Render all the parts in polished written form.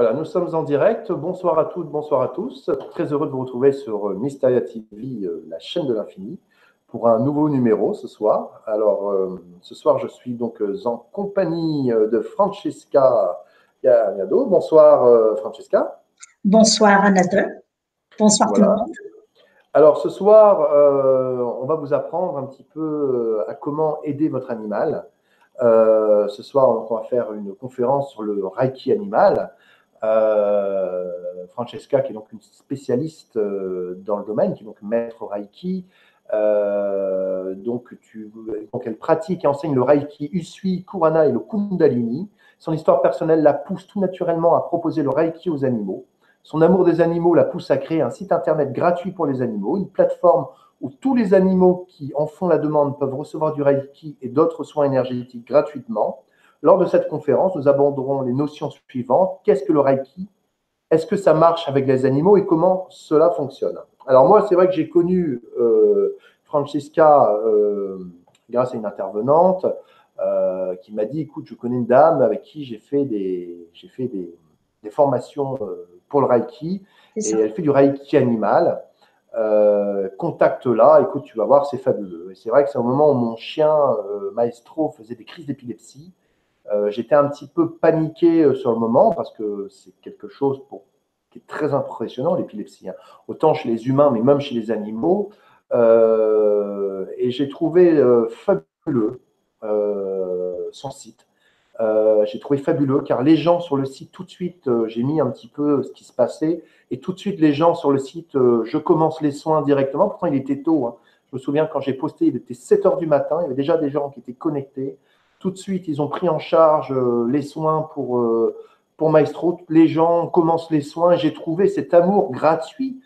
Voilà, nous sommes en direct. Bonsoir à toutes, bonsoir à tous. Très heureux de vous retrouver sur Mysteria TV, la chaîne de l'infini, pour un nouveau numéro ce soir. Alors, ce soir, je suis donc en compagnie de Francesca Gagliardo. Bonsoir, Francesca. Bonsoir, Anatole. Bonsoir tout le Voilà. monde. Alors, ce soir, on va vous apprendre un petit peu à comment aider votre animal. Ce soir, on va faire une conférence sur le Reiki animal. Francesca, qui est donc une spécialiste dans le domaine, qui est donc maître Reiki. Donc, elle pratique et enseigne le Reiki Usui, Kurana et le Kundalini. Son histoire personnelle la pousse tout naturellement à proposer le Reiki aux animaux. Son amour des animaux la pousse à créer un site internet gratuit pour les animaux, une plateforme où tous les animaux qui en font la demande peuvent recevoir du Reiki et d'autres soins énergétiques gratuitement. Lors de cette conférence, nous aborderons les notions suivantes. Qu'est-ce que le Reiki? Est-ce que ça marche avec les animaux et comment cela fonctionne? Alors moi, c'est vrai que j'ai connu Francesca grâce à une intervenante qui m'a dit, écoute, je connais une dame avec qui j'ai fait des formations pour le Reiki et elle fait du Reiki animal. Contacte-la, écoute, tu vas voir, c'est fabuleux. Et c'est vrai que c'est au moment où mon chien, Maestro, faisait des crises d'épilepsie. J'étais un petit peu paniqué sur le moment parce que c'est quelque chose qui est très impressionnant, l'épilepsie. Hein. Autant chez les humains, mais même chez les animaux. Et j'ai trouvé fabuleux son site. J'ai trouvé fabuleux car les gens sur le site, tout de suite, j'ai mis un petit peu ce qui se passait et tout de suite, les gens sur le site, je commence les soins directement. Pourtant, il était tôt. Hein. Je me souviens quand j'ai posté, il était 7 heures du matin. Il y avait déjà des gens qui étaient connectés. Tout de suite, ils ont pris en charge les soins pour Maestro. Les gens commencent les soins. J'ai trouvé cet amour gratuit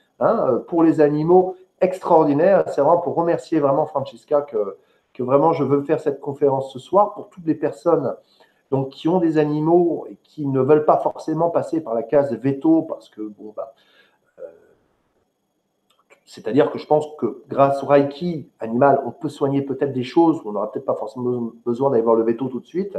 pour les animaux extraordinaire. C'est vraiment pour remercier vraiment Francesca que vraiment je veux faire cette conférence ce soir pour toutes les personnes donc, qui ont des animaux et qui ne veulent pas forcément passer par la case veto parce que, bon, c'est-à-dire que je pense que grâce au Reiki animal, on peut soigner peut-être des choses où on n'aura peut-être pas forcément besoin d'aller voir le veto tout de suite,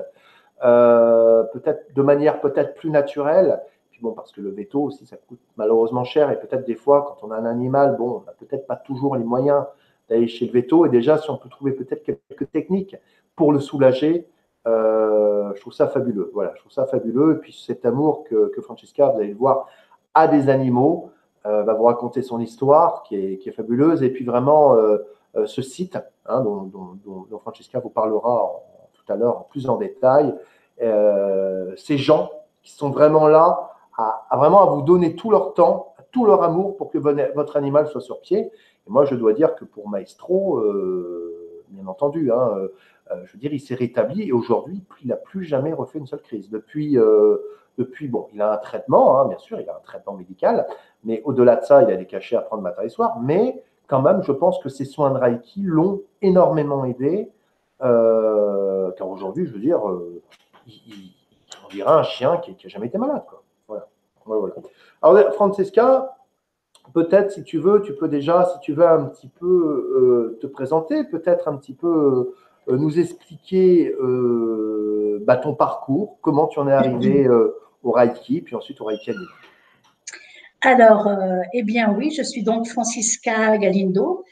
peut-être de manière peut-être plus naturelle. Puis bon, parce que le veto aussi, ça coûte malheureusement cher et peut-être des fois, quand on a un animal, bon, on n'a peut-être pas toujours les moyens d'aller chez le veto. Et déjà, si on peut trouver peut-être quelques techniques pour le soulager, je trouve ça fabuleux. Voilà, je trouve ça fabuleux. Et puis cet amour que Francesca, vous allez le voir, a des animaux, va vous raconter son histoire qui est fabuleuse. Et puis vraiment, ce site dont Francesca vous parlera tout à l'heure plus en détail, ces gens qui sont vraiment là vraiment à vous donner tout leur temps, tout leur amour pour que votre animal soit sur pied. Et moi, je dois dire que pour Maestro, bien entendu, je veux dire, il s'est rétabli et aujourd'hui, il n'a plus jamais refait une seule crise. Depuis, bon, il a un traitement, bien sûr, il a un traitement médical, mais au-delà de ça, il a des cachets à prendre matin et soir. Mais quand même, je pense que ces soins de Reiki l'ont énormément aidé. Car aujourd'hui, je veux dire, on dirait un chien qui n'a jamais été malade. Quoi. Voilà. Alors, Francesca, peut-être, si tu veux, tu peux déjà, si tu veux un petit peu te présenter, peut-être un petit peu nous expliquer ton parcours, comment tu en es arrivé au Reiki, puis ensuite au Reiki animal. Alors, eh bien oui, je suis donc Francisca Galindo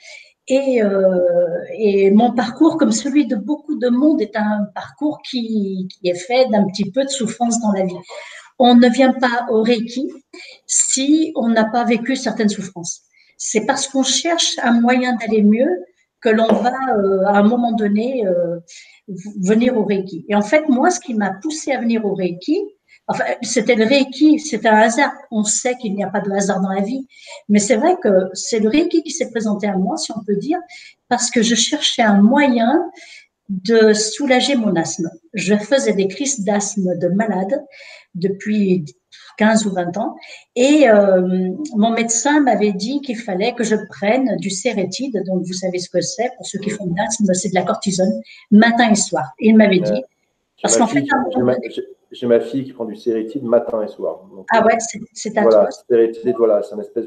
et mon parcours, comme celui de beaucoup de monde, est un parcours qui est fait d'un petit peu de souffrance dans la vie. On ne vient pas au Reiki si on n'a pas vécu certaines souffrances. C'est parce qu'on cherche un moyen d'aller mieux que l'on va, à un moment donné, venir au Reiki. Et en fait, moi, ce qui m'a poussé à venir au Reiki, enfin, c'était le Reiki, c'était un hasard. On sait qu'il n'y a pas de hasard dans la vie, mais c'est vrai que c'est le Reiki qui s'est présenté à moi, si on peut dire, parce que je cherchais un moyen de soulager mon asthme. Je faisais des crises d'asthme de malade depuis 15 ou 20 ans et mon médecin m'avait dit qu'il fallait que je prenne du Sérétide, donc vous savez ce que c'est, pour ceux qui font de l'asthme, c'est de la cortisone, matin et soir. Et il m'avait dit, parce qu'en fait, j'ai ma fille qui prend du Sérétide matin et soir. Donc, ah ouais, c'est atroce. Voilà, Sérétide, voilà, c'est une espèce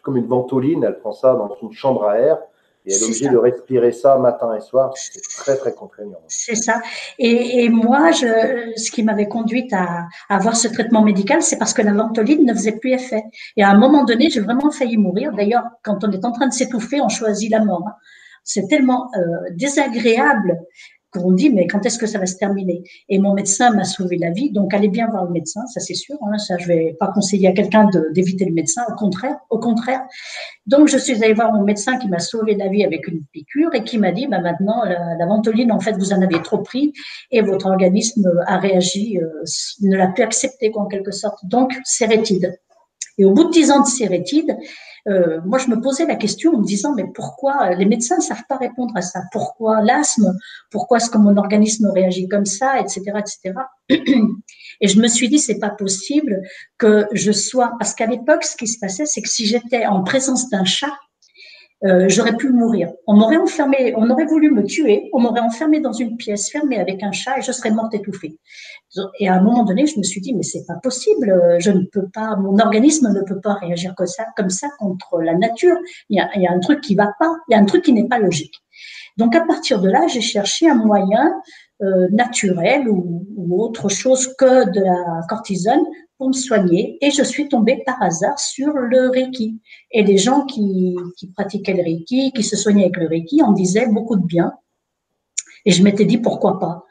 comme une ventoline, elle prend ça dans une chambre à air. Et elle est c'est obligée ça. de respirer ça matin et soir. C'est très, très contraignant. C'est ça. Et moi, ce qui m'avait conduite à avoir ce traitement médical, c'est parce que la ventoline ne faisait plus effet. Et à un moment donné, j'ai vraiment failli mourir. D'ailleurs, quand on est en train de s'étouffer, on choisit la mort, hein. C'est tellement désagréable qu'on dit, mais quand est-ce que ça va se terminer? Et mon médecin m'a sauvé la vie, donc allez bien voir le médecin, ça c'est sûr, hein, ça je vais pas conseiller à quelqu'un d'éviter le médecin, au contraire, au contraire. Donc, je suis allée voir mon médecin qui m'a sauvé la vie avec une piqûre et qui m'a dit, bah, maintenant, la ventoline, en fait, vous en avez trop pris et votre organisme a réagi, ne l'a plus accepté, quoi, en quelque sorte. Donc, sérétide. Et au bout de 10 ans de sérétide, moi, je me posais la question en me disant, mais pourquoi les médecins ne savent pas répondre à ça? Pourquoi l'asthme? Pourquoi est-ce que mon organisme réagit comme ça, etc., etc. Et je me suis dit, c'est pas possible que je sois, parce qu'à l'époque, ce qui se passait, c'est que si j'étais en présence d'un chat, j'aurais pu mourir. On m'aurait enfermé, on aurait voulu me tuer, on m'aurait enfermé dans une pièce fermée avec un chat et je serais morte étouffée. Et à un moment donné, je me suis dit, mais c'est pas possible, je ne peux pas, mon organisme ne peut pas réagir comme ça contre la nature. Il y a un truc qui va pas, il y a un truc qui n'est pas logique. Donc, à partir de là, j'ai cherché un moyen naturel ou autre chose que de la cortisone pour me soigner. Et je suis tombée par hasard sur le Reiki. Et les gens qui pratiquaient le Reiki, qui se soignaient avec le Reiki, en disaient beaucoup de bien. Et je m'étais dit, pourquoi pas?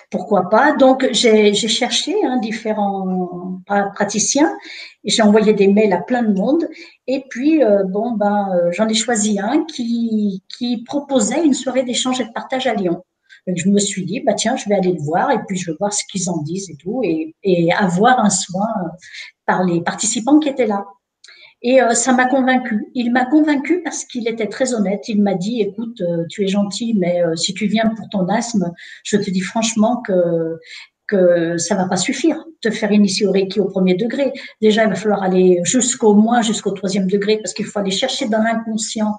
Pourquoi pas? Donc, j'ai cherché différents praticiens. J'ai envoyé des mails à plein de monde. Et puis, j'en ai choisi un qui proposait une soirée d'échange et de partage à Lyon. Donc, je me suis dit, bah tiens, je vais aller le voir et puis je vais voir ce qu'ils en disent et tout, et avoir un soin par les participants qui étaient là. Et ça m'a convaincu. Il m'a convaincu parce qu'il était très honnête. Il m'a dit, écoute, tu es gentil, mais si tu viens pour ton asthme, je te dis franchement que ça va pas suffire te faire initier au Reiki au premier degré. Déjà, il va falloir aller jusqu'au troisième degré parce qu'il faut aller chercher dans l'inconscient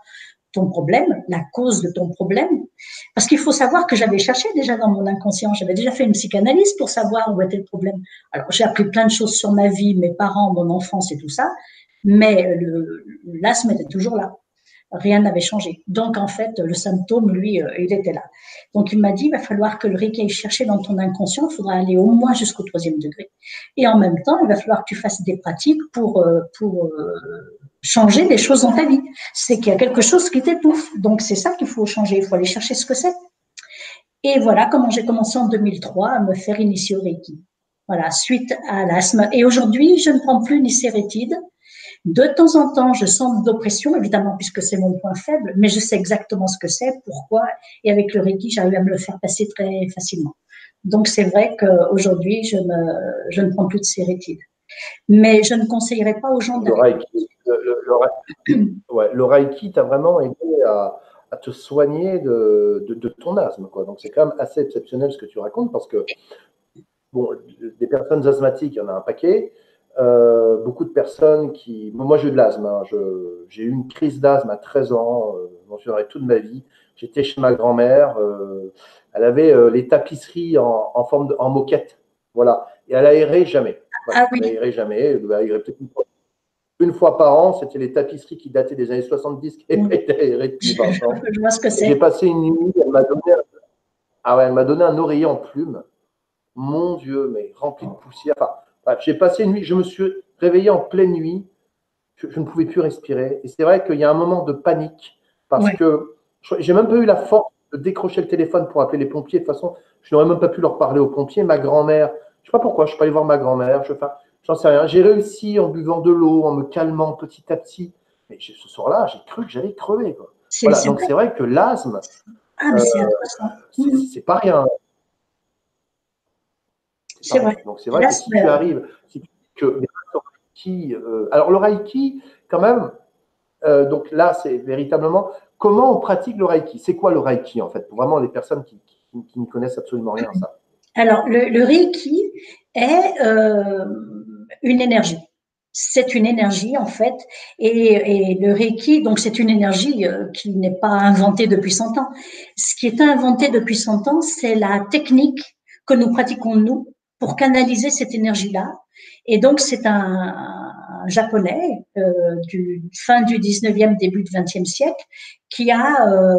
ton problème, la cause de ton problème. Parce qu'il faut savoir que j'avais cherché déjà dans mon inconscient, j'avais déjà fait une psychanalyse pour savoir où était le problème. Alors, j'ai appris plein de choses sur ma vie, mes parents, mon enfance et tout ça, mais l'asthme était toujours là. Rien n'avait changé. Donc, en fait, le symptôme, lui, il était là. Donc, il m'a dit, il va falloir que le Reiki aille chercher dans ton inconscient, il faudra aller au moins jusqu'au troisième degré. Et en même temps, il va falloir que tu fasses des pratiques pour changer des choses dans ta vie. C'est qu'il y a quelque chose qui t'étouffe. Donc, c'est ça qu'il faut changer. Il faut aller chercher ce que c'est. Et voilà comment j'ai commencé en 2003 à me faire initier au Reiki. Voilà, suite à l'asthme. Et aujourd'hui, je ne prends plus ni sérétide. De temps en temps, je sens d'oppression, évidemment, puisque c'est mon point faible, mais je sais exactement ce que c'est, pourquoi. Et avec le Reiki, j'arrive à me le faire passer très facilement. Donc, c'est vrai qu'aujourd'hui, je ne prends plus de sérétide. Mais je ne conseillerais pas aux gens Le d'arrêter. Reiki, le Reiki t'a vraiment aidé à te soigner de ton asthme, quoi. Donc, c'est quand même assez exceptionnel ce que tu racontes parce que, bon, des personnes asthmatiques, il y en a un paquet. Beaucoup de personnes qui. Moi, j'ai eu de l'asthme. Hein. J'ai eu une crise d'asthme à 13 ans. Je m'en souviendrai toute ma vie. J'étais chez ma grand-mère. Elle avait les tapisseries en moquette. Voilà. Et elle aérait jamais. Voilà. Ah oui, Elle aérait jamais. Elle aérait peut-être une fois par an. C'était les tapisseries qui dataient des années 70 qui avaient été aérées depuis 20 ans. je vois ce que J'ai c'est. passé une nuit. Elle m'a donné un oreiller en plume. Mon Dieu, mais rempli de poussière. Enfin, j'ai passé une nuit, je me suis réveillé en pleine nuit, je ne pouvais plus respirer. Et c'est vrai qu'il y a un moment de panique parce Ouais, que j'ai même pas eu la force de décrocher le téléphone pour appeler les pompiers. De toute façon, je n'aurais même pas pu leur parler aux pompiers. Ma grand-mère, je ne sais pas pourquoi, je ne suis pas allé voir ma grand-mère, j'en sais rien. J'ai réussi en buvant de l'eau, en me calmant petit à petit. Mais ce soir-là, j'ai cru que j'allais crever, quoi. Voilà, c'est donc vrai. c'est vrai que l'asthme, Ah, mais c'est atroce, hein. c'est pas rien. C'est pas C'est vrai. rien. Donc c'est vrai que si L'asthme, tu arrives, si tu, que Reiki, alors le Reiki, quand même, donc là, c'est véritablement comment on pratique le Reiki. C'est quoi le Reiki en fait, pour vraiment les personnes qui n'y connaissent absolument rien à ça. alors, le Reiki est une énergie. C'est une énergie, en fait. Et le Reiki, donc, c'est une énergie qui n'est pas inventée depuis 100 ans. Ce qui est inventé depuis 100 ans, c'est la technique que nous pratiquons, nous, pour canaliser cette énergie-là. Et donc, japonais du fin du 19e, début du 20e siècle qui a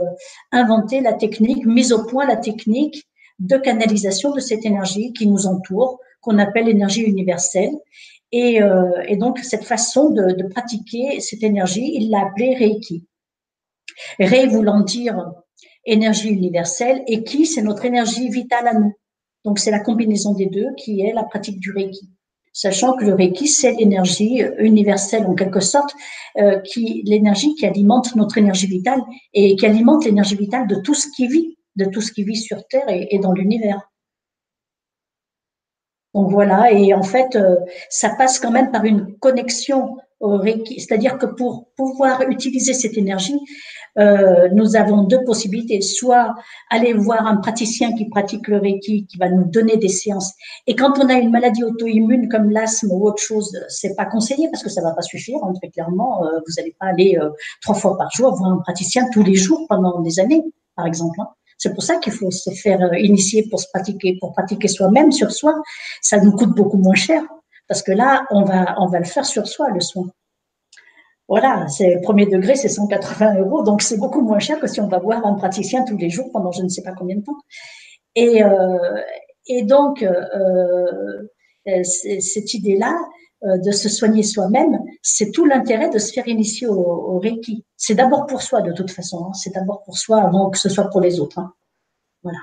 inventé la technique, mise au point la technique de canalisation de cette énergie qui nous entoure, qu'on appelle l'énergie universelle. Et donc, cette façon de pratiquer cette énergie, il l'a appelée Reiki. Rei voulant dire énergie universelle et Ki, c'est notre énergie vitale à nous. Donc, c'est la combinaison des deux qui est la pratique du Reiki. Sachant que le Reiki, c'est l'énergie universelle en quelque sorte, l'énergie qui alimente notre énergie vitale et qui alimente l'énergie vitale de tout ce qui vit sur Terre et dans l'univers. Donc voilà, et en fait, ça passe quand même par une connexion au Reiki. C'est-à-dire que pour pouvoir utiliser cette énergie, nous avons deux possibilités. Soit aller voir un praticien qui pratique le Reiki, qui va nous donner des séances. Et quand on a une maladie auto-immune comme l'asthme ou autre chose, c'est pas conseillé parce que ça va pas suffire. Hein, très clairement, vous n'allez pas aller 3 fois par jour voir un praticien tous les jours pendant des années, par exemple. Hein. C'est pour ça qu'il faut se faire initier pour pratiquer soi-même sur soi. Ça nous coûte beaucoup moins cher parce que là, on va le faire sur soi, le soin. Voilà, c'est le premier degré, c'est 180 €, donc c'est beaucoup moins cher que si on va voir un praticien tous les jours pendant je ne sais pas combien de temps. Et donc, cette idée-là de se soigner soi-même, c'est tout l'intérêt de se faire initier au Reiki. C'est d'abord pour soi, de toute façon. Hein. C'est d'abord pour soi avant que ce soit pour les autres. Hein. Voilà.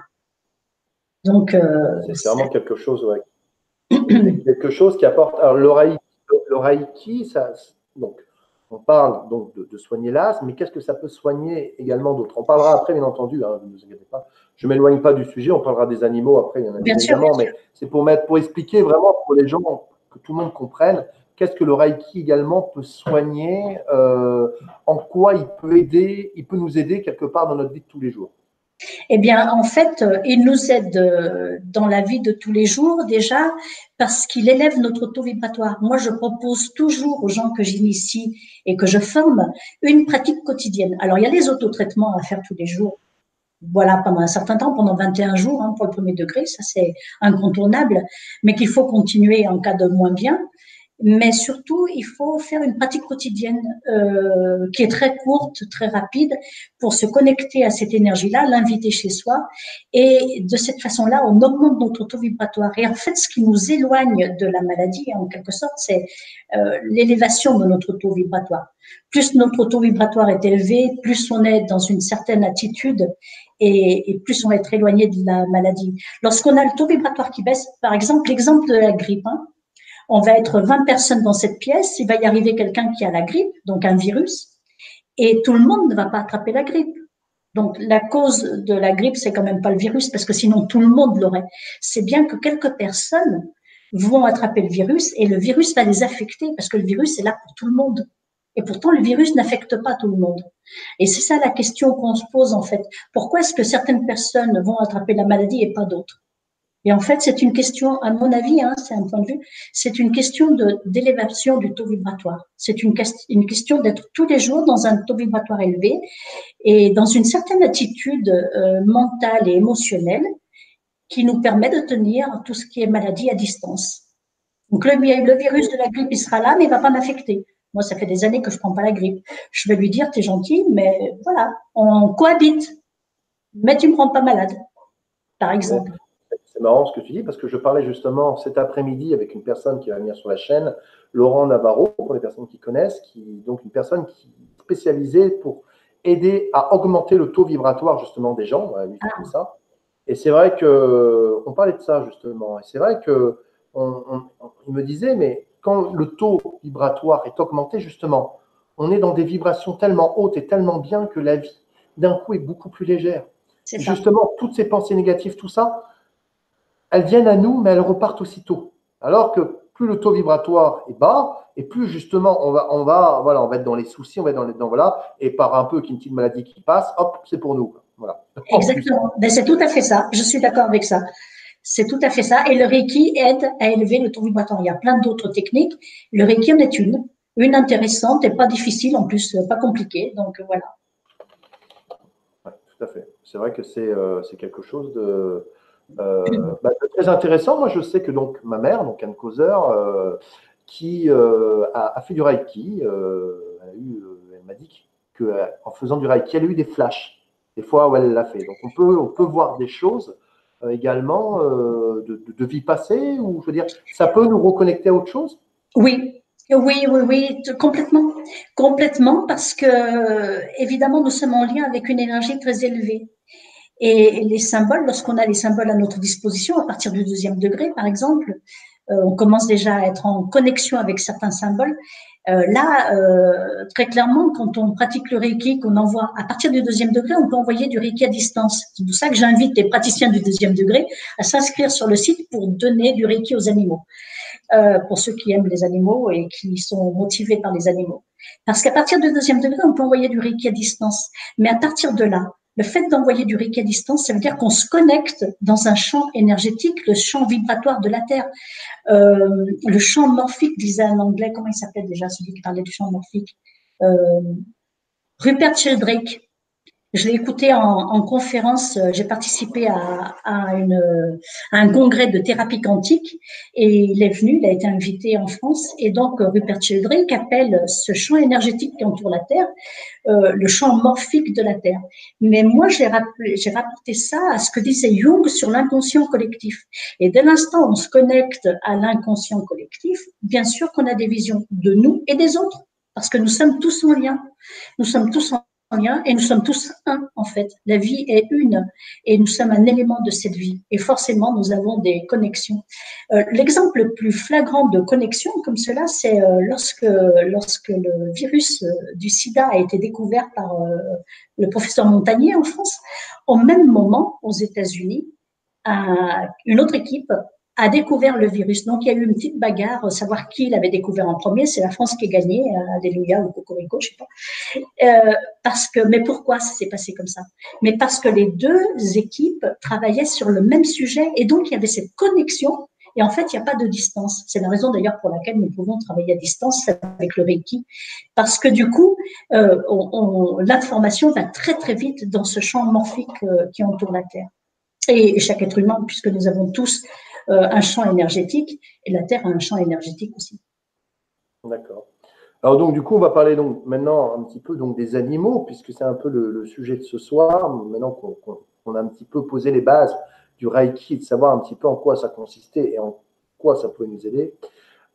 Donc, c'est vraiment quelque chose, ouais. quelque chose qui apporte. Alors, le Reiki, ça, donc, on parle donc de soigner l'asthme, mais qu'est-ce que ça peut soigner également d'autres? On parlera après, bien entendu, hein, ne vous inquiétez pas. Je ne m'éloigne pas du sujet, on parlera des animaux après, il y en a bien évidemment, sûr. Mais c'est pour expliquer vraiment pour les gens, que tout le monde comprenne, qu'est-ce que le Reiki également peut soigner, en quoi il peut nous aider quelque part dans notre vie de tous les jours. Eh bien, en fait, il nous aide dans la vie de tous les jours déjà parce qu'il élève notre taux vibratoire. Moi, je propose toujours aux gens que j'initie et que je forme une pratique quotidienne. Alors, il y a les autotraitements à faire tous les jours. Voilà, pendant un certain temps, pendant 21 jours, hein, pour le premier degré, ça c'est incontournable, mais qu'il faut continuer en cas de moins bien. Mais surtout, il faut faire une pratique quotidienne qui est très courte, très rapide, pour se connecter à cette énergie-là, l'inviter chez soi. Et de cette façon-là, on augmente notre taux vibratoire. Et en fait, ce qui nous éloigne de la maladie, en quelque sorte, c'est l'élévation de notre taux vibratoire. Plus notre taux vibratoire est élevé, plus on est dans une certaine attitude et plus on va être éloigné de la maladie. Lorsqu'on a le taux vibratoire qui baisse, par exemple, l'exemple de la grippe, hein, on va être 20 personnes dans cette pièce, il va y arriver quelqu'un qui a la grippe, donc un virus, et tout le monde ne va pas attraper la grippe. Donc, la cause de la grippe, c'est quand même pas le virus, parce que sinon tout le monde l'aurait. C'est bien que quelques personnes vont attraper le virus et le virus va les affecter, parce que le virus est là pour tout le monde. Et pourtant, le virus n'affecte pas tout le monde. Et c'est ça la question qu'on se pose, en fait. Pourquoi est-ce que certaines personnes vont attraper la maladie et pas d'autres? Et en fait, c'est une question, à mon avis, hein, c'est un point de vue, c'est une question d'élévation du taux vibratoire. C'est une question d'être tous les jours dans un taux vibratoire élevé et dans une certaine attitude mentale et émotionnelle qui nous permet de tenir tout ce qui est maladie à distance. Donc le virus de la grippe, il sera là, mais il ne va pas m'affecter. Moi, ça fait des années que je ne prends pas la grippe. Je vais lui dire, t'es gentil, mais voilà, on cohabite. Mais tu ne me rends pas malade, par exemple. C'est marrant ce que tu dis parce que je parlais justement cet après-midi avec une personne qui va venir sur la chaîne, Laurent Navarro, pour les personnes qui connaissent, donc une personne qui est spécialisée pour aider à augmenter le taux vibratoire justement des gens, lui qui fait ça. Et c'est vrai qu'on parlait de ça justement. Et c'est vrai que il me disait, mais quand le taux vibratoire est augmenté justement, on est dans des vibrations tellement hautes et tellement bien que la vie d'un coup est beaucoup plus légère. Justement, toutes ces pensées négatives, tout ça, elles viennent à nous, mais elles repartent aussitôt. Alors que plus le taux vibratoire est bas, et plus justement on va être dans les soucis, on va être voilà, et par un peu qu'une petite maladie qui passe, hop, c'est pour nous. Voilà. Exactement. Ben, c'est tout à fait ça. Je suis d'accord avec ça. C'est tout à fait ça. Et le Reiki aide à élever le taux vibratoire. Il y a plein d'autres techniques. Le Reiki en est une intéressante et pas difficile, en plus pas compliquée. Donc voilà. Ouais, tout à fait. C'est vrai que c'est quelque chose de très intéressant. Moi, je sais que donc ma mère, donc Anne Causer, qui a fait du Reiki. Elle m'a dit qu'en faisant du Reiki, elle a eu des flashs, des fois où elle l'a fait. Donc on peut voir des choses également de vie passée, ou je veux dire, ça peut nous reconnecter à autre chose? Oui, oui, complètement. Complètement, parce que, évidemment, nous sommes en lien avec une énergie très élevée. Et les symboles, lorsqu'on a les symboles à notre disposition, à partir du 2e degré, par exemple, on commence déjà à être en connexion avec certains symboles. Très clairement, quand on pratique le Reiki, qu'on envoie à partir du 2e degré, on peut envoyer du Reiki à distance. C'est pour ça que j'invite les praticiens du 2e degré à s'inscrire sur le site pour donner du Reiki aux animaux, pour ceux qui aiment les animaux et qui sont motivés par les animaux. Parce qu'à partir du 2e degré, on peut envoyer du Reiki à distance. Mais à partir de là, le fait d'envoyer du Reiki à distance, ça veut dire qu'on se connecte dans un champ énergétique, le champ vibratoire de la Terre. Le champ morphique, disait un anglais, comment il s'appelle déjà, celui qui parlait du champ morphique, Rupert Sheldrake. Je l'ai écouté en conférence, j'ai participé à un congrès de thérapie quantique et il est venu, il a été invité en France et donc Rupert Sheldrake appelle ce champ énergétique qui entoure la Terre le champ morphique de la Terre. Mais moi, j'ai rapporté ça à ce que disait Jung sur l'inconscient collectif. Et dès l'instant où on se connecte à l'inconscient collectif, bien sûr qu'on a des visions de nous et des autres, parce que nous sommes tous en lien. Nous sommes tous en lien et nous sommes tous un, en fait. La vie est une et nous sommes un élément de cette vie. Et forcément, nous avons des connexions. L'exemple le plus flagrant de connexion comme cela, c'est lorsque le virus du sida a été découvert par le professeur Montagnier en France. Au même moment, aux États-Unis, une autre équipe a découvert le virus. Donc, il y a eu une petite bagarre, savoir qui l'avait découvert en premier. C'est la France qui a gagné, alléluia ou cocorico, je sais pas. Mais pourquoi ça s'est passé comme ça? Mais parce que les deux équipes travaillaient sur le même sujet et donc il y avait cette connexion. Et en fait, il n'y a pas de distance. C'est la raison d'ailleurs pour laquelle nous pouvons travailler à distance avec le Reiki. Parce que du coup, l'information va très très vite dans ce champ morphique qui entoure la Terre. Et chaque être humain, puisque nous avons tous un champ énergétique, et la Terre a un champ énergétique aussi. D'accord. Alors donc du coup, on va parler donc maintenant un petit peu donc des animaux, puisque c'est un peu le sujet de ce soir. Maintenant qu'on a un petit peu posé les bases du Reiki et de savoir un petit peu en quoi ça consistait et en quoi ça pouvait nous aider.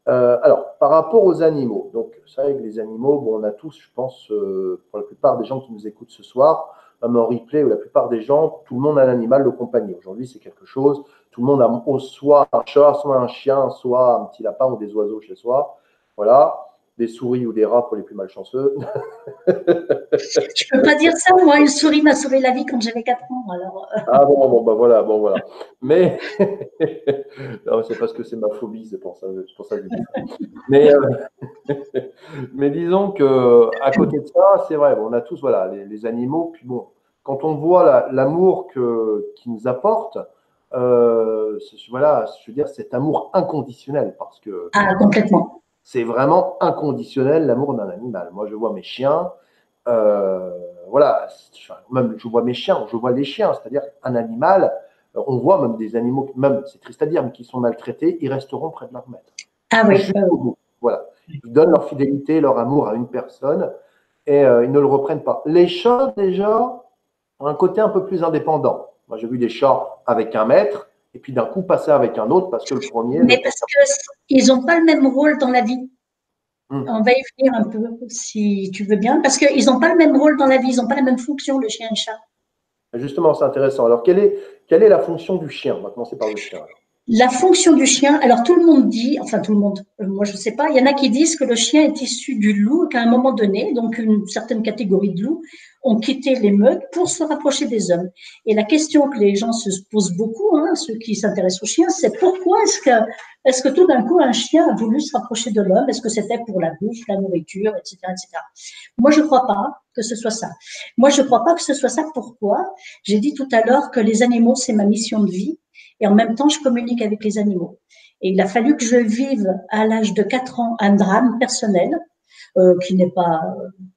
Alors, par rapport aux animaux, donc c'est vrai que les animaux, bon, on a tous, je pense, pour la plupart des gens qui nous écoutent ce soir, même en replay, ou la plupart des gens, tout le monde a un animal de compagnie. Aujourd'hui, c'est quelque chose, tout le monde a soit un chat, soit un chien, soit un petit lapin ou des oiseaux chez soi. Voilà, des souris ou des rats pour les plus malchanceux. Je peux pas dire ça, moi, une souris m'a sauvé la vie quand j'avais 4 ans. Alors... Ah bon, voilà. Mais non, c'est parce que c'est ma phobie, c'est pour ça que je dis ça. Mais disons que à côté de ça, c'est vrai, on a tous voilà les animaux. Puis bon, quand on voit l'amour qu'ils nous apportent, voilà, je veux dire cet amour inconditionnel parce que complètement. c'est vraiment inconditionnel l'amour d'un animal. Moi, je vois mes chiens. Voilà, même je vois mes chiens, je vois les chiens, c'est-à-dire un animal, on voit même des animaux, même c'est triste à dire, mais qui sont maltraités, ils resteront près de leur maître. Ah oui. Jusqu'au bout. Voilà. Ils donnent leur fidélité, leur amour à une personne et ils ne le reprennent pas. Les chats, déjà, ont un côté un peu plus indépendant. Moi, j'ai vu des chats avec un maître et puis d'un coup passer avec un autre parce que le premier. Mais parce qu'ils n'ont pas le même rôle dans la vie. On va y venir un peu, si tu veux bien, parce qu'ils n'ont pas le même rôle dans la vie, ils n'ont pas la même fonction, le chien et le chat. Justement, c'est intéressant. Alors, quelle est la fonction du chien? On va commencer par le chien. La fonction du chien, alors tout le monde dit, enfin tout le monde, moi je ne sais pas, il y en a qui disent que le chien est issu du loup, qu'à un moment donné, donc une certaine catégorie de loups, ont quitté les meutes pour se rapprocher des hommes. Et la question que les gens se posent beaucoup, ceux qui s'intéressent aux chiens, c'est pourquoi est-ce que tout d'un coup un chien a voulu se rapprocher de l'homme? Est-ce que c'était pour la bouffe, la nourriture, etc., etc. Moi je ne crois pas que ce soit ça. Moi je ne crois pas que ce soit ça. Pourquoi? J'ai dit tout à l'heure que les animaux, c'est ma mission de vie. Et en même temps, je communique avec les animaux. Et il a fallu que je vive à l'âge de 4 ans un drame personnel qui n'est pas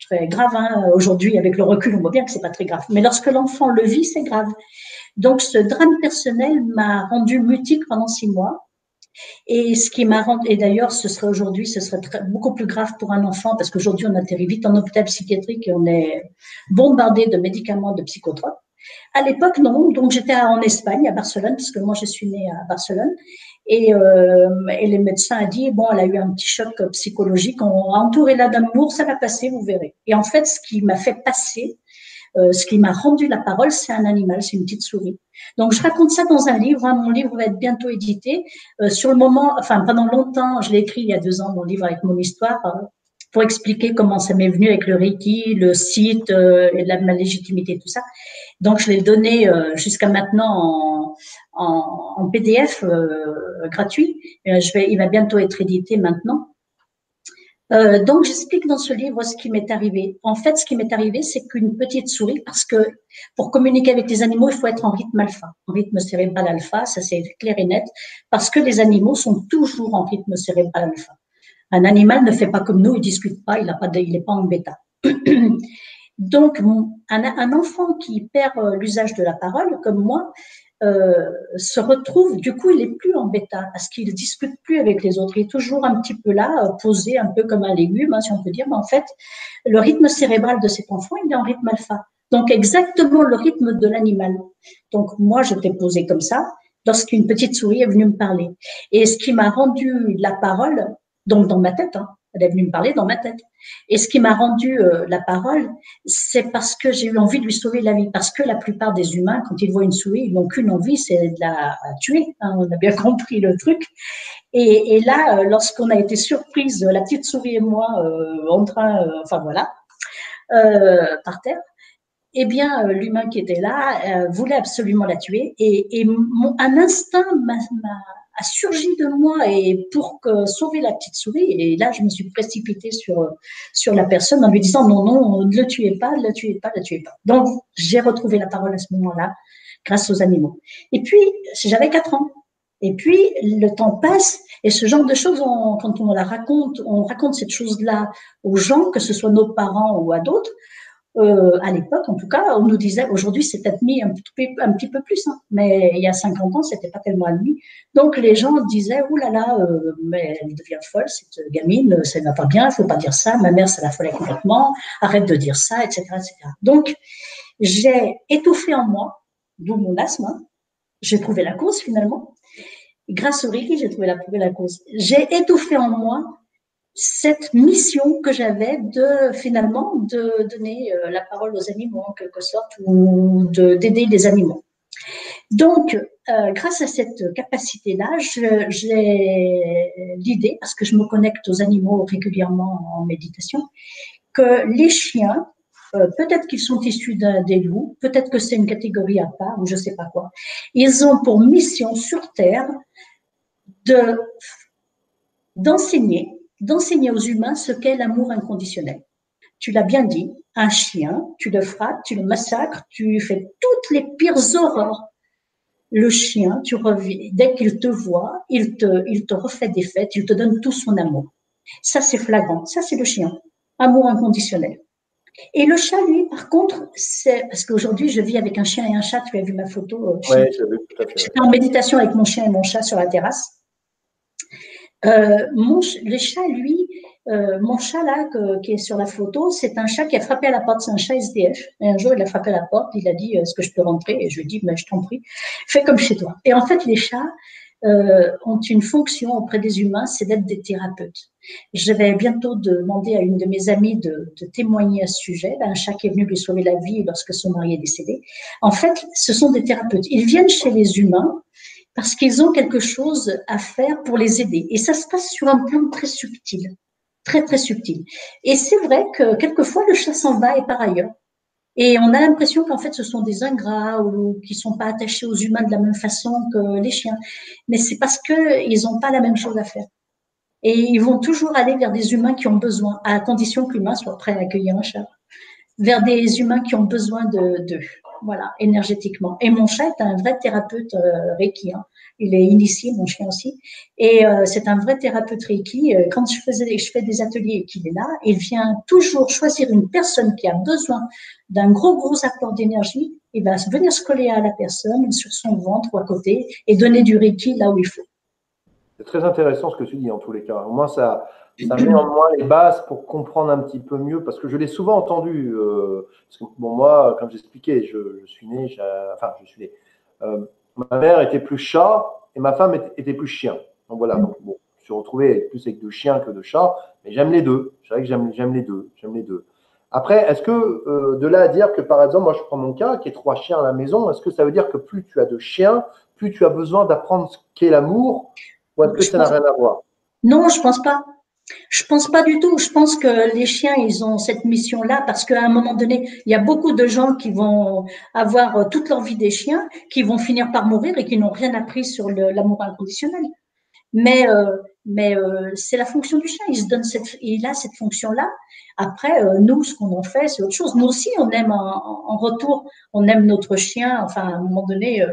très grave. Aujourd'hui, avec le recul, on voit bien que c'est pas très grave. Mais lorsque l'enfant le vit, c'est grave. Donc, ce drame personnel m'a rendu mutique pendant 6 mois. Et ce qui m'a rendu, et d'ailleurs, ce serait aujourd'hui, ce serait beaucoup plus grave pour un enfant, parce qu'aujourd'hui, on atterrit vite en hôpital psychiatrique et on est bombardé de médicaments, de psychotropes. À l'époque, non. Donc, j'étais en Espagne, à Barcelone, parce que moi, je suis née à Barcelone. Et les médecins ont dit, bon, elle a eu un petit choc psychologique, on a entouré là d'amour, ça va passer, vous verrez. Et en fait, ce qui m'a fait passer, ce qui m'a rendu la parole, c'est un animal, c'est une petite souris. Donc, je raconte ça dans un livre. Hein, mon livre va être bientôt édité. Sur le moment, enfin, pendant longtemps, je l'ai écrit il y a 2 ans, mon livre avec mon histoire, pour expliquer comment ça m'est venu avec le Reiki, le site et ma légitimité, tout ça. Donc, je l'ai donné jusqu'à maintenant en PDF gratuit. Il va bientôt être édité maintenant. Donc, j'explique dans ce livre ce qui m'est arrivé. En fait, ce qui m'est arrivé, c'est qu'une petite souris, parce que pour communiquer avec les animaux, il faut être en rythme alpha, en rythme cérébral alpha, ça c'est clair et net, parce que les animaux sont toujours en rythme cérébral alpha. Un animal ne fait pas comme nous, il discute pas, il n'est pas en bêta. Donc, un enfant qui perd l'usage de la parole, comme moi, se retrouve, du coup, il est plus en bêta parce qu'il ne discute plus avec les autres. Il est toujours un petit peu là, posé un peu comme un légume, hein, si on peut dire. Mais en fait, le rythme cérébral de cet enfant, il est en rythme alpha. Donc, exactement le rythme de l'animal. Donc, moi, j'étais posée comme ça lorsqu'une petite souris est venue me parler. Et ce qui m'a rendu la parole, donc dans ma tête, hein, elle est venue me parler dans ma tête. Et ce qui m'a rendu la parole, c'est parce que j'ai eu envie de lui sauver la vie. Parce que la plupart des humains, quand ils voient une souris, ils n'ont qu'une envie, c'est de la tuer. Hein, on a bien compris le truc. Et là, lorsqu'on a été surprise, la petite souris et moi, en train, enfin voilà, par terre, eh bien, l'humain qui était là voulait absolument la tuer. Et un instinct a surgi de moi et pour sauver la petite souris. Et là, je me suis précipitée sur la personne en lui disant non, non, ne le tuez pas, ne le tuez pas, ne le tuez pas. Donc, j'ai retrouvé la parole à ce moment-là grâce aux animaux. Et puis, j'avais 4 ans. Et puis, le temps passe et ce genre de choses, quand on raconte cette chose-là aux gens, que ce soit nos parents ou à d'autres. À l'époque, en tout cas, on nous disait, aujourd'hui c'est admis un petit peu plus, hein, mais il y a 50 ans, c'était pas tellement admis. Donc les gens disaient, ouh là là, mais elle devient folle, cette gamine, ça ne va pas bien, il faut pas dire ça, ma mère ça la follait complètement, arrête de dire ça, etc., etc. Donc j'ai étouffé en moi, d'où mon asthme, hein. J'ai trouvé la cause finalement. Grâce au Reiki, j'ai trouvé la cause. J'ai étouffé en moi cette mission que j'avais finalement de donner la parole aux animaux en quelque sorte ou d'aider les animaux. Donc, grâce à cette capacité-là, j'ai l'idée, parce que je me connecte aux animaux régulièrement en méditation, que les chiens, peut-être qu'ils sont issus des loups, peut-être que c'est une catégorie à part ou je ne sais pas quoi, ils ont pour mission sur Terre d'enseigner aux humains ce qu'est l'amour inconditionnel. Tu l'as bien dit, un chien, tu le frappes, tu le massacres, tu fais toutes les pires horreurs. Le chien, dès qu'il te voit, il te refait des fêtes, il te donne tout son amour. Ça, c'est flagrant. Ça, c'est le chien. Amour inconditionnel. Et le chat, lui, par contre, c'est parce qu'aujourd'hui, je vis avec un chien et un chat. Tu as vu ma photo. Oui, j'avais tout à fait. J'étais en méditation avec mon chien et mon chat sur la terrasse. Le chat, lui, mon chat là, qui est sur la photo, c'est un chat qui a frappé à la porte, c'est un chat SDF. Et un jour, il a frappé à la porte, il a dit, est-ce que je peux rentrer? Et je lui ai dit, mais je t'en prie, fais comme chez toi. Et en fait, les chats ont une fonction auprès des humains, c'est d'être des thérapeutes. Je vais bientôt demander à une de mes amies de témoigner à ce sujet, un chat qui est venu lui sauver la vie lorsque son mari est décédé. En fait, ce sont des thérapeutes. Ils viennent chez les humains parce qu'ils ont quelque chose à faire pour les aider. Et ça se passe sur un plan très subtil, très, très subtil. Et c'est vrai que quelquefois, le chat s'en va et part ailleurs. Et on a l'impression qu'en fait, ce sont des ingrats ou qui ne sont pas attachés aux humains de la même façon que les chiens. Mais c'est parce qu'ils n'ont pas la même chose à faire. Et ils vont toujours aller vers des humains qui ont besoin, à condition que l'humain soit prêt à accueillir un chat, vers des humains qui ont besoin d'eux. Voilà, énergétiquement. Et mon chat est un vrai thérapeute Reiki. Hein. Il est initié, mon chien aussi. Et c'est un vrai thérapeute Reiki. Quand je fais des ateliers et qu'il est là, il vient toujours choisir une personne qui a besoin d'un gros apport d'énergie. Il va venir se coller à la personne sur son ventre ou à côté et donner du Reiki là où il faut. C'est très intéressant ce que tu dis en tous les cas. Au moins, ça met en moins les bases pour comprendre un petit peu mieux, parce que je l'ai souvent entendu. Parce que, bon, moi, comme j'expliquais, je suis né, enfin, je suis né. Ma mère était plus chat et ma femme était plus chien. Donc voilà, donc, bon, je me suis retrouvé plus avec de chiens que de chats, mais j'aime les deux. Je dirais que j'aime les deux. J'aime les deux. Après, est-ce que de là à dire que, par exemple, moi je prends mon cas, qui est 3 chiens à la maison, est-ce que ça veut dire que plus tu as de chiens, plus tu as besoin d'apprendre ce qu'est l'amour, ou est-ce que Je ça n'a pense, rien à voir? non, je pense pas. Je pense pas du tout. Je pense que les chiens, ils ont cette mission-là parce qu'à un moment donné, il y a beaucoup de gens qui vont avoir toute leur vie des chiens, qui vont finir par mourir et qui n'ont rien appris sur l'amour inconditionnel. Mais, euh, mais c'est la fonction du chien. Il a cette fonction-là. Après, nous, ce qu'on en fait, c'est autre chose. Nous aussi, on aime en retour, on aime notre chien. Enfin, à un moment donné,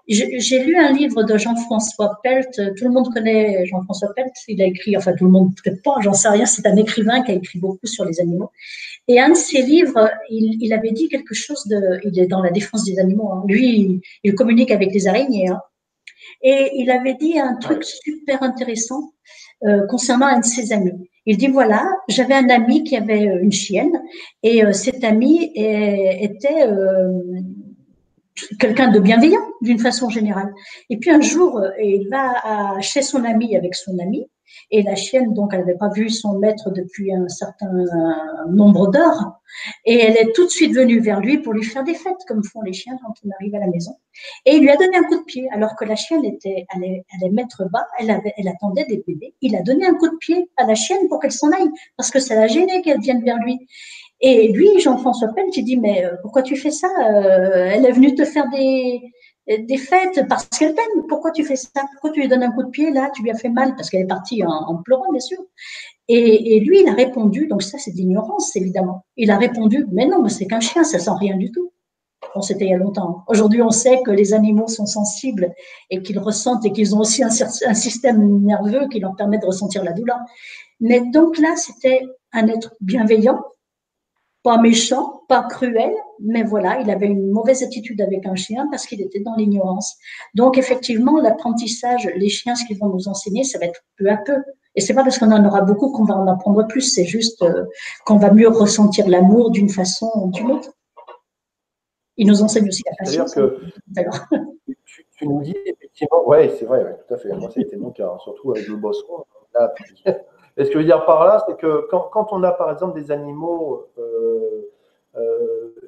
j'ai lu un livre de Jean-François Pelt. Tout le monde connaît Jean-François Pelt. Il a écrit, enfin tout le monde peut-être pas, j'en sais rien. C'est un écrivain qui a écrit beaucoup sur les animaux. Et un de ses livres, il avait dit quelque chose de. Il est dans la défense des animaux. Hein. Lui, il communique avec les araignées. Hein. Et il avait dit un truc Ouais. super intéressant concernant un de ses amis. Il dit voilà, j'avais un ami qui avait une chienne et cet ami était quelqu'un de bienveillant d'une façon générale. Et puis un jour, il va chez son ami avec son ami et la chienne, donc, elle n'avait pas vu son maître depuis un certain nombre d'heures et elle est tout de suite venue vers lui pour lui faire des fêtes comme font les chiens quand on arrive à la maison. Et il lui a donné un coup de pied alors que la chienne allait mettre bas, elle attendait des bébés. Il a donné un coup de pied à la chienne pour qu'elle s'en aille parce que ça l'a gêné qu'elle vienne vers lui. Et lui, Jean-François Pell, tu dis, mais pourquoi tu fais ça Elle est venue te faire des fêtes parce qu'elle t'aime. Pourquoi tu fais ça? Pourquoi tu lui donnes un coup de pied là? Tu lui as fait mal parce qu'elle est partie en pleurant, bien sûr. Et lui, il a répondu, donc ça c'est de l'ignorance, évidemment. Il a répondu, mais non, mais c'est qu'un chien, ça sent rien du tout. Bon, c'était il y a longtemps. Aujourd'hui, on sait que les animaux sont sensibles et qu'ils ressentent et qu'ils ont aussi un système nerveux qui leur permet de ressentir la douleur. Mais donc là, c'était un être bienveillant, pas méchant, pas cruel, mais voilà, il avait une mauvaise attitude avec un chien parce qu'il était dans l'ignorance. Donc effectivement, l'apprentissage, les chiens, ce qu'ils vont nous enseigner, ça va être peu à peu. Et c'est pas parce qu'on en aura beaucoup qu'on va en apprendre plus, c'est juste qu'on va mieux ressentir l'amour d'une façon ou d'une autre. Ils nous enseignent aussi la C'est-à-dire patience. Hein, que tu nous dis effectivement, oui, c'est vrai, ouais, tout à fait. Moi, ça a été mon cas, hein, surtout avec le bosseron. Là, et ce que je veux dire par là, c'est que quand on a par exemple des animaux,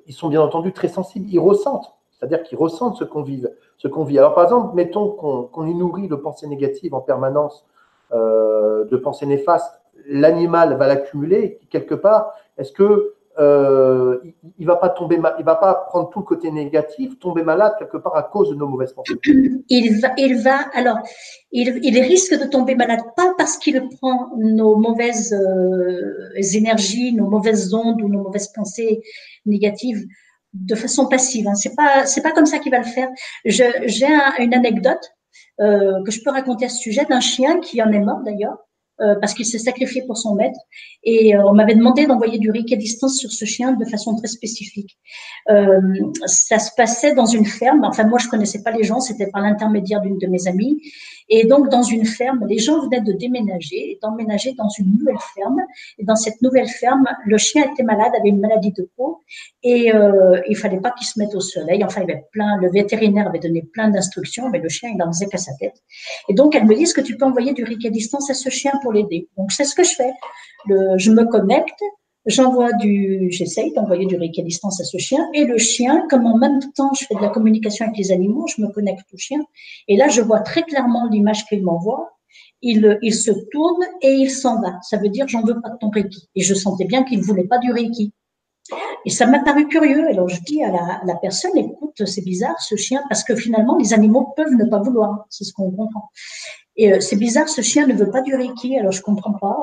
ils sont bien entendu très sensibles, ils ressentent, c'est-à-dire qu'ils ressentent ce qu'on vit. Alors par exemple, mettons qu'on y nourrit de pensées négatives en permanence, de pensées néfastes, l'animal va l'accumuler quelque part. Est-ce que il va pas tomber, il va pas prendre tout le côté négatif, tomber malade quelque part à cause de nos mauvaises pensées? alors, il risque de tomber malade, pas parce qu'il prend nos mauvaises énergies, nos mauvaises ondes ou nos mauvaises pensées négatives de façon passive. Hein. C'est pas comme ça qu'il va le faire. J'ai une anecdote que je peux raconter à ce sujet d'un chien qui en est mort d'ailleurs. Parce qu'il s'est sacrifié pour son maître. Et on m'avait demandé d'envoyer du Reiki à distance sur ce chien de façon très spécifique. Ça se passait dans une ferme. Enfin, moi, je connaissais pas les gens. C'était par l'intermédiaire d'une de mes amies. Et donc, dans une ferme, les gens venaient de déménager, d'emménager dans une nouvelle ferme. Et dans cette nouvelle ferme, le chien était malade, avait une maladie de peau. Et il fallait pas qu'il se mette au soleil. Enfin, il y avait le vétérinaire avait donné plein d'instructions, mais le chien, il n'en faisait qu'à sa tête. Et donc, elle me dit, est-ce que tu peux envoyer du Reiki à distance à ce chien pour l'aider? Donc, c'est ce que je fais. Je me connecte, j'essaye d'envoyer du Reiki à distance à ce chien. Et le chien, comme en même temps, je fais de la communication avec les animaux, je me connecte au chien. Et là, je vois très clairement l'image qu'il m'envoie. Il se tourne et il s'en va. Ça veut dire, j'en veux pas de ton Reiki. Et je sentais bien qu'il ne voulait pas du Reiki. Et ça m'a paru curieux. Alors, je dis à la personne, écoute, c'est bizarre ce chien, parce que finalement, les animaux peuvent ne pas vouloir. C'est ce qu'on comprend. Et c'est bizarre, ce chien ne veut pas du Reiki, alors je comprends pas.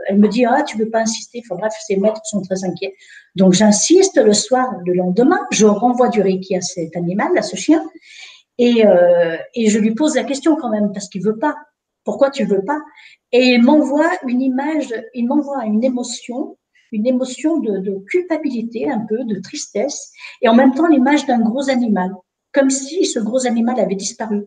Elle me dit, ah, tu veux pas insister. Enfin bref, ses maîtres sont très inquiets. Donc j'insiste le soir, le lendemain, je renvoie du Reiki à cet animal, à ce chien, et je lui pose la question quand même, parce qu'il veut pas. Pourquoi tu veux pas? Et il m'envoie une image, il m'envoie une émotion de culpabilité, un peu, de tristesse, et en même temps l'image d'un gros animal. comme si ce gros animal avait disparu.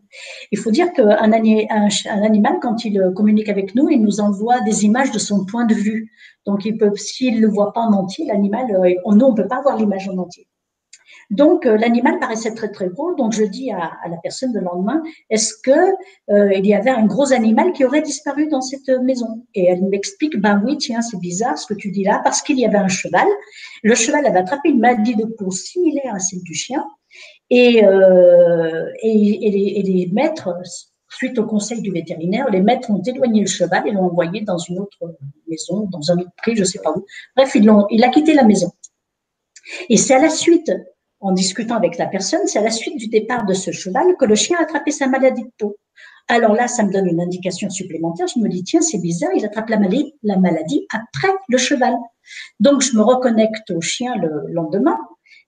Il faut dire qu'un animal, quand il communique avec nous, il nous envoie des images de son point de vue. Donc, s'il ne le voit pas en entier, l'animal, nous, on ne peut pas voir l'image en entier. Donc, l'animal paraissait très, très gros. Donc, je dis à la personne le lendemain, est-ce que il y avait un gros animal qui aurait disparu dans cette maison? Et elle m'explique, ben oui, tiens, c'est bizarre ce que tu dis là, parce qu'il y avait un cheval. Le cheval avait attrapé une maladie de peau similaire à celle du chien. Et les maîtres, suite au conseil du vétérinaire, les maîtres ont éloigné le cheval et l'ont envoyé dans une autre maison, dans un autre pré, je ne sais pas où. Bref, il a quitté la maison. Et c'est à la suite, en discutant avec la personne, c'est à la suite du départ de ce cheval que le chien a attrapé sa maladie de peau. Alors là, ça me donne une indication supplémentaire. Je me dis, tiens, c'est bizarre, il attrape la maladie après le cheval. Donc, je me reconnecte au chien le lendemain.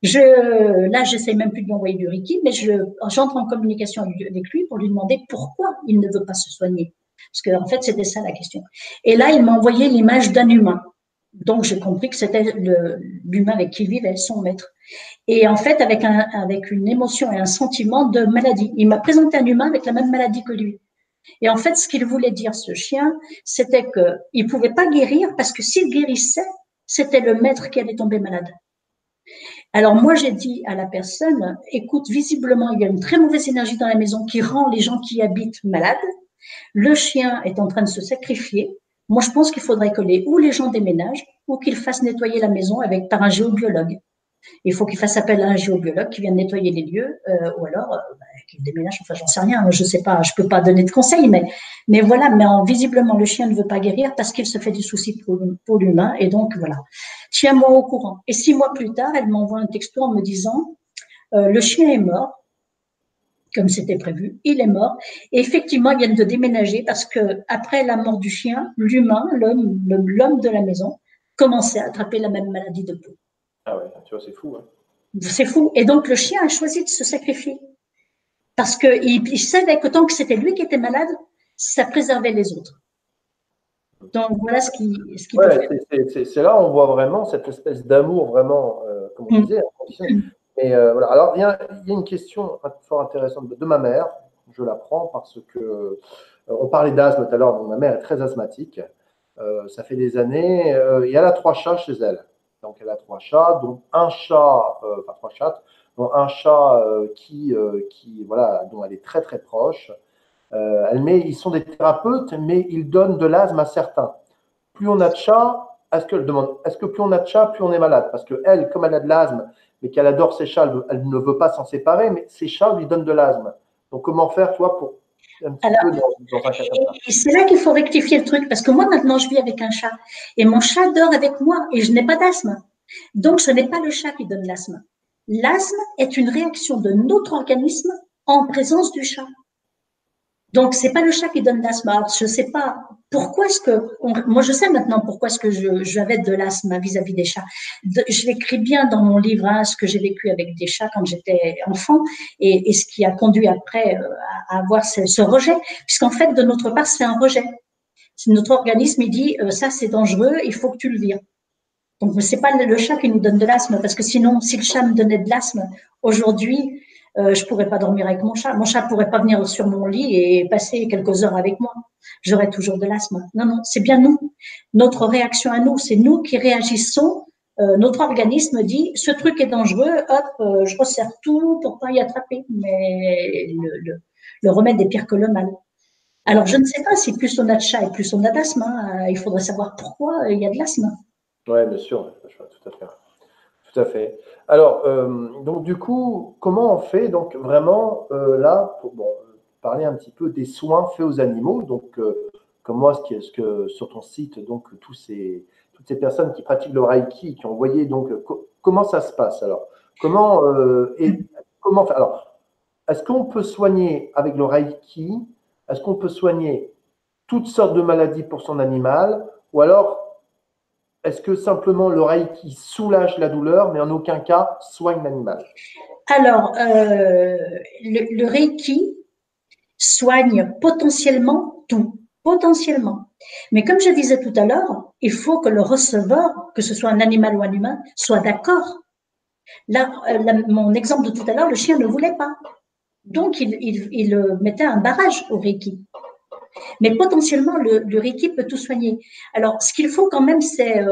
Là, j'essaie même plus de lui envoyer du Reiki, mais j'entre en communication avec lui pour lui demander pourquoi il ne veut pas se soigner. Parce que, en fait, c'était ça la question. Et là, il m'a envoyé l'image d'un humain. Donc, j'ai compris que c'était l'humain avec qui il vivait, son maître. Et en fait, avec une émotion et un sentiment de maladie. Il m'a présenté un humain avec la même maladie que lui. Et en fait, ce qu'il voulait dire, ce chien, c'était qu'il ne pouvait pas guérir parce que s'il guérissait, c'était le maître qui allait tomber malade. Alors moi, j'ai dit à la personne, écoute, visiblement, il y a une très mauvaise énergie dans la maison qui rend les gens qui y habitent malades. Le chien est en train de se sacrifier. Moi, je pense qu'il faudrait que les gens déménagent ou qu'ils fassent nettoyer la maison par un géobiologue. Il faut qu'il fasse appel à un géobiologue qui vienne nettoyer les lieux, ou alors qu'il déménage. Enfin, j'en sais rien. Je sais pas. Je peux pas donner de conseils, mais voilà. Mais visiblement, le chien ne veut pas guérir parce qu'il se fait du souci pour l'humain. Et donc voilà. Tiens-moi au courant. Et 6 mois plus tard, elle m'envoie un texto en me disant le chien est mort, comme c'était prévu. Il est mort. Et effectivement, ils viennent de déménager parce que après la mort du chien, l'humain, l'homme de la maison, commençait à attraper la même maladie de peau. Ah ouais, tu vois, c'est fou. Hein. C'est fou. Et donc, le chien a choisi de se sacrifier. Parce qu'il savait que tant que c'était lui qui était malade, ça préservait les autres. Donc, voilà ce qui peut faire. C'est là où on voit vraiment cette espèce d'amour, vraiment, comme on disait, inconditionnel. Mais voilà. Alors, il y a une question fort intéressante de ma mère. Je la prends parce que on parlait d'asthme tout à l'heure. Donc, ma mère est très asthmatique. Ça fait des années. Et elle a 3 chats chez elle. Donc, elle a 3 chats, dont un chat, enfin 3 chats, dont un chat qui voilà, dont elle est très très proche. Ils sont des thérapeutes, mais ils donnent de l'asthme à certains. Plus on a de chats, est-ce que plus on a de chats, plus on est malade? Parce que elle, comme elle a de l'asthme, mais qu'elle adore ses chats, elle ne veut pas s'en séparer, mais ses chats lui donnent de l'asthme. Donc, comment faire, toi, pour un petit peu dans un cas comme ça? Et c'est là qu'il faut rectifier le truc, parce que moi, maintenant, je vis avec un chat. Et mon chat dort avec moi, et je n'ai pas d'asthme. Donc, ce n'est pas le chat qui donne l'asthme. L'asthme est une réaction de notre organisme en présence du chat. Donc, c'est pas le chat qui donne l'asthme. Alors, je sais pas pourquoi moi, je sais maintenant pourquoi est-ce que j'avais de l'asthme vis-à-vis des chats. Je l'écris bien dans mon livre, ce que j'ai vécu avec des chats quand j'étais enfant et ce qui a conduit après à avoir ce rejet. Puisqu'en fait, de notre part, c'est un rejet. Notre organisme, il dit, ça, c'est dangereux, il faut que tu le vires. Donc, c'est pas le chat qui nous donne de l'asthme, parce que sinon, si le chat me donnait de l'asthme, aujourd'hui, je pourrais pas dormir avec mon chat. Mon chat pourrait pas venir sur mon lit et passer quelques heures avec moi. J'aurais toujours de l'asthme. Non, non, c'est bien nous. Notre réaction à nous, c'est nous qui réagissons. Notre organisme dit, ce truc est dangereux, hop, je resserre tout pour pas y attraper. Mais le remède est pire que le mal. Alors, je ne sais pas si plus on a de chat et plus on a d'asthme. Il faudrait savoir pourquoi il y a de l'asthme. Oui, bien sûr, tout à fait. Tout à fait. Alors, donc du coup, comment on fait donc vraiment là pour parler un petit peu des soins faits aux animaux. Donc, comme moi, ce que sur ton site, donc toutes ces personnes qui pratiquent le Reiki, qui ont envoyé donc comment ça se passe alors? Comment faire? Alors, est-ce qu'on peut soigner avec le Reiki? Est-ce qu'on peut soigner toutes sortes de maladies pour son animal? Ou alors est-ce que simplement le Reiki soulage la douleur, mais en aucun cas soigne l'animal? Alors, le Reiki soigne potentiellement tout, potentiellement. Mais comme je disais tout à l'heure, il faut que le receveur, que ce soit un animal ou un humain, soit d'accord. Là, mon exemple de tout à l'heure, le chien ne voulait pas. Donc, il mettait un barrage au Reiki. Mais potentiellement, le Reiki peut tout soigner. Alors, ce qu'il faut quand même, c'est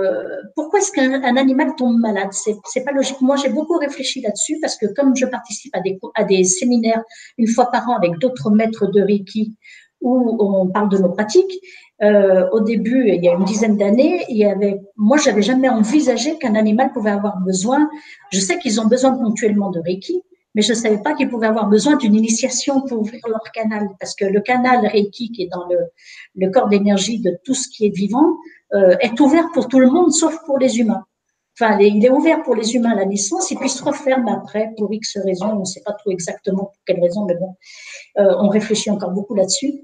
pourquoi est-ce qu'un animal tombe malade? C'est pas logique. Moi, j'ai beaucoup réfléchi là-dessus parce que comme je participe à des séminaires une fois par an avec d'autres maîtres de Reiki où on parle de nos pratiques, au début, il y a une dizaine d'années, moi, j'avais jamais envisagé qu'un animal pouvait avoir besoin. Je sais qu'ils ont besoin ponctuellement de Reiki, mais je ne savais pas qu'ils pouvaient avoir besoin d'une initiation pour ouvrir leur canal, parce que le canal Reiki, qui est dans le corps d'énergie de tout ce qui est vivant, est ouvert pour tout le monde, sauf pour les humains. Enfin, il est ouvert pour les humains à la naissance, et puis se referme après pour X raisons, on ne sait pas trop exactement pour quelles raisons, mais bon, on réfléchit encore beaucoup là-dessus.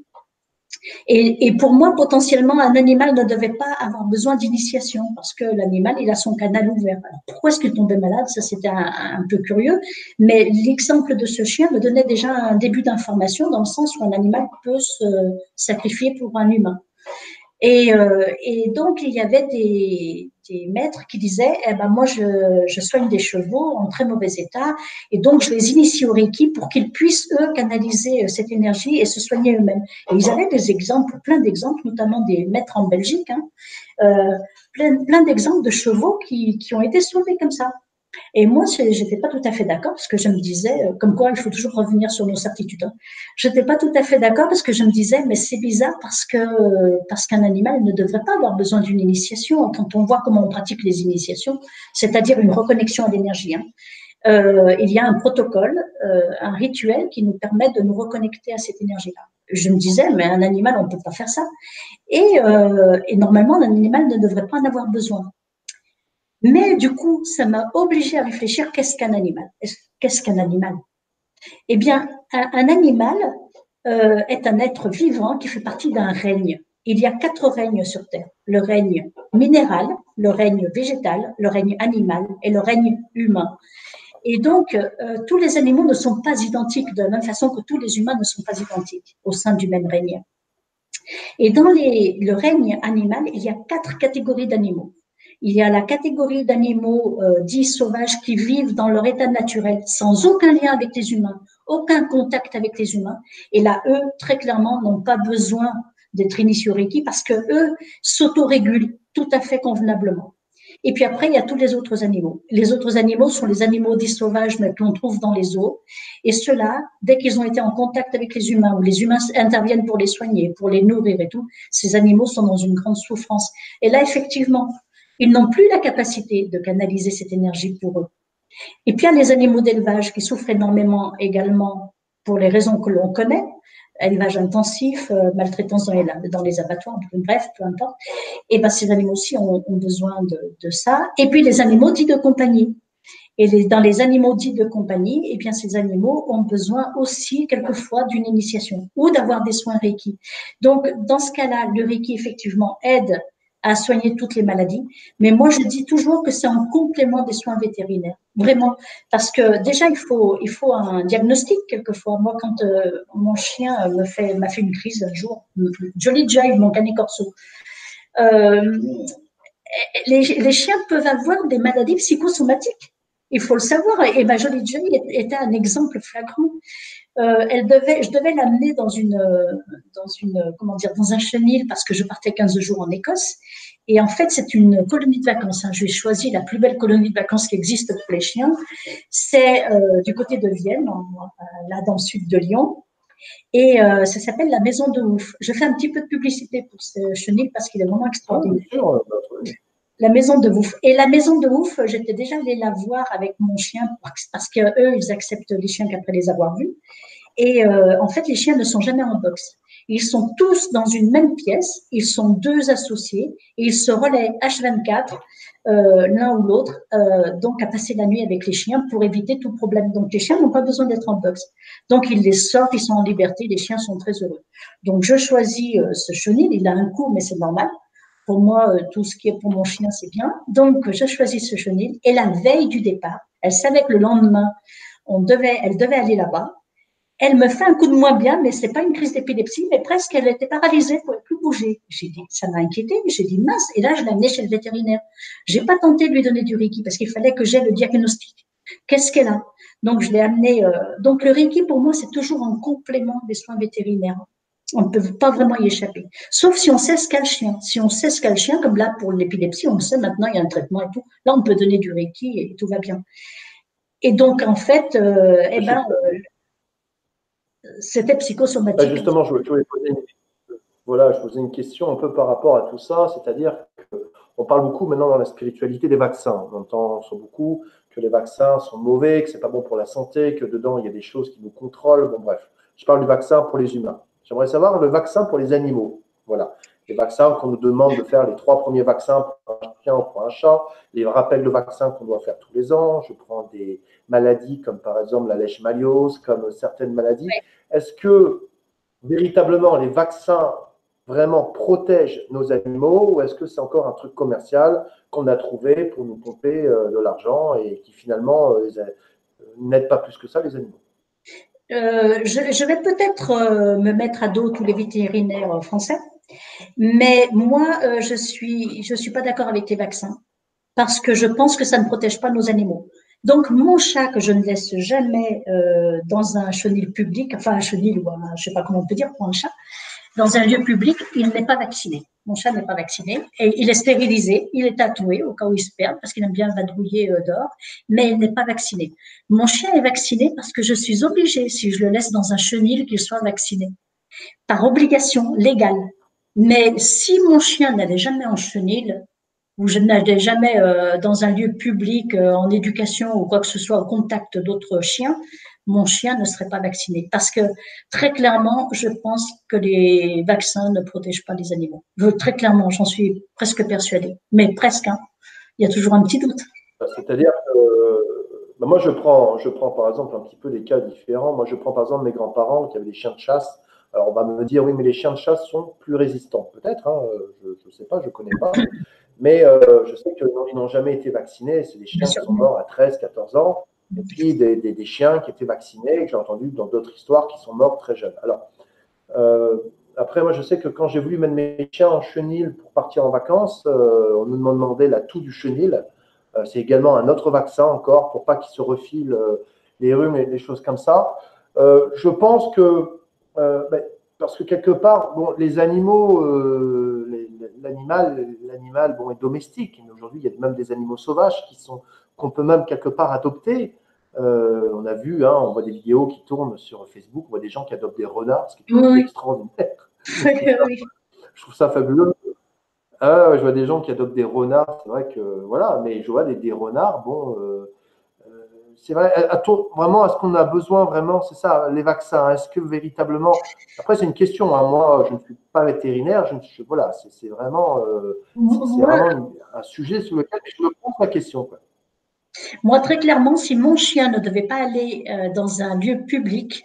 Et pour moi, potentiellement, un animal ne devait pas avoir besoin d'initiation parce que l'animal, il a son canal ouvert. Alors, pourquoi est-ce qu'il tombait malade? Ça, c'était un peu curieux. Mais l'exemple de ce chien me donnait déjà un début d'information dans le sens où un animal peut se sacrifier pour un humain. Et donc, il y avait des maîtres qui disaient, eh ben, moi, je soigne des chevaux en très mauvais état, et donc je les initie au Reiki pour qu'ils puissent, eux, canaliser cette énergie et se soigner eux-mêmes. Et ils avaient des exemples, plein d'exemples, notamment des maîtres en Belgique, plein d'exemples de chevaux qui ont été sauvés comme ça. Et moi, j'étais pas tout à fait d'accord parce que je me disais, comme quoi il faut toujours revenir sur nos certitudes. J'étais pas tout à fait d'accord parce que je me disais, mais c'est bizarre parce qu'un animal ne devrait pas avoir besoin d'une initiation. Quand on voit comment on pratique les initiations, c'est-à-dire une reconnexion à l'énergie, il y a un protocole, un rituel qui nous permet de nous reconnecter à cette énergie-là. Je me disais, mais un animal, on ne peut pas faire ça. Et normalement, un animal ne devrait pas en avoir besoin. Mais du coup, ça m'a obligée à réfléchir, qu'est-ce qu'un animal? Qu'est-ce qu'un animal? Eh bien, un animal est un être vivant qui fait partie d'un règne. Il y a 4 règnes sur Terre. Le règne minéral, le règne végétal, le règne animal et le règne humain. Et donc, tous les animaux ne sont pas identiques, de la même façon que tous les humains ne sont pas identiques au sein du même règne. Et dans le règne animal, il y a 4 catégories d'animaux. Il y a la catégorie d'animaux dits sauvages qui vivent dans leur état naturel, sans aucun lien avec les humains, aucun contact avec les humains. Et là, eux, très clairement, n'ont pas besoin d'être initiés au Reiki parce que eux s'autorégulent tout à fait convenablement. Et puis après, il y a tous les autres animaux. Les autres animaux sont les animaux dits sauvages, mais qu'on trouve dans les eaux. Et ceux-là, dès qu'ils ont été en contact avec les humains, ou les humains interviennent pour les soigner, pour les nourrir et tout, ces animaux sont dans une grande souffrance. Et là, effectivement, ils n'ont plus la capacité de canaliser cette énergie pour eux. Et puis, il y a les animaux d'élevage qui souffrent énormément également pour les raisons que l'on connaît, élevage intensif, maltraitance dans les abattoirs, bref, peu importe. Et ben, ces animaux aussi ont besoin de ça. Et puis, les animaux dits de compagnie. Et dans les animaux dits de compagnie, eh bien, ces animaux ont besoin aussi, quelquefois, d'une initiation ou d'avoir des soins Reiki. Donc, dans ce cas-là, le Reiki, effectivement, aide à soigner toutes les maladies. Mais moi, je dis toujours que c'est en complément des soins vétérinaires. Vraiment. Parce que déjà, il faut un diagnostic quelquefois. Moi, quand mon chien m'a fait une crise un jour, Jolly Jive, mon canet corso, les chiens peuvent avoir des maladies psychosomatiques. Il faut le savoir. Et ma Jolly Jive était un exemple flagrant. Je devais l'amener dans un chenil parce que je partais 15 jours en Écosse. Et en fait, c'est une colonie de vacances. J'ai choisi la plus belle colonie de vacances qui existe pour les chiens. C'est du côté de Vienne, là dans le sud de Lyon. Et ça s'appelle la Maison de Ouf. Je fais un petit peu de publicité pour ce chenil parce qu'il est vraiment extraordinaire. La Maison de Ouf. Et la Maison de Ouf, j'étais déjà allée la voir avec mon chien parce qu'eux, ils acceptent les chiens qu'après les avoir vus. Et en fait, les chiens ne sont jamais en boxe. Ils sont tous dans une même pièce, ils sont 2 associés et ils se relaient H24, l'un ou l'autre, donc à passer la nuit avec les chiens pour éviter tout problème. Donc les chiens n'ont pas besoin d'être en boxe. Donc ils les sortent, ils sont en liberté, les chiens sont très heureux. Donc je choisis ce chenil, il a un coût, mais c'est normal. Pour moi, tout ce qui est pour mon chien, c'est bien. Donc je choisis ce chenil et la veille du départ, elle savait que le lendemain, elle devait aller là-bas. Elle me fait un coup de moins bien, mais c'est pas une crise d'épilepsie, mais presque, elle était paralysée, elle pouvait plus bouger. J'ai dit, ça m'a inquiété, j'ai dit mince, et là, je l'ai amenée chez le vétérinaire. J'ai pas tenté de lui donner du Reiki parce qu'il fallait que j'aie le diagnostic. Qu'est-ce qu'elle a? Donc, je l'ai amené. Donc, le Reiki, pour moi, c'est toujours un complément des soins vétérinaires. On ne peut pas vraiment y échapper. Sauf si on sait ce qu'a le chien. Si on sait ce qu'a le chien, comme là, pour l'épilepsie, on le sait maintenant, il y a un traitement et tout. Là, on peut donner du Reiki et tout va bien. Et donc, en fait, c'était psychosomatique. Justement, je voulais poser voilà, je posais une question un peu par rapport à tout ça, c'est-à-dire qu'on parle beaucoup maintenant dans la spiritualité des vaccins. On entend beaucoup que les vaccins sont mauvais, que c'est pas bon pour la santé, que dedans il y a des choses qui nous contrôlent. Bon, bref, je parle du vaccin pour les humains. J'aimerais savoir le vaccin pour les animaux. Voilà, les vaccins qu'on nous demande de faire, les 3 premiers vaccins pour un chien ou pour un chat, les rappels de vaccins qu'on doit faire tous les ans. Je prends des maladies comme par exemple la leishmaniose, comme certaines maladies. Est-ce que véritablement les vaccins vraiment protègent nos animaux ou est-ce que c'est encore un truc commercial qu'on a trouvé pour nous pomper de l'argent et qui finalement n'aide pas plus que ça les animaux? Je vais peut-être me mettre à dos tous les vétérinaires français, mais moi, je suis pas d'accord avec les vaccins parce que je pense que ça ne protège pas nos animaux. Donc, mon chat que je ne laisse jamais dans un chenil public, enfin un chenil ou un, je sais pas comment on peut dire pour un chat, dans un lieu public, il n'est pas vacciné. Mon chat n'est pas vacciné et il est stérilisé, il est tatoué au cas où il se perd parce qu'il aime bien vadrouiller dehors, mais il n'est pas vacciné. Mon chien est vacciné parce que je suis obligée, si je le laisse dans un chenil, qu'il soit vacciné, par obligation légale. Mais si mon chien n'allait jamais en chenil, ou je n'allais jamais dans un lieu public, en éducation ou quoi que ce soit, au contact d'autres chiens, mon chien ne serait pas vacciné. Parce que très clairement, je pense que les vaccins ne protègent pas les animaux. Très clairement, j'en suis presque persuadée. Mais presque, hein. Il y a toujours un petit doute. C'est-à-dire que moi je prends par exemple un petit peu des cas différents. Moi je prends par exemple mes grands-parents qui avaient des chiens de chasse. Alors on va me dire oui mais les chiens de chasse sont plus résistants. Peut-être, hein, je ne sais pas, je ne connais pas. Mais je sais qu'ils n'ont jamais été vaccinés. C'est des Bien chiens qui sûr. sont morts à 13, 14 ans. Et puis des chiens qui étaient vaccinés, que j'ai entendu dans d'autres histoires, qui sont morts très jeunes. Alors, euh, après, moi, je sais que quand j'ai voulu mettre mes chiens en chenil pour partir en vacances, on nous demandait la toux du chenil. C'est également un autre vaccin encore pour pas qu'ils se refilent les rhumes et des choses comme ça. Je pense que, ben, parce que quelque part, bon, les animaux, l'animal bon, est domestique. Aujourd'hui, il y a même des animaux sauvages qu'on peut même quelque part adopter. On a vu, hein, on voit des vidéos qui tournent sur Facebook, on voit des gens qui adoptent des renards, ce qui est Oui, extraordinaire. oui. Je trouve ça fabuleux. Ah, je vois des gens qui adoptent des renards, c'est vrai que voilà, mais je vois des renards, bon, c'est vrai, vraiment, est-ce qu'on a besoin vraiment, c'est ça, les vaccins, est-ce que véritablement, après c'est une question, hein, moi je ne suis pas vétérinaire, voilà, c'est Moi, vraiment un sujet sur lequel je me pose la question, quoi. moi, très clairement, si mon chien ne devait pas aller dans un lieu public,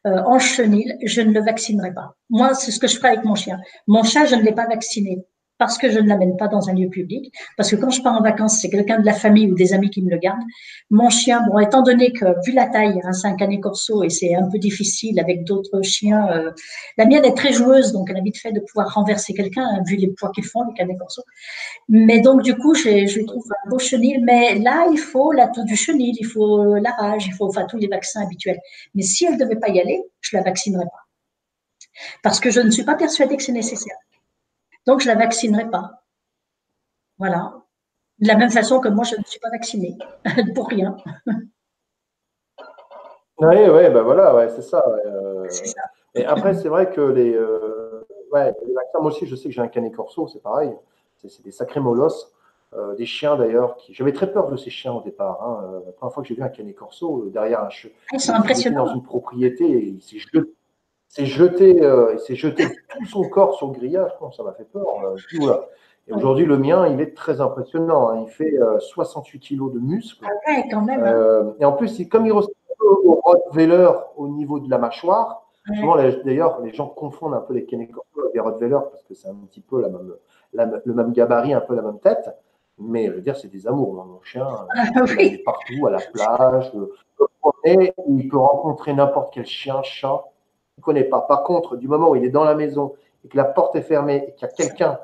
en chenil, je ne le vaccinerai pas. Moi, c'est ce que je ferai avec mon chien. Mon chat, je ne l'ai pas vacciné parce que je ne l'amène pas dans un lieu public. Parce que quand je pars en vacances, c'est quelqu'un de la famille ou des amis qui me le gardent. Mon chien, bon, étant donné que, vu la taille, hein, c'est un canet corso et c'est un peu difficile avec d'autres chiens. La mienne est très joueuse, donc elle a vite fait de pouvoir renverser quelqu'un, hein, vu les poids qu'ils font, les canets corso. Mais donc, du coup, je trouve un beau chenil. Mais là, il faut la toux du chenil, il faut la rage, il faut enfin tous les vaccins habituels. Mais si elle ne devait pas y aller, je la vaccinerai pas. Parce que je ne suis pas persuadée que c'est nécessaire. Donc, je la vaccinerai pas. Voilà. De la même façon que moi, je ne suis pas vaccinée. Pour rien. Oui, ouais, ben voilà, ouais, c'est ça. Ouais, C'est ça. et après, c'est vrai que ouais, les vaccins, moi aussi, je sais que j'ai un canet corso, c'est pareil. C'est des sacrés molosses. Des chiens d'ailleurs, j'avais très peur de ces chiens au départ, hein. La première fois que j'ai vu un canet corso, derrière Ils sont il était dans impressionnants. une propriété et il s'est jeté de tout son corps sur le grillage. Bon, ça m'a fait peur. Je dis, oula. Et Ouais. aujourd'hui, le mien, il est très impressionnant, hein. Il fait 68 kilos de muscles. Ah ouais, quand même. Hein. Et en plus, comme il ressemble au Rottweiler au niveau de la mâchoire, souvent Ouais. d'ailleurs, les gens confondent un peu les Kenneck avec les Rottweiler parce que c'est un petit peu le même gabarit, un peu la même tête. Mais je veux dire, c'est des amours. Moi, mon chien, Ah, je peux l'amener oui. partout, à la plage, et il peut rencontrer n'importe quel chien, chat. Il ne connaît pas. Par contre, du moment où il est dans la maison et que la porte est fermée et qu'il y a quelqu'un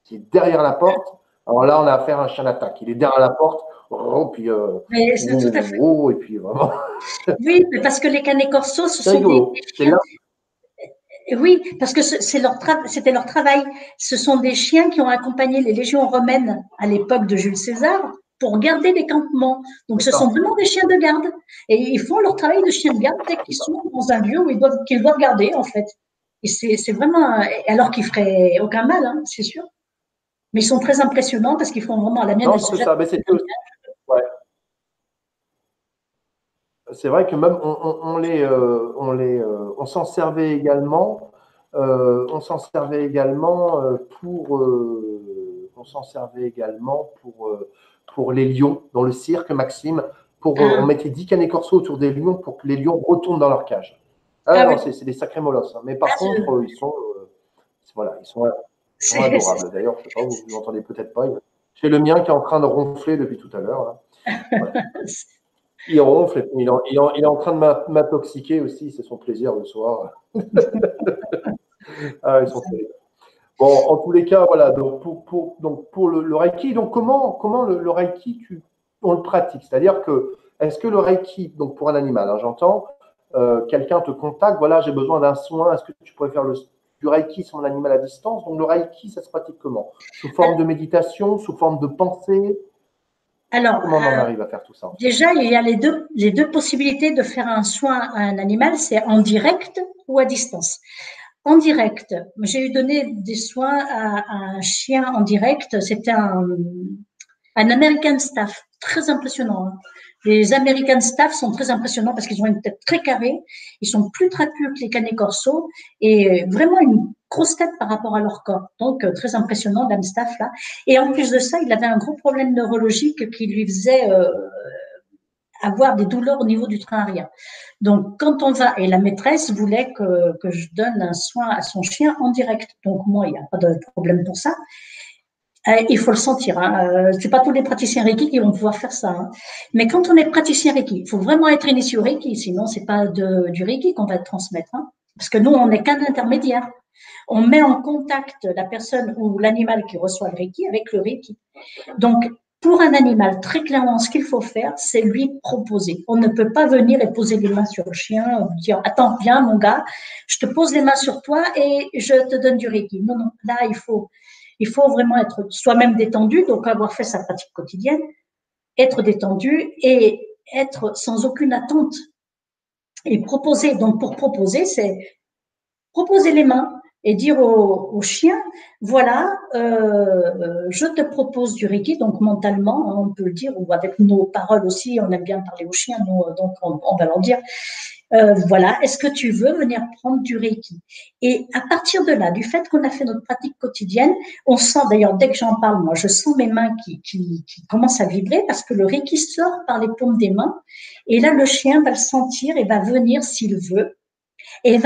qui est derrière la porte, alors là, on a affaire à un chien d'attaque. Il est derrière la porte, oh, puis Mais c'est tout à fait. oh, et puis vraiment, Oui, mais parce que les canets corso, ce c'est sont des rigolo. C'est chiens. là, Oui, parce que c'était leur travail. Ce sont des chiens qui ont accompagné les légions romaines à l'époque de Jules César pour garder les campements. Donc, ce sont d'accord, vraiment des chiens de garde. Et ils font leur travail de chien de garde dès qu'ils sont dans un lieu où qu'ils doivent garder, en fait. Et c'est vraiment, alors qu'ils feraient aucun mal, hein, c'est sûr. Mais ils sont très impressionnants parce qu'ils font vraiment, la mienne, non, elle se c'est jette. ça. Mais c'était aussi, ouais. C'est vrai que même on s'en servait également, on s'en servait également pour les lions dans le cirque, Maxime. On Ah, mettait 10 canets corso autour des lions pour que les lions retournent dans leur cage. Ah ah non, oui, c'est des sacrés molosses, hein. Mais par ah, contre, voilà, ils sont adorables. D'ailleurs, je sais pas, vous n'entendez peut-être pas. J'ai le mien qui est en train de ronfler depuis tout à l'heure, là. Ouais. Il ronfle et puis il est en train de m'intoxiquer aussi, c'est son plaisir le soir. Ah, ils sont terribles. Bon, en tous les cas, voilà, donc donc pour le Reiki, donc comment le Reiki, on le pratique? C'est-à-dire que, est-ce que le Reiki, donc pour un animal, hein, j'entends, quelqu'un te contacte, voilà, j'ai besoin d'un soin, est-ce que tu pourrais faire du Reiki sur mon animal à distance? Donc le Reiki, ça se pratique comment? Sous forme de méditation, sous forme de pensée? alors, Comment on en arrive à faire tout ça? déjà, il y a les deux possibilités de faire un soin à un animal, c'est en direct ou à distance. En direct, j'ai eu donné des soins à un chien en direct, c'était un American Staff, très impressionnant, hein. Les American Staff sont très impressionnants parce qu'ils ont une tête très carrée, ils sont plus trapus que les canets corso et vraiment une grosse tête par rapport à leur corps. Donc, très impressionnant, l'Amstaff, là. Et en plus de ça, il avait un gros problème neurologique qui lui faisait avoir des douleurs au niveau du train arrière. Donc, quand on va, et la maîtresse voulait que je donne un soin à son chien en direct. Donc, moi, il n'y a pas de problème pour ça. Il faut le sentir, hein. C'est pas tous les praticiens Reiki qui vont pouvoir faire ça, hein. Mais quand on est praticien Reiki, il faut vraiment être initié au Reiki, sinon c'est pas du Reiki qu'on va te transmettre, hein. Parce que nous, on n'est qu'un intermédiaire. On met en contact la personne ou l'animal qui reçoit le Reiki avec le Reiki. Donc, pour un animal, très clairement, ce qu'il faut faire, c'est lui proposer. On ne peut pas venir et poser les mains sur le chien, dire attends, viens, mon gars, je te pose les mains sur toi et je te donne du Reiki. Non, non, là, il faut vraiment être soi-même détendu, donc avoir fait sa pratique quotidienne, être détendu et être sans aucune attente et proposer. Donc, pour proposer, c'est proposer les mains et dire au chien, voilà, je te propose du Reiki, donc mentalement, hein, on peut le dire, ou avec nos paroles aussi, on aime bien parler aux chiens, nous, donc on va leur dire, voilà, est-ce que tu veux venir prendre du Reiki? Et à partir de là, du fait qu'on a fait notre pratique quotidienne, on sent d'ailleurs, dès que j'en parle, moi, je sens mes mains qui commencent à vibrer parce que le Reiki sort par les paumes des mains. Et là, le chien va le sentir et va venir s'il veut. Et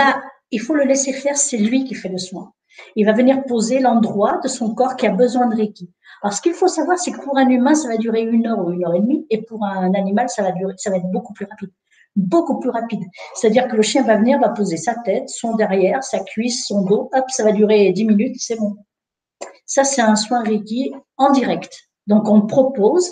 il faut le laisser faire, c'est lui qui fait le soin. Il va venir poser l'endroit de son corps qui a besoin de Reiki. Alors, ce qu'il faut savoir, c'est que pour un humain, ça va durer 1 heure ou 1 heure et demie, et pour un animal, ça va être beaucoup plus rapide. Beaucoup plus rapide. C'est-à-dire que le chien va venir, va poser sa tête, son derrière, sa cuisse, son dos, hop, ça va durer 10 minutes, c'est bon. Ça, c'est un soin Reiki en direct. Donc, on propose,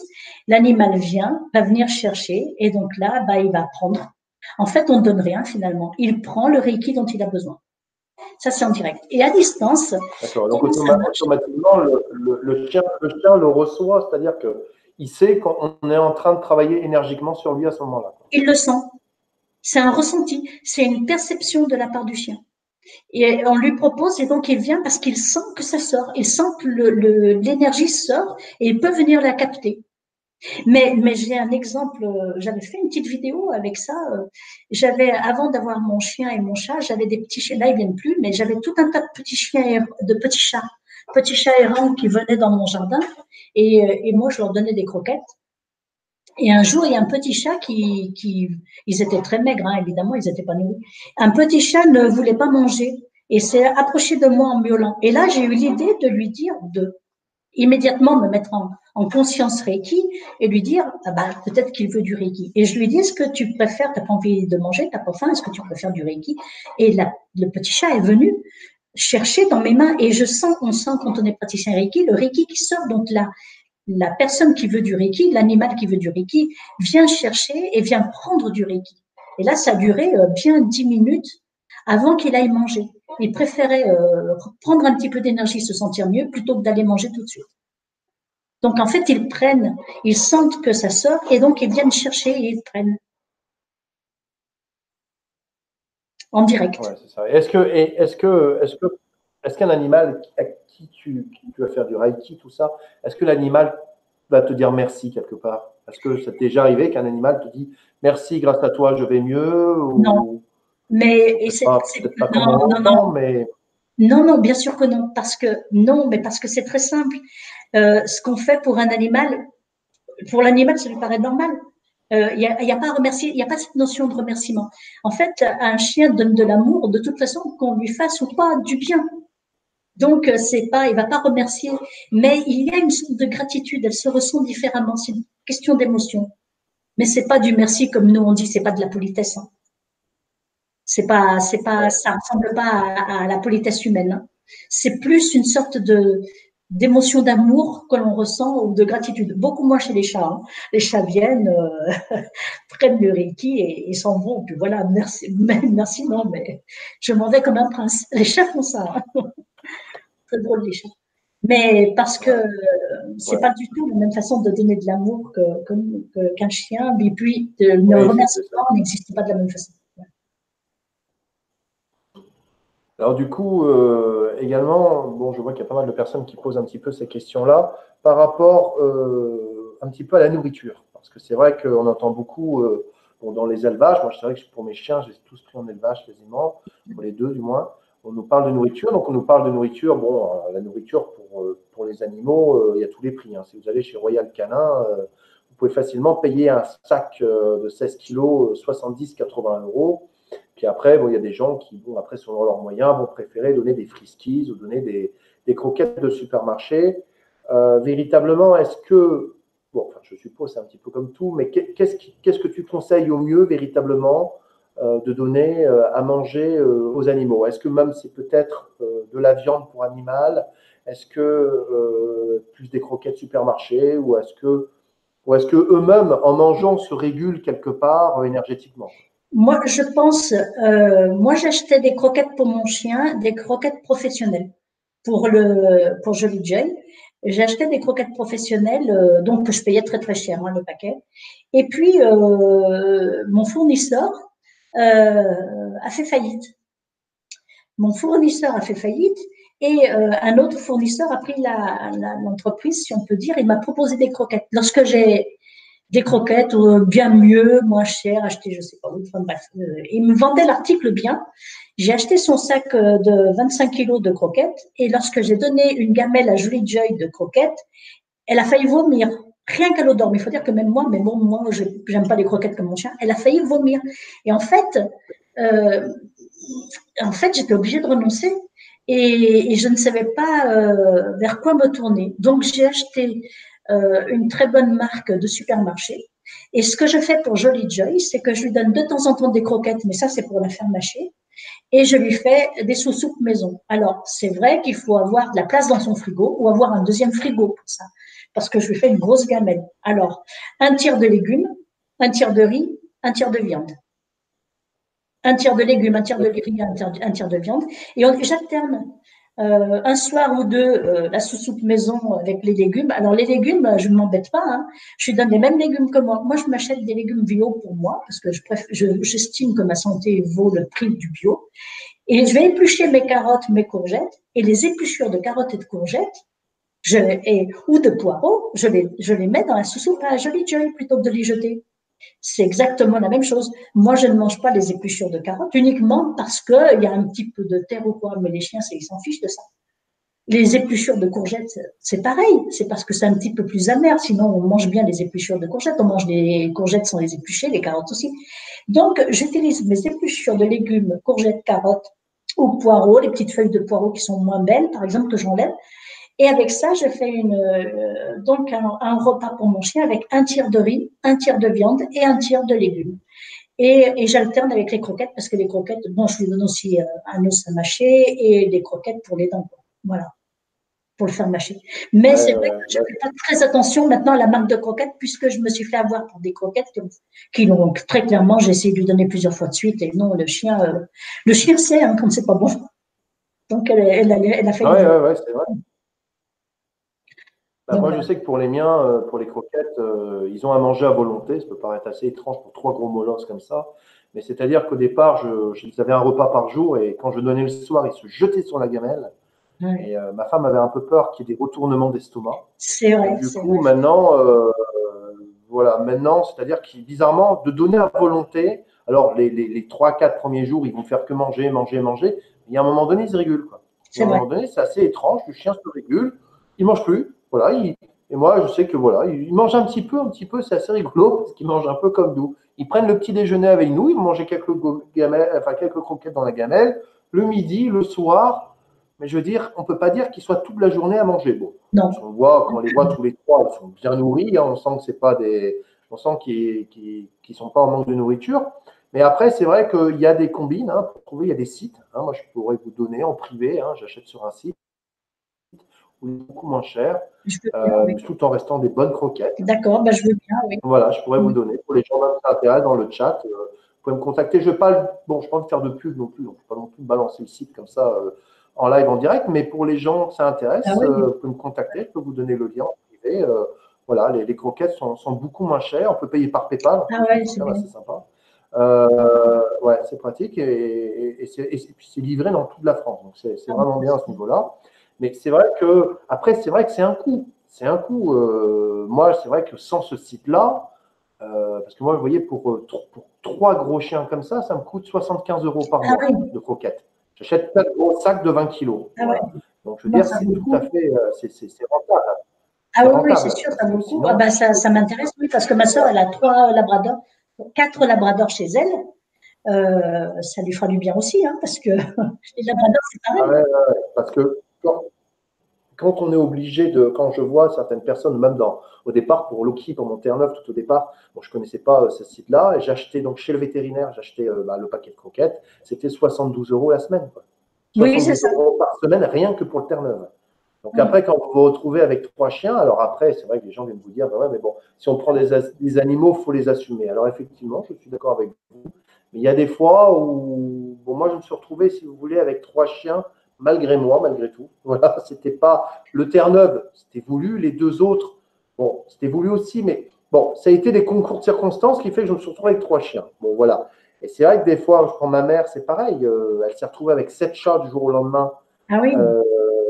l'animal vient, va venir chercher, et donc là, il va prendre. En fait, on ne donne rien finalement. Il prend le Reiki dont il a besoin. Ça, c'est en direct. Et à distance, D'accord. Donc comment ça marche? automatiquement, le chien le reçoit, c'est-à-dire qu'il sait qu'on est en train de travailler énergiquement sur lui à ce moment-là. Il le sent. C'est un ressenti. C'est une perception de la part du chien. Et on lui propose, et donc il vient parce qu'il sent que ça sort. Il sent que l'énergie sort et il peut venir la capter. Mais j'ai un exemple, j'avais fait une petite vidéo avec ça. J'avais, avant d'avoir mon chien et mon chat, j'avais des petits chiens, là ils viennent plus, mais j'avais tout un tas de petits chiens, de petits chats errants qui venaient dans mon jardin et moi je leur donnais des croquettes. Et un jour, il y a un petit chat ils étaient très maigres, hein, évidemment, ils n'étaient pas nourris. Un petit chat ne voulait pas manger et s'est approché de moi en miaulant. Et là, j'ai eu l'idée de lui dire, de immédiatement me mettre en conscience Reiki et lui dire, ah bah, peut-être qu'il veut du Reiki. Et je lui dis, est-ce que tu préfères, t'as pas envie de manger, t'as pas faim, est-ce que tu préfères du Reiki? Et là, le petit chat est venu chercher dans mes mains et on sent quand on est praticien Reiki, le Reiki qui sort. Donc là, la personne qui veut du Reiki, l'animal qui veut du Reiki, vient chercher et vient prendre du Reiki. Et là, ça a duré bien 10 minutes avant qu'il aille manger. Il préférait prendre un petit peu d'énergie, se sentir mieux, plutôt que d'aller manger tout de suite. Donc, en fait, ils sentent que ça sort, et donc ils viennent chercher et ils prennent. En direct. Ouais, c'est ça. Est-ce qu'un animal à qui tu vas faire du Reiki, tout ça, est-ce que l'animal va te dire merci quelque part? Est-ce que ça t'est déjà arrivé qu'un animal te dit merci, grâce à toi, je vais mieux? Non, mais Peut-être pas comme un enfant, mais. non, bien sûr que non, parce que c'est très simple. Ce qu'on fait pour un animal, pour l'animal, ça lui paraît normal. Il y a pas à remercier, il n'y a pas cette notion de remerciement. En fait, un chien donne de l'amour, de toute façon, qu'on lui fasse ou pas du bien. Donc, il va pas remercier, mais il y a une sorte de gratitude, elle se ressent différemment. C'est une question d'émotion. Mais c'est pas du merci comme nous on dit, c'est pas de la politesse. Hein. Ça ressemble pas à la politesse humaine. Hein. C'est plus une sorte d'émotion d'amour que l'on ressent ou de gratitude. Beaucoup moins chez les chats. Hein. Les chats viennent, prennent le Reiki et s'en vont. Puis voilà, merci, merci, non, mais je m'en vais comme un prince. Les chats font ça. Hein. Très drôle, les chats. Mais parce que c'est pas du tout la même façon de donner de l'amour qu'un chien. Et puis, le remerciement n'existe pas de la même façon. Alors du coup, également, bon, je vois qu'il y a pas mal de personnes qui posent un petit peu ces questions-là par rapport un petit peu à la nourriture. Parce que c'est vrai qu'on entend beaucoup bon, dans les élevages, moi c'est vrai que pour mes chiens, j'ai tous pris en élevage quasiment, pour les deux du moins, on nous parle de nourriture. Donc on nous parle de nourriture, bon, la nourriture pour les animaux, il y a tous les prix. Hein. Si vous allez chez Royal Canin, vous pouvez facilement payer un sac de 16 kilos, 70-80 euros. Puis après, bon, il y a des gens qui, bon, après, selon leurs moyens, vont préférer donner des friskies ou donner des croquettes de supermarché. Véritablement, est-ce que, bon, enfin, je suppose c'est un petit peu comme tout, mais qu'est-ce que tu conseilles au mieux véritablement de donner à manger aux animaux? Est-ce que même c'est peut-être de la viande pour animal? Est-ce que plus des croquettes supermarché ou est-ce que eux-mêmes, en mangeant, se régulent quelque part énergétiquement? Moi, je pense, moi, j'achetais des croquettes pour mon chien, des croquettes professionnelles pour Jolly Joy. J'ai acheté des croquettes professionnelles, donc que je payais très très cher hein, le paquet. Et puis mon fournisseur a fait faillite. Mon fournisseur a fait faillite et un autre fournisseur a pris l'entreprise, si on peut dire. Il m'a proposé des croquettes. Lorsque j'ai des croquettes bien mieux, moins chères, achetées, je sais pas où. Enfin, bref, il me vendait l'article bien. J'ai acheté son sac de 25 kilos de croquettes et lorsque j'ai donné une gamelle à Julie Joy de croquettes, elle a failli vomir. Rien qu'à l'odeur. Mais il faut dire que même moi, mais bon, moi, j'aime pas les croquettes comme mon chien. Elle a failli vomir. Et euh, en fait, j'étais obligée de renoncer et je ne savais pas vers quoi me tourner. Donc, j'ai acheté une très bonne marque de supermarché. Et ce que je fais pour Jolly Joy, c'est que je lui donne de temps en temps des croquettes, mais ça, c'est pour la faire mâcher. Et je lui fais des sous-soupes maison. Alors, c'est vrai qu'il faut avoir de la place dans son frigo ou avoir un deuxième frigo pour ça, parce que je lui fais une grosse gamelle. Alors, un tiers de légumes, un tiers de riz, un tiers de viande. Un tiers de légumes, un tiers de riz, un tiers de viande. Et j'alterne. Un soir ou deux, la sous-soupe maison avec les légumes. Alors, les légumes, je ne m'embête pas. Hein. Je lui donne les mêmes légumes que moi. Moi, je m'achète des légumes bio pour moi parce que j'estime que ma santé vaut le prix du bio. Et je vais éplucher mes carottes, mes courgettes. Et les épluchures de carottes et de courgettes, ou de poireaux, je les mets dans la sous-soupe à Jolly Joy plutôt que de les jeter. C'est exactement la même chose. Moi, je ne mange pas les épluchures de carottes uniquement parce qu'il y a un petit peu de terre ou quoi, mais les chiens, ils s'en fichent de ça. Les épluchures de courgettes, c'est pareil. C'est parce que c'est un petit peu plus amer. Sinon, on mange bien les épluchures de courgettes. On mange les courgettes sans les éplucher, les carottes aussi. Donc, j'utilise mes épluchures de légumes, courgettes, carottes ou poireaux, les petites feuilles de poireaux qui sont moins belles, par exemple, que j'enlève. Et avec ça, je fais donc un repas pour mon chien avec un tiers de riz, un tiers de viande et un tiers de légumes. Et j'alterne avec les croquettes parce que les croquettes, bon, je lui donne aussi un os à mâcher et des croquettes pour les dents. Voilà. pour le faire mâcher. Mais c'est vrai que je ouais. fais pas très attention maintenant à la marque de croquettes puisque je me suis fait avoir pour des croquettes qui l'ont très clairement, j'ai essayé de lui donner plusieurs fois de suite et non, le chien sait hein, quand c'est pas bon. Donc elle a failli. Ouais, c'est vrai. Bah, Donc moi, je voilà. sais que pour les miens, pour les croquettes, ils ont à manger à volonté. Ça peut paraître assez étrange pour trois gros molosses comme ça. Mais c'est-à-dire qu'au départ, ils avaient un repas par jour et quand je donnais le soir, ils se jetaient sur la gamelle. Ouais. Et ma femme avait un peu peur qu'il y ait des retournements d'estomac. C'est Et vrai, du c'est coup, vrai. maintenant, voilà, maintenant, c'est-à-dire qu'ils, bizarrement, de donner à volonté. Alors, les 3-4 premiers jours, ils vont faire que manger, manger, manger. Il y a un moment donné, ils se régulent, quoi. Il y C'est a un vrai. moment donné, c'est assez étrange. Le chien se régule, il mange plus. Voilà, et moi, je sais que voilà, ils mangent un petit peu, c'est assez rigolo parce qu'ils mangent un peu comme nous. Ils prennent le petit déjeuner avec nous, ils vont manger quelques croquettes dans la gamelle, le midi, le soir. Mais je veux dire, on ne peut pas dire qu'ils soient toute la journée à manger. Bon, Non. quand on les voit tous les trois, ils sont bien nourris. Hein, on sent que c'est pas des, on sent qu'ils sont pas en manque de nourriture. Mais après, c'est vrai qu'il y a des combines. Hein, pour trouver, il y a des sites. Hein, moi, je pourrais vous donner en privé. Hein, j'achète sur un site où il est beaucoup moins cher, Je veux bien, oui. tout en restant des bonnes croquettes. D'accord, bah, je veux bien, oui. Voilà, je pourrais vous Mm. donner. Pour les gens qui s'intéressent dans le chat, vous pouvez me contacter. Je ne vais pas, bon, je pas faire de pub non plus, donc je ne vais pas non plus balancer le site comme ça en live, en direct, mais pour les gens que ça Ah intéresse, oui, oui. vous pouvez me contacter, je peux vous donner le lien en privé. Voilà, les croquettes sont beaucoup moins chères. On peut payer par PayPal en Ah plus, donc ouais, c'est c'est quand même bien. assez sympa. Ouais, c'est pratique et puis c'est livré dans toute la France, donc c'est Ah, vraiment bien à ce niveau-là. Mais c'est vrai que, après, c'est vrai que c'est un coût. C'est un coût. Moi, c'est vrai que sans ce site-là, parce que moi, vous voyez, pour trois gros chiens comme ça me coûte 75 euros par ah mois oui, de croquettes. J'achète 4 gros sacs de 20 kilos. ah ouais. Voilà. Donc, je veux Non, dire, ça c'est vaut le tout à coup. fait, c'est rentable. Ah C'est oui, oui, c'est rentable sûr, parce ça vaut que le coup. Ah sinon, bah ça m'intéresse, oui, parce que ma soeur, elle a 3 labradors, 4 labradors chez elle. Ça lui fera du bien aussi, hein, parce que les labradors, c'est ah pareil. ouais, parce que quand on est obligé de, quand je vois certaines personnes, même au départ pour Loki, pour mon Terre-Neuve, tout au départ, bon, je ne connaissais pas ce site-là, et j'achetais donc chez le vétérinaire, j'achetais le paquet de croquettes, c'était 72 euros la semaine, quoi. Oui, c'est 72 ça. euros par semaine, rien que pour le Terre-Neuve. Donc Oui, après, quand vous vous retrouvez avec trois chiens, alors après, c'est vrai que les gens viennent vous dire, bah ouais, mais bon, si on prend des animaux, il faut les assumer. Alors effectivement, je suis d'accord avec vous. Mais il y a des fois où, bon, moi, je me suis retrouvé, si vous voulez, avec trois chiens, malgré moi, malgré tout. Voilà, c'était pas le Terre-Neuve, c'était voulu. Les deux autres, bon, c'était voulu aussi, mais bon, ça a été des concours de circonstances qui fait que je me suis retrouvé avec trois chiens. Bon, voilà. Et c'est vrai que des fois, je prends ma mère, c'est pareil. Elle s'est retrouvée avec 7 chats du jour au lendemain. ah oui,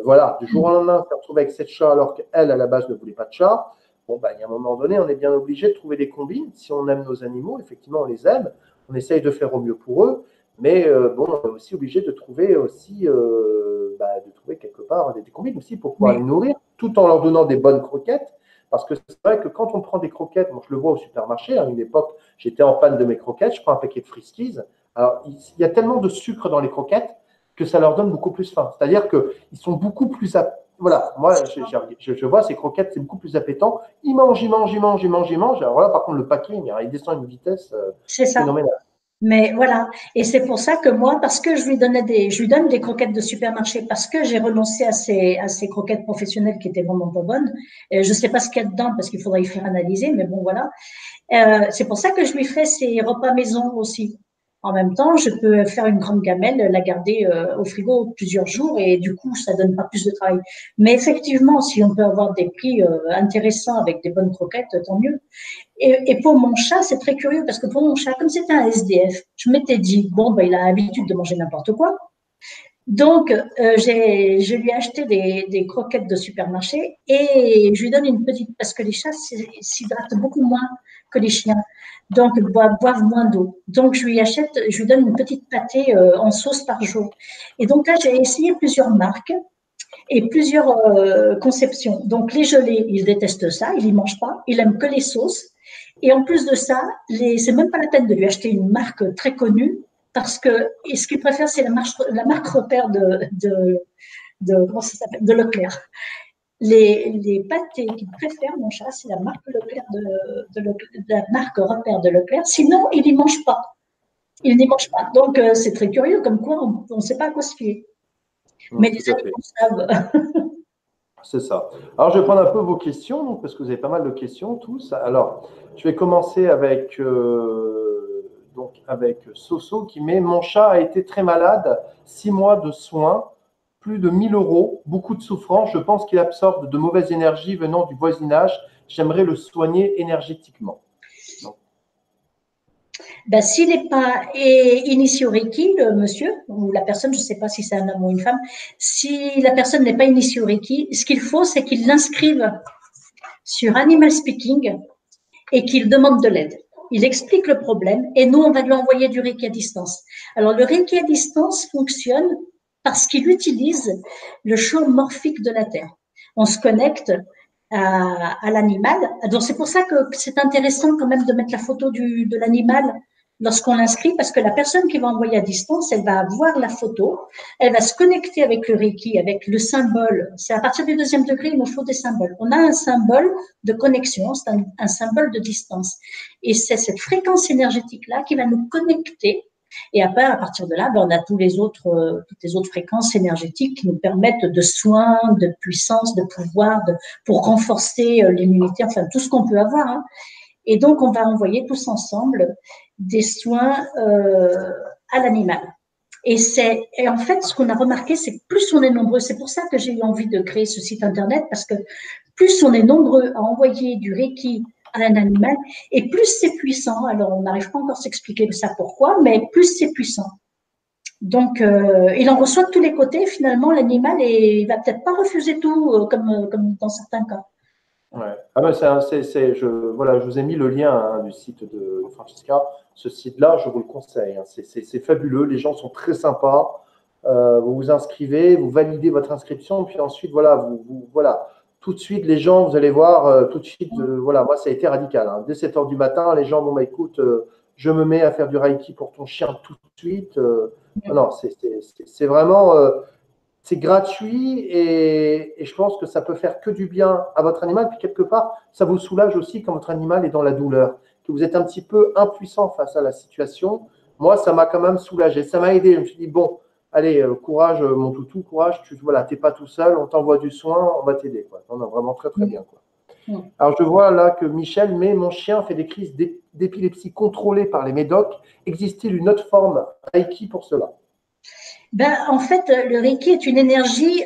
Voilà, du jour au lendemain, se retrouver avec 7 chats alors qu'elle, à la base, ne voulait pas de chat. Bon, bah, il y a un moment donné, on est bien obligé de trouver des combines. Si on aime nos animaux, effectivement, on les aime. On essaye de faire au mieux pour eux. Mais bon, on est aussi obligé de trouver aussi, de trouver quelque part des combines aussi pour pouvoir mais les nourrir, tout en leur donnant des bonnes croquettes. Parce que c'est vrai que quand on prend des croquettes, moi je le vois au supermarché, à une époque, j'étais en panne de mes croquettes, je prends un paquet de Friskies. Alors, il y a tellement de sucre dans les croquettes que ça leur donne beaucoup plus faim. C'est-à-dire qu'ils sont beaucoup plus. Voilà, moi, je vois ces croquettes, c'est beaucoup plus appétant. Ils mangent, ils mangent, ils mangent, ils mangent, ils mangent. Alors là, par contre, le paquet, il descend à une vitesse c'est ça. phénoménale. Mais voilà. Et c'est pour ça que moi, parce que je lui donne des croquettes de supermarché, parce que j'ai renoncé à ces croquettes professionnelles qui étaient vraiment pas bonnes. Je sais pas ce qu'il y a dedans parce qu'il faudrait y faire analyser, mais bon, voilà. C'est pour ça que je lui fais ses repas maison aussi. En même temps, je peux faire une grande gamelle, la garder au frigo plusieurs jours et du coup, ça donne pas plus de travail. Mais effectivement, si on peut avoir des prix intéressants avec des bonnes croquettes, tant mieux. Et pour mon chat, c'est très curieux parce que pour mon chat, comme c'était un SDF, je m'étais dit, bon, ben, il a l'habitude de manger n'importe quoi. Donc, je lui ai acheté des croquettes de supermarché et je lui donne une petite, parce que les chats s'hydratent beaucoup moins que les chiens, donc ils boivent moins d'eau. Donc, je lui donne une petite pâtée en sauce par jour. Et donc là, j'ai essayé plusieurs marques et plusieurs conceptions. Donc, les gelées, il déteste ça, il n'y mange pas, il aime que les sauces. Et en plus de ça, c'est même pas la peine de lui acheter une marque très connue parce que ce qu'il préfère, c'est la marque repère comment ça s'appelle, de Leclerc. Les pâtés qu'il préfère, mon chat, c'est la marque Leclerc la marque repère de Leclerc. Sinon, il n'y mange pas. Il n'y mange pas. Donc, c'est très curieux, comme quoi on ne sait pas à quoi se fier. Mais les Tout à fait. animaux savent. C'est ça. Alors, je vais prendre un peu vos questions, donc, parce que vous avez pas mal de questions tous. Alors, je vais commencer avec Soso qui met: Mon chat a été très malade, 6 mois de soins, plus de 1 000 €, beaucoup de souffrance. Je pense qu'il absorbe de mauvaises énergies venant du voisinage. J'aimerais le soigner énergétiquement. Donc, Ben, s'il n'est pas initié au Reiki, le monsieur ou la personne, je ne sais pas si c'est un homme ou une femme, si la personne n'est pas initiée au Reiki, ce qu'il faut, c'est qu'il l'inscrive sur Animal Speaking et qu'il demande de l'aide. Il explique le problème et nous, on va lui envoyer du Reiki à distance. Alors, le Reiki à distance fonctionne parce qu'il utilise le champ morphique de la Terre. On se connecte à l'animal. Donc, c'est pour ça que c'est intéressant quand même de mettre la photo de l'animal lorsqu'on l'inscrit, parce que la personne qui va envoyer à distance, elle va voir la photo, elle va se connecter avec le Reiki, avec le symbole. C'est à partir du 2e degré, il nous faut des symboles. On a un symbole de connexion, c'est un symbole de distance. Et c'est cette fréquence énergétique-là qui va nous connecter. Et après, à partir de là, ben, on a toutes les autres fréquences énergétiques qui nous permettent de soins, de puissance, de pouvoir, pour renforcer l'immunité, enfin tout ce qu'on peut avoir. Hein. Et donc, on va envoyer tous ensemble des soins à l'animal. Et en fait, ce qu'on a remarqué, c'est que plus on est nombreux, c'est pour ça que j'ai eu envie de créer ce site internet, parce que plus on est nombreux à envoyer du Reiki à un animal, et plus c'est puissant. Alors, on n'arrive pas encore à s'expliquer ça pourquoi, mais plus c'est puissant. Donc, il en reçoit de tous les côtés, finalement, l'animal, et il va peut-être pas refuser tout, comme dans certains cas. ouais. Ah ben voilà, je vous ai mis le lien du site de Francesca. Ce site-là, je vous le conseille. Hein. C'est fabuleux. Les gens sont très sympas. Vous vous inscrivez, vous validez votre inscription, puis ensuite, voilà, voilà. Tout de suite, les gens, vous allez voir, tout de suite, voilà, moi, ça a été radical. Hein. Dès 7 h du matin, les gens, bon, bah, écoute, je me mets à faire du Reiki pour ton chien tout de suite. Non, c'est vraiment. C'est gratuit et je pense que ça peut faire que du bien à votre animal. Puis quelque part, ça vous soulage aussi quand votre animal est dans la douleur, que vous êtes un petit peu impuissant face à la situation. Moi, ça m'a quand même soulagé. Ça m'a aidé. Je me suis dit, bon, allez, courage, mon toutou, courage. Voilà, t'es pas tout seul, on t'envoie du soin, on va t'aider. Non, vraiment très, très bien. Quoi. Alors, je vois là que Michel met: Mon chien fait des crises d'épilepsie contrôlées par les médocs. Existe-t-il une autre forme Reiki pour cela? Ben, en fait, le Reiki est une énergie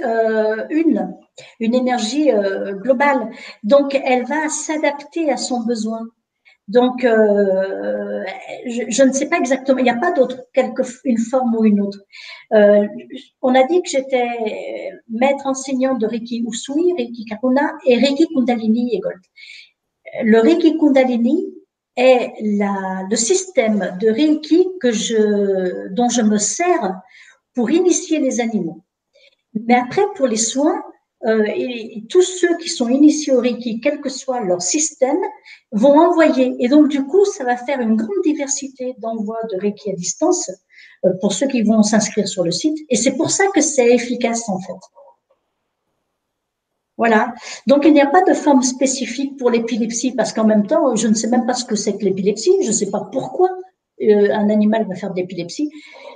une énergie globale. Donc, elle va s'adapter à son besoin. Donc, je ne sais pas exactement. Il n'y a pas une forme ou une autre. On a dit que j'étais maître enseignant de Reiki Usui, Reiki Karuna et Reiki Kundalini Egold. Le Reiki Kundalini est le système de Reiki dont je me sers pour initier les animaux. Mais après, pour les soins, et tous ceux qui sont initiés au Reiki, quel que soit leur système, vont envoyer. Et donc, du coup, ça va faire une grande diversité d'envois de Reiki à distance pour ceux qui vont s'inscrire sur le site. Et c'est pour ça que c'est efficace, en fait. Voilà. Donc, il n'y a pas de forme spécifique pour l'épilepsie, parce qu'en même temps, je ne sais même pas ce que c'est que l'épilepsie. Je ne sais pas pourquoi un animal va faire de l'épilepsie.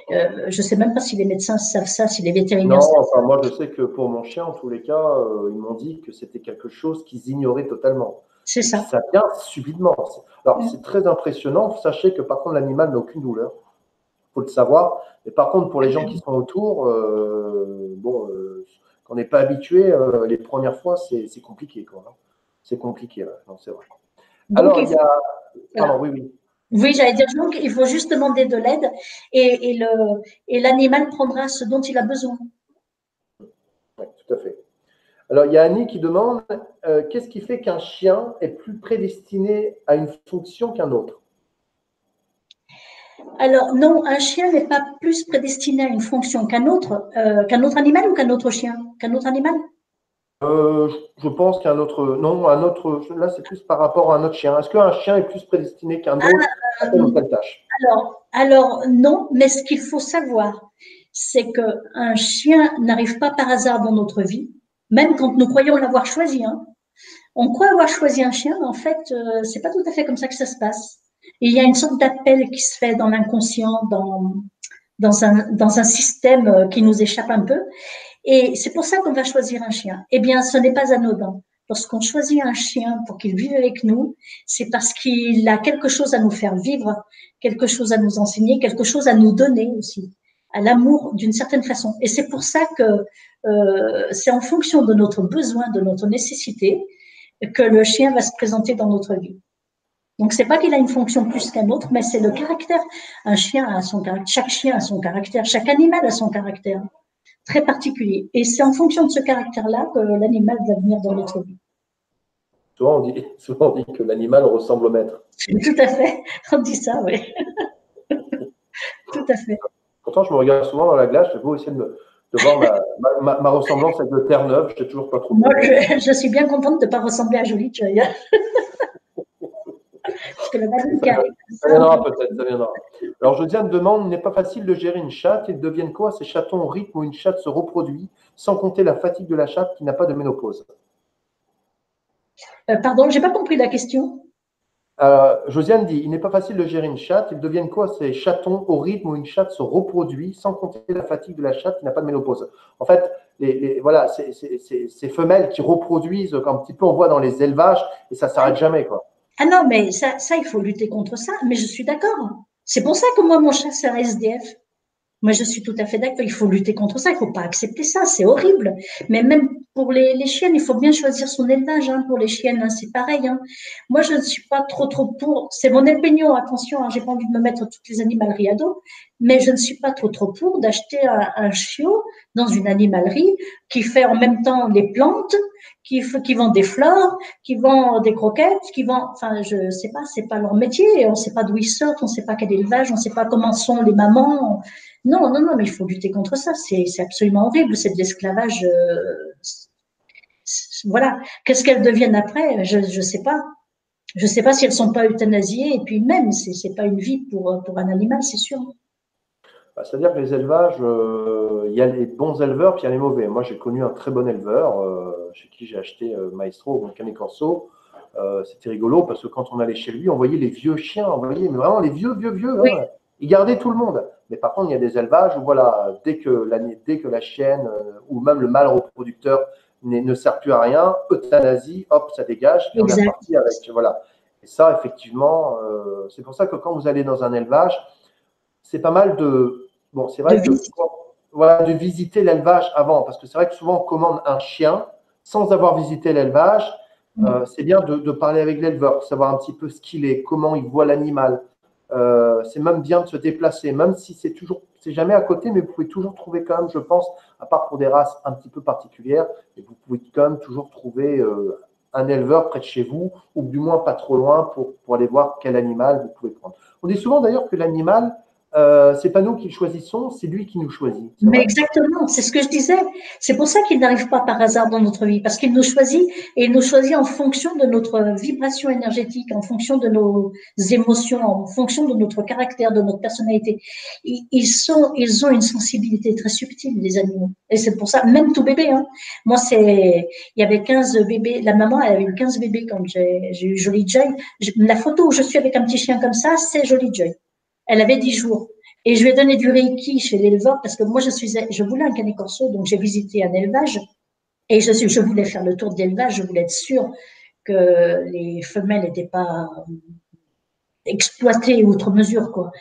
Je ne sais même pas si les médecins savent ça, si les vétérinaires savent ça. Moi, je sais que pour mon chien, en tous les cas, ils m'ont dit que c'était quelque chose qu'ils ignoraient totalement. C'est ça. Ça vient subitement. Alors, c'est très impressionnant. Sachez que, par contre, l'animal n'a aucune douleur. Il faut le savoir. Mais par contre, pour les gens qui sont autour, quand on n'est pas habitué, les premières fois, c'est compliqué. C'est compliqué, ouais. Non, c'est vrai. Donc, alors, il y a… Pardon, oui. Oui, j'allais dire, donc, il faut juste demander de l'aide et l'animal prendra ce dont il a besoin. Oui, tout à fait. Alors, il y a Annie qui demande qu'est-ce qui fait qu'un chien est plus prédestiné à une fonction qu'un autre? Alors, non, un chien n'est pas plus prédestiné à une fonction qu'un autre animal ou qu'un autre chien? Qu'un autre animal? Je pense qu'un autre. Non, un autre. Là, c'est plus par rapport à un autre chien. Est-ce qu'un chien est plus prédestiné qu'un autre à telle ou telle tâche? Alors, non, mais ce qu'il faut savoir, c'est qu'un chien n'arrive pas par hasard dans notre vie, même quand nous croyons l'avoir choisi. Hein. On croit avoir choisi un chien, mais en fait, c'est pas tout à fait comme ça que ça se passe. Et il y a une sorte d'appel qui se fait dans l'inconscient, dans un système qui nous échappe un peu. Et c'est pour ça qu'on va choisir un chien. Eh bien, ce n'est pas anodin. Lorsqu'on choisit un chien pour qu'il vive avec nous, c'est parce qu'il a quelque chose à nous faire vivre, quelque chose à nous enseigner, quelque chose à nous donner aussi, à l'amour d'une certaine façon. Et c'est pour ça que c'est en fonction de notre besoin, de notre nécessité, que le chien va se présenter dans notre vie. Donc, c'est pas qu'il a une fonction plus qu'un autre, mais c'est le caractère. Un chien a son caractère, chaque chien a son caractère, chaque animal a son caractère très particulier. Et c'est en fonction de ce caractère-là que l'animal va venir dans notre vie. Souvent on dit que l'animal ressemble au maître. Tout à fait, on dit ça, oui. Tout à fait. Pourtant, je me regarde souvent dans la glace, je vais essayer de voir ma ressemblance avec le Terre-Neuve, je n'ai toujours pas trop. Moi, je suis bien contente de ne pas ressembler à Jolie Joy. Parce que ça viendra peut-être, ça viendra. Alors, Josiane demande, il n'est pas facile de gérer une chatte, ils deviennent quoi ces chatons au rythme où une chatte se reproduit, sans compter la fatigue de la chatte qui n'a pas de ménopause? Pardon, je n'ai pas compris la question. Josiane dit, il n'est pas facile de gérer une chatte, ils deviennent quoi ces chatons au rythme où une chatte se reproduit, sans compter la fatigue de la chatte qui n'a pas de ménopause? En fait, voilà, ces femelles qui reproduisent, un petit peu on voit dans les élevages, et ça ne s'arrête jamais, quoi. Ah non, mais ça, il faut lutter contre ça. Mais je suis d'accord. C'est pour ça que moi, mon chat, c'est un SDF. Moi, je suis tout à fait d'accord. Il faut lutter contre ça. Il ne faut pas accepter ça. C'est horrible. Mais même pour les chiennes, il faut bien choisir son élevage. Hein, pour les chiennes, hein, c'est pareil. Hein. Moi, je ne suis pas trop pour. C'est mon opinion. Attention, hein, j'ai pas envie de me mettre toutes les animaleries à dos. Mais je ne suis pas trop pour d'acheter un chiot dans une animalerie qui fait en même temps les plantes, qui vend des fleurs, qui vend des croquettes, qui vend. Enfin, je sais pas. C'est pas leur métier. On ne sait pas d'où ils sortent. On ne sait pas quel élevage. On ne sait pas comment sont les mamans. Non, mais il faut lutter contre ça. C'est absolument horrible. C'est de l'esclavage. Voilà. Qu'est-ce qu'elles deviennent après? Je sais pas. Je sais pas si elles sont pas euthanasiées. Et puis même, c'est pas une vie pour un animal, c'est sûr. C'est-à-dire que les élevages, il y a les bons éleveurs, puis il y a les mauvais. Moi, j'ai connu un très bon éleveur chez qui j'ai acheté Maestro, donc Cane Corso. C'était rigolo parce que quand on allait chez lui, on voyait les vieux chiens, on voyait mais vraiment les vieux. Oui. Hein. Ils gardaient tout le monde. Mais par contre, il y a des élevages où voilà, dès que la chienne ou même le mâle reproducteur ne sert plus à rien, euthanasie, hop, ça dégage, et on est reparti avec. Voilà. Et ça, effectivement, c'est pour ça que quand vous allez dans un élevage, c'est pas mal de. Bon, c'est vrai de visiter l'élevage avant, parce que c'est vrai que souvent on commande un chien sans avoir visité l'élevage. C'est bien de parler avec l'éleveur, savoir un petit peu ce qu'il est, comment il voit l'animal. C'est même bien de se déplacer, même si c'est jamais à côté, mais vous pouvez toujours trouver quand même, je pense, à part pour des races un petit peu particulières, et vous pouvez quand même toujours trouver un éleveur près de chez vous, ou du moins pas trop loin pour aller voir quel animal vous pouvez prendre. On dit souvent d'ailleurs que l'animal, c'est pas nous qui le choisissons, c'est lui qui nous choisit. Mais exactement, c'est ce que je disais. C'est pour ça qu'il n'arrive pas par hasard dans notre vie, parce qu'il nous choisit et il nous choisit en fonction de notre vibration énergétique, en fonction de nos émotions, en fonction de notre caractère, de notre personnalité. Ils ont une sensibilité très subtile, les animaux. Et c'est pour ça, même tout bébé, hein. Moi, il y avait 15 bébés, la maman, elle avait eu 15 bébés quand j'ai eu Jolie Joy. La photo où je suis avec un petit chien comme ça, c'est Jolie Joy. Elle avait 10 jours. Et je lui ai donné du Reiki chez l'éleveur parce que moi, je voulais un Cane Corso, donc j'ai visité un élevage et je voulais faire le tour de l'élevage, je voulais être sûre que les femelles n'étaient pas exploitées outre mesure, quoi.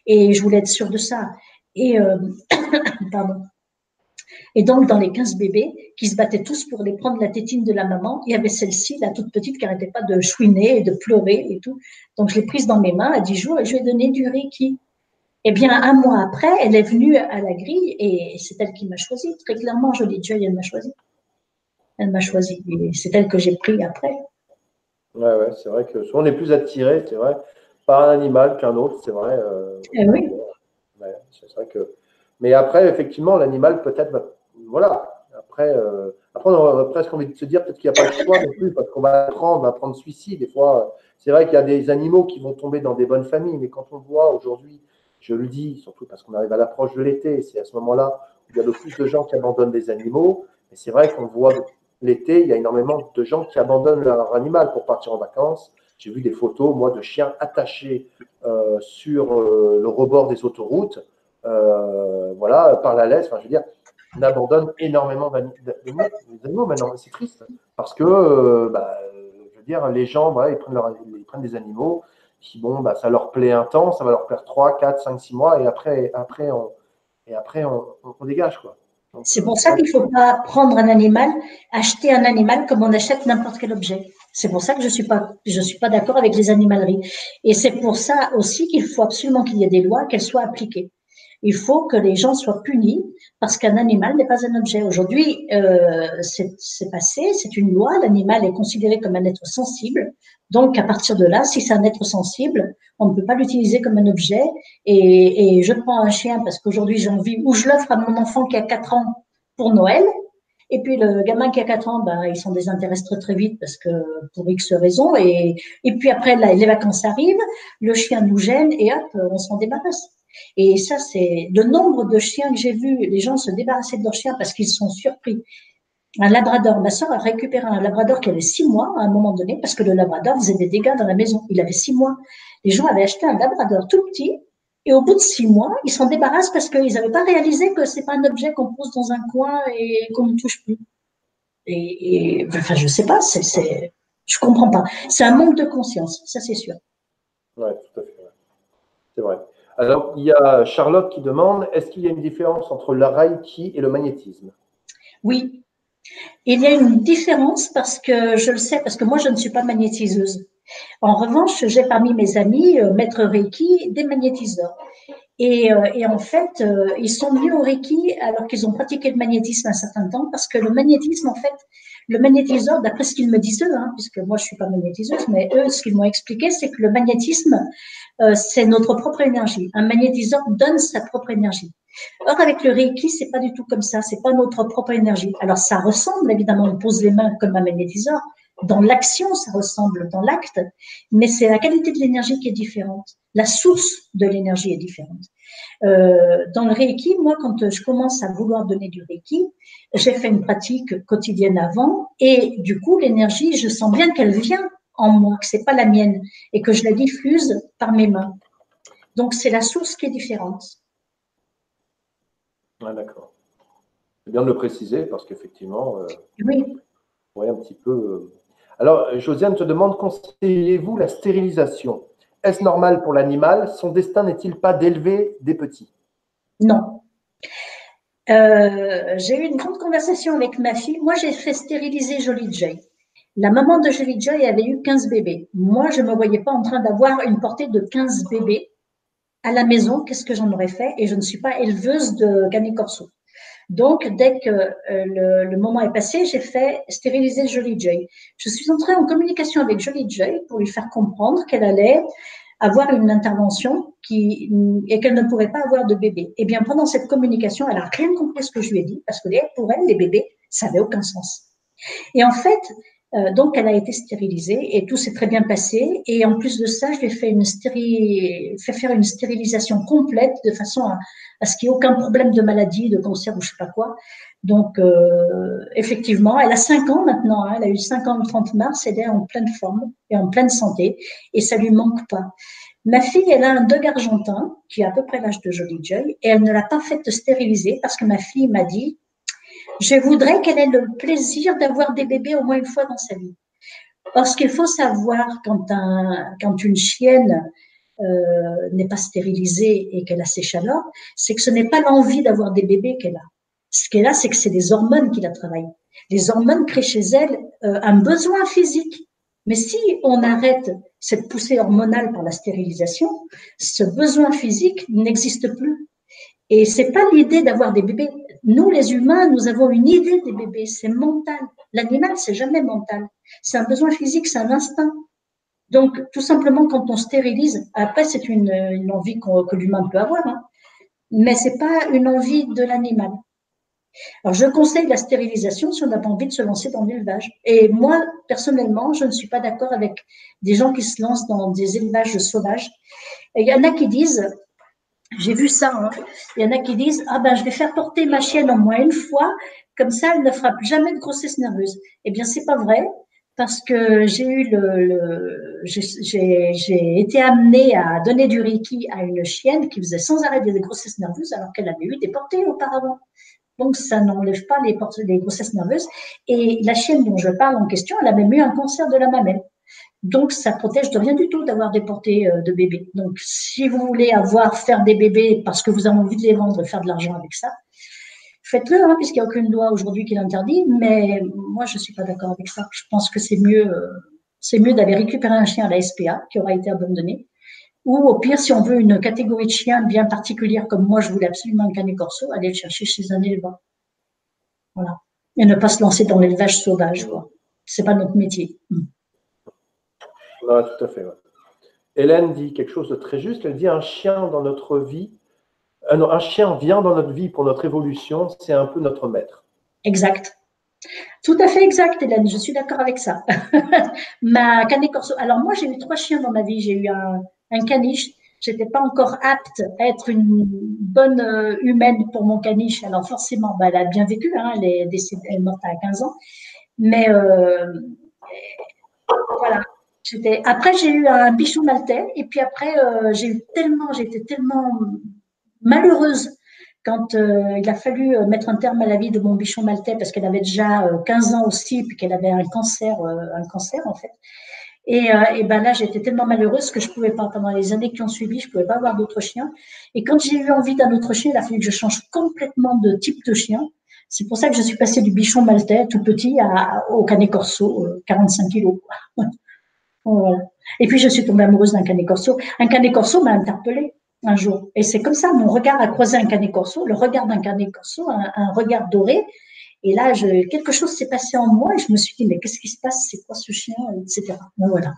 Et je voulais être sûre de ça. Et, pardon. Et donc, dans les 15 bébés qui se battaient tous pour les prendre la tétine de la maman, il y avait celle-ci, la toute petite, qui n'arrêtait pas de chouiner et de pleurer et tout. Donc, je l'ai prise dans mes mains à 10 jours et je lui ai donné du Reiki. Eh bien, un mois après, elle est venue à la grille et c'est elle qui m'a choisi. Très clairement, Jolie Joy, elle m'a choisi. Elle m'a choisi et c'est elle que j'ai pris après. Ouais, c'est vrai que souvent on est plus attiré, c'est vrai, par un animal qu'un autre, c'est vrai. Oui. Ouais, c'est vrai que. Mais après, effectivement, l'animal peut-être va. Voilà. Après, on aurait presque envie de se dire peut-être qu'il n'y a pas le choix non plus, parce qu'on va prendre celui-ci. Des fois, c'est vrai qu'il y a des animaux qui vont tomber dans des bonnes familles, mais quand on voit aujourd'hui, je le dis, surtout parce qu'on arrive à l'approche de l'été, c'est à ce moment-là où il y a le plus de gens qui abandonnent des animaux. Et c'est vrai qu'on voit l'été, il y a énormément de gens qui abandonnent leur animal pour partir en vacances. J'ai vu des photos, moi, de chiens attachés sur le rebord des autoroutes, voilà, par la laisse. Enfin, je veux dire, on abandonne énormément d'animaux maintenant. C'est triste parce que, je veux dire, les gens, voilà, ils prennent des animaux qui, bon, ça leur plaît un temps, ça va leur plaire 3, 4, 5, 6 mois et après on dégage, quoi. C'est pour ça qu'il ne faut pas prendre un animal, acheter un animal comme on achète n'importe quel objet. C'est pour ça que je suis pas d'accord avec les animaleries. Et c'est pour ça aussi qu'il faut absolument qu'il y ait des lois, qu'elles soient appliquées. Il faut que les gens soient punis parce qu'un animal n'est pas un objet. Aujourd'hui, c'est passé, c'est une loi. L'animal est considéré comme un être sensible. Donc, à partir de là, si c'est un être sensible, on ne peut pas l'utiliser comme un objet. Et je prends un chien parce qu'aujourd'hui, j'ai envie, ou je l'offre à mon enfant qui a 4 ans pour Noël. Et puis, le gamin qui a 4 ans, il s'en désintéresse très, très vite parce que pour X raisons. Et puis après, là, les vacances arrivent, le chien nous gêne et hop, on s'en débarrasse. Et ça, c'est le nombre de chiens que j'ai vu, les gens se débarrasser de leurs chiens parce qu'ils sont surpris. Un labrador, ma soeur a récupéré un labrador qui avait 6 mois à un moment donné parce que le labrador faisait des dégâts dans la maison. Il avait 6 mois. Les gens avaient acheté un labrador tout petit et au bout de 6 mois, ils s'en débarrassent parce qu'ils n'avaient pas réalisé que c'est pas un objet qu'on pose dans un coin et qu'on ne touche plus. Enfin, je sais pas, je comprends pas. C'est un manque de conscience, ça c'est sûr. Oui, tout à fait. Ouais. C'est vrai. Alors, il y a Charlotte qui demande, est-ce qu'il y a une différence entre le Reiki et le magnétisme? Oui, il y a une différence parce que je le sais, parce que moi je ne suis pas magnétiseuse. En revanche, j'ai parmi mes amis, maître Reiki, des magnétiseurs. Et en fait, ils sont venus au Reiki alors qu'ils ont pratiqué le magnétisme un certain temps, parce que le magnétisme, en fait, le magnétiseur, d'après ce qu'ils me disent eux, puisque moi je suis pas magnétiseuse, mais eux, ce qu'ils m'ont expliqué, c'est que le magnétisme, c'est notre propre énergie. Un magnétiseur donne sa propre énergie. Or, avec le Reiki, c'est pas du tout comme ça. C'est pas notre propre énergie. Alors, ça ressemble, évidemment, on pose les mains comme un magnétiseur. Dans l'action, ça ressemble dans l'acte, mais c'est la qualité de l'énergie qui est différente. La source de l'énergie est différente. Dans le Reiki, moi, quand je commence à vouloir donner du Reiki, j'ai fait une pratique quotidienne avant et du coup, l'énergie, je sens bien qu'elle vient en moi, que c'est pas la mienne et que je la diffuse par mes mains. Donc, c'est la source qui est différente. Ah, d'accord. C'est bien de le préciser parce qu'effectivement, oui. Ouais, un petit peu. Alors, Josiane te demande, conseillez-vous la stérilisation? Est-ce normal pour l'animal? Son destin n'est-il pas d'élever des petits? Non. J'ai eu une grande conversation avec ma fille. Moi, j'ai fait stériliser Jolie Joy. La maman de Jolie Joy avait eu 15 bébés. Moi, je ne me voyais pas en train d'avoir une portée de 15 bébés à la maison. Qu'est-ce que j'en aurais fait? Et je ne suis pas éleveuse de Canet Corso. Donc, dès que le moment est passé, j'ai fait stériliser Jolie Joy. Je suis entrée en communication avec Jolie Joy pour lui faire comprendre qu'elle allait avoir une intervention et qu'elle ne pourrait pas avoir de bébé. Eh bien, pendant cette communication, elle n'a rien compris ce que je lui ai dit parce que pour elle, les bébés, ça n'avait aucun sens. Et en fait, donc, elle a été stérilisée et tout s'est très bien passé. Et en plus de ça, je lui ai fait faire une stérilisation complète de façon à ce qu'il n'y ait aucun problème de maladie, de cancer ou je ne sais pas quoi. Donc, effectivement, elle a 5 ans maintenant. Elle a eu 5 ans le 30 mars. Elle est en pleine forme et en pleine santé et ça lui manque pas. Ma fille, elle a un dog argentin qui a à peu près l'âge de Jolie Joy et elle ne l'a pas fait stériliser parce que ma fille m'a dit je voudrais qu'elle ait le plaisir d'avoir des bébés au moins une fois dans sa vie. Parce qu'il faut savoir quand une chienne n'est pas stérilisée et qu'elle a ses chaleurs, c'est que ce n'est pas l'envie d'avoir des bébés qu'elle a. Ce qu'elle a, c'est que c'est des hormones qui la travaillent. Les hormones créent chez elle un besoin physique. Mais si on arrête cette poussée hormonale par la stérilisation, ce besoin physique n'existe plus. Et c'est pas l'idée d'avoir des bébés. Nous, les humains, nous avons une idée des bébés. C'est mental. L'animal, c'est jamais mental. C'est un besoin physique, c'est un instinct. Donc, tout simplement, quand on stérilise, après, c'est une envie que l'humain peut avoir, mais c'est pas une envie de l'animal. Alors, je conseille la stérilisation si on n'a pas envie de se lancer dans l'élevage. Et moi, personnellement, je ne suis pas d'accord avec des gens qui se lancent dans des élevages sauvages. Et il y en a qui disent, j'ai vu ça, il y en a qui disent « Ah ben, je vais faire porter ma chienne au moins une fois, comme ça, elle ne fera plus jamais de grossesse nerveuse. » Eh bien, c'est pas vrai, parce que j'ai été amenée à donner du Reiki à une chienne qui faisait sans arrêt des grossesses nerveuses alors qu'elle avait eu des portées auparavant. Donc, ça n'enlève pas les grossesses nerveuses. Et la chienne dont je parle en question, elle a même eu un cancer de la mamelle. Donc, ça protège de rien du tout d'avoir déporté de bébés. Donc, si vous voulez faire des bébés parce que vous avez envie de les vendre et faire de l'argent avec ça, faites-le, hein, puisqu'il n'y a aucune loi aujourd'hui qui l'interdit. Mais moi, je ne suis pas d'accord avec ça. Je pense que c'est mieux d'aller récupérer un chien à la SPA qui aura été abandonné. Ou au pire, si on veut une catégorie de chiens bien particulière, comme moi, je voulais absolument un canet corso, aller le chercher chez un éleveur. Voilà. Et ne pas se lancer dans l'élevage sauvage, quoi. C'est pas notre métier. Ouais, tout à fait. Ouais. Hélène dit quelque chose de très juste. Elle dit un chien dans notre vie, non, un chien vient dans notre vie pour notre évolution, c'est un peu notre maître. Exact. Tout à fait exact, Hélène. Je suis d'accord avec ça. Ma canet corso. Alors moi, j'ai eu 3 chiens dans ma vie. J'ai eu un caniche. J'étais pas encore apte à être une bonne humaine pour mon caniche. Alors forcément, elle a bien vécu. Hein, elle est décédée, elle est morte à 15 ans. Mais voilà. Après, j'ai eu un bichon maltais. Et puis après, j'étais tellement malheureuse quand il a fallu mettre un terme à la vie de mon bichon maltais parce qu'elle avait déjà 15 ans aussi, puis qu'elle avait un cancer en fait. Et ben là, j'étais tellement malheureuse que je pouvais pas, pendant les années qui ont suivi, je pouvais pas avoir d'autres chiens. Et quand j'ai eu envie d'un autre chien, il a fallu que je change complètement de type de chien. C'est pour ça que je suis passée du bichon maltais tout petit au canet corso, 45 kilos. Voilà. Et puis, je suis tombée amoureuse d'un canet corso. Un canet corso m'a interpellée un jour. Et c'est comme ça, mon regard a croisé un canet corso, le regard d'un canet corso, un regard doré. Et là, quelque chose s'est passé en moi et je me suis dit, mais qu'est-ce qui se passe? C'est quoi ce chien? Etc. Donc, voilà.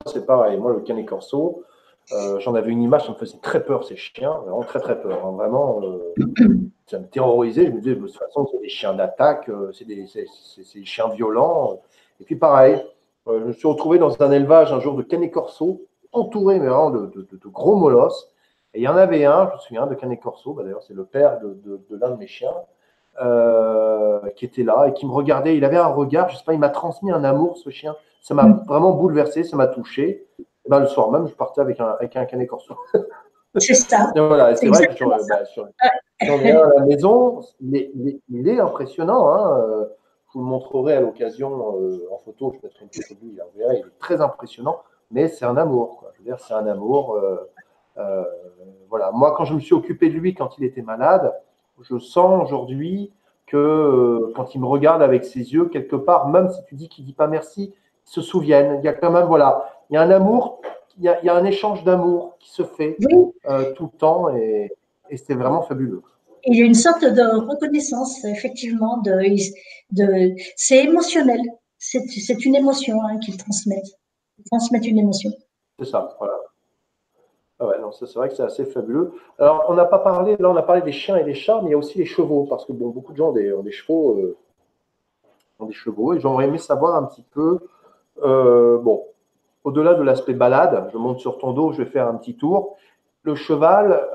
C'est pareil. Moi, le canet corso, j'en avais une image, ça me faisait très peur, ces chiens. Vraiment très, très peur. Hein. Vraiment, ça me terrorisait. Je me disais, de toute façon, c'est des chiens d'attaque, c'est des chiens violents. Et puis, pareil, je me suis retrouvé dans un élevage un jour de canet corso, entouré mais vraiment de gros molosses. Et il y en avait un, je me souviens, de canet corso, d'ailleurs, c'est le père de l'un de mes chiens, qui était là et qui me regardait. Il avait un regard, je sais pas, il m'a transmis un amour, ce chien. Ça m'a vraiment bouleversé, ça m'a touché. Et ben, le soir même, je partais avec un canet corso. C'est ça. Et voilà, c'est vrai que j'en ai un à la maison, il est impressionnant. Hein. Je vous le montrerai à l'occasion en photo, je mettrai une photo de lui, vous verrez, il est très impressionnant, mais c'est un amour. Quoi. Je veux dire, c'est un amour. Voilà. Moi, quand je me suis occupé de lui quand il était malade, je sens aujourd'hui que quand il me regarde avec ses yeux, quelque part, même si tu dis qu'il ne dit pas merci, ils se souviennent. Il y a quand même, voilà, il y a un amour, il y a un échange d'amour qui se fait Oui. tout le temps et c'est vraiment fabuleux. Il y a une sorte de reconnaissance, effectivement, c'est émotionnel. C'est une émotion hein, qu'ils transmettent. Ils transmettent une émotion. C'est ça, voilà. Ah ouais, non, c'est vrai que c'est assez fabuleux. Alors, on n'a pas parlé, là, on a parlé des chiens et des chats, mais il y a aussi les chevaux, parce que bon, beaucoup de gens ont des chevaux, et j'aurais aimé savoir un petit peu, bon, au-delà de l'aspect balade, je monte sur ton dos, je vais faire un petit tour. Le cheval,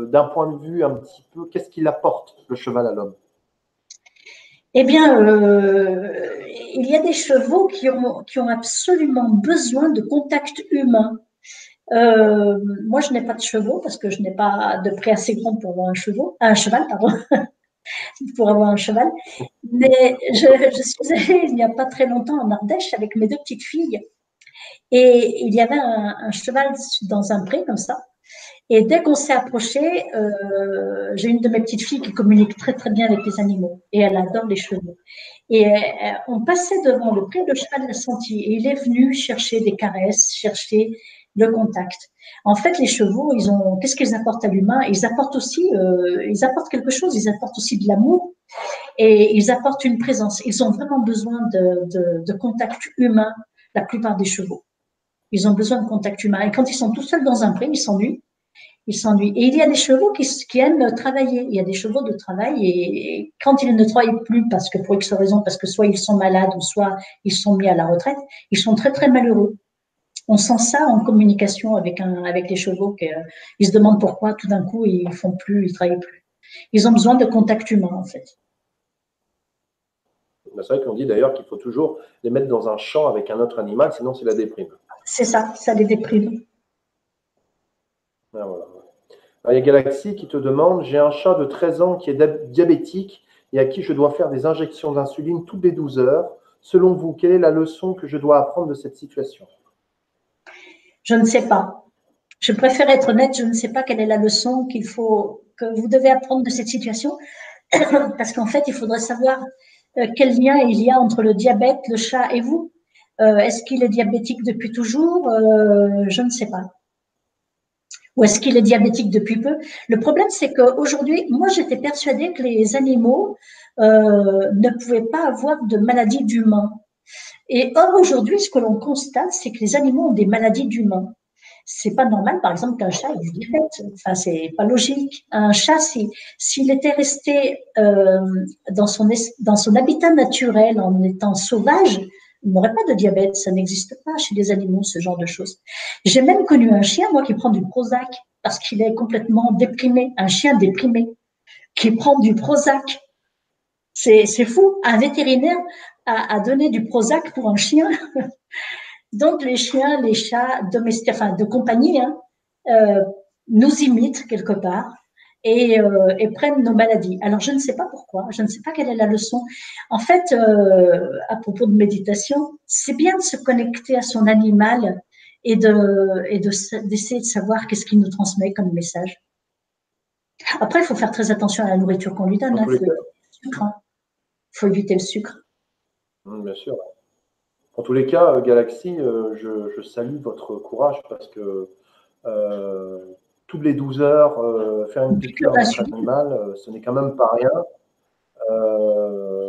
d'un point de vue un petit peu, qu'est-ce qu'il apporte, le cheval à l'homme? Eh bien, il y a des chevaux qui ont absolument besoin de contact humain. Moi, je n'ai pas de chevaux parce que je n'ai pas de pré assez grand pour avoir un cheval, pardon, pour avoir un cheval. Mais je suis allée il n'y a pas très longtemps en Ardèche avec mes 2 petites filles et il y avait un cheval dans un pré comme ça. Et dès qu'on s'est approché, j'ai une de mes petites filles qui communique très très bien avec les animaux et elle adore les chevaux. Et on passait devant le pré, le cheval l'a senti et il est venu chercher des caresses, chercher le contact. En fait, les chevaux, qu'est-ce qu'ils apportent à l'humain? Ils apportent quelque chose. Ils apportent aussi de l'amour et ils apportent une présence. Ils ont vraiment besoin de contact humain. La plupart des chevaux, ils ont besoin de contact humain. Et quand ils sont tout seuls dans un pré, ils s'ennuient. Ils s'ennuient. Et il y a des chevaux qui aiment travailler. Il y a des chevaux de travail et quand ils ne travaillent plus parce que pour X raison, parce que soit ils sont malades ou soit ils sont mis à la retraite, ils sont très très malheureux. On sent ça en communication avec les chevaux qu'ils se demandent pourquoi tout d'un coup ils font plus, ils travaillent plus. Ils ont besoin de contact humain en fait. C'est vrai qu'on dit d'ailleurs qu'il faut toujours les mettre dans un champ avec un autre animal, sinon c'est la déprime. C'est ça les déprime. Ah, voilà. Alors, il y a Galaxy qui te demande, j'ai un chat de 13 ans qui est diabétique et à qui je dois faire des injections d'insuline toutes les 12 heures. Selon vous, quelle est la leçon que je dois apprendre de cette situation? Je ne sais pas. Je préfère être honnête, je ne sais pas quelle est la leçon que vous devez apprendre de cette situation, parce qu'en fait, il faudrait savoir quel lien il y a entre le diabète, le chat et vous. Est-ce qu'il est diabétique depuis toujours? Je ne sais pas. Ou est-ce qu'il est diabétique depuis peu? Le problème, c'est qu'aujourd'hui, moi, j'étais persuadée que les animaux ne pouvaient pas avoir de maladie d'humain. Et or, aujourd'hui, ce que l'on constate, c'est que les animaux ont des maladies d'humains. C'est pas normal, par exemple, qu'un chat ait du diabète. Enfin, c'est pas logique. Un chat, s'il était resté dans son habitat naturel, en étant sauvage, il n'aurait pas de diabète. Ça n'existe pas chez les animaux, ce genre de choses. J'ai même connu un chien, moi, qui prend du Prozac parce qu'il est complètement déprimé. Un chien déprimé qui prend du Prozac. C'est fou. Un vétérinaire a donné du Prozac pour un chien. Donc, les chiens, les chats domestiques, enfin de compagnie, hein, nous imitent quelque part et prennent nos maladies. Alors, je ne sais pas pourquoi, je ne sais pas quelle est la leçon. En fait, à propos de méditation, c'est bien de se connecter à son animal d'essayer de savoir qu'est-ce qu'il nous transmet comme message. Après, il faut faire très attention à la nourriture qu'on lui donne. Il faut éviter le sucre. Hein. Faut éviter le sucre. Bien sûr. En tous les cas, Galaxy, je salue votre courage parce que toutes les 12 heures, faire une piqûre à notre animal, ce n'est quand même pas rien.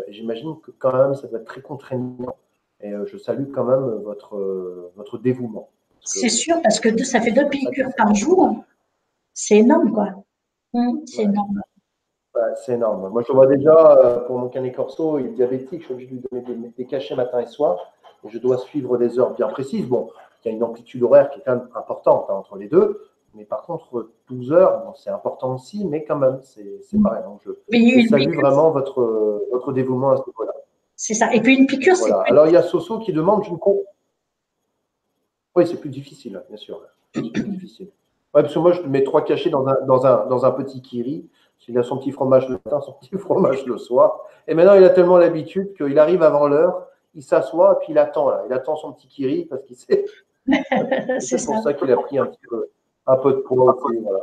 Et j'imagine que quand même, ça doit être très contraignant. Et je salue quand même votre dévouement. C'est sûr, parce que ça fait 2 piqûres par jour. C'est énorme, quoi. C'est énorme. Ouais, c'est énorme. Moi, je vois déjà, pour mon canet corso, il est diabétique, je suis obligé de lui donner des cachets matin et soir. Et je dois suivre des heures bien précises. Bon, il y a une amplitude horaire qui est quand même importante hein, entre les deux. Mais par contre, 12 heures, bon, c'est important aussi, mais quand même, c'est pareil. Donc je salue vraiment votre dévouement à ce niveau-là. C'est ça. Et puis une piqûre, voilà. Alors, il y a Soso qui demande, je ne comprends. Oui, c'est plus difficile, bien sûr. C'est plus difficile. Ouais, parce que moi, je mets 3 cachets dans un petit kiri. Il a son petit fromage le matin, son petit fromage le soir. Et maintenant, il a tellement l'habitude qu'il arrive avant l'heure, il s'assoit, et puis il attend. Là. Il attend son petit kiri parce qu'il sait. C'est pour ça qu'il a pris un peu de poids aussi. Voilà.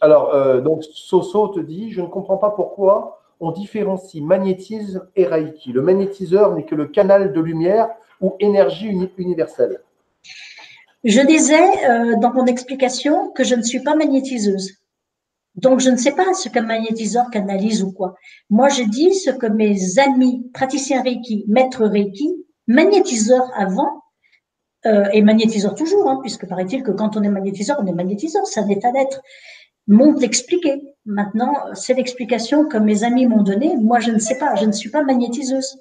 Alors, donc, Soso te dit, je ne comprends pas pourquoi on différencie magnétisme et Reiki. Le magnétiseur n'est que le canal de lumière ou énergie universelle. Je disais dans mon explication que je ne suis pas magnétiseuse. Donc, je ne sais pas ce qu'un magnétiseur canalise ou quoi. Moi, je dis ce que mes amis praticiens Reiki, maîtres Reiki, magnétiseurs avant, et magnétiseurs toujours, hein, puisque paraît-il que quand on est magnétiseur, c'est un état d'être, m'ont expliqué. Maintenant, c'est l'explication que mes amis m'ont donnée. Moi, je ne sais pas, je ne suis pas magnétiseuse.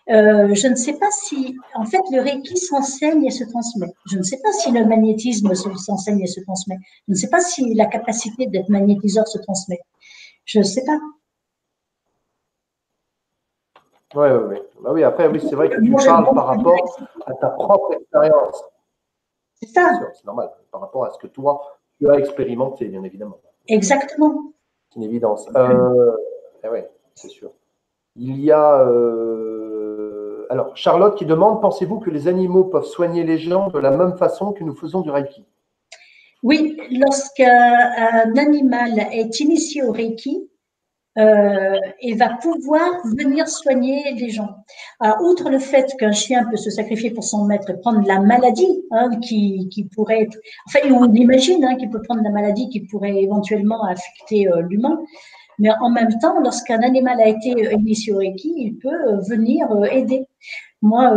Je ne sais pas si, en fait, le Reiki s'enseigne et se transmet. Je ne sais pas si le magnétisme s'enseigne et se transmet. Je ne sais pas si la capacité d'être magnétiseur se transmet. Je ne sais pas. Oui. Bah oui, après, oui, c'est vrai que tu parles par rapport à ta propre expérience. C'est ça. C'est normal, par rapport à ce que toi, tu as expérimenté, bien évidemment. Exactement. C'est une évidence. Oui, c'est sûr. Il y a alors Charlotte qui demande, pensez-vous que les animaux peuvent soigner les gens de la même façon que nous faisons du Reiki? Oui, lorsqu'un animal est initié au Reiki, il va pouvoir venir soigner les gens. Alors, outre le fait qu'un chien peut se sacrifier pour son maître et prendre la maladie qui pourrait être… Enfin, on imagine qu'il peut prendre la maladie qui pourrait éventuellement affecter l'humain. Mais en même temps, lorsqu'un animal a été initié au Reiki, il peut venir aider. Moi,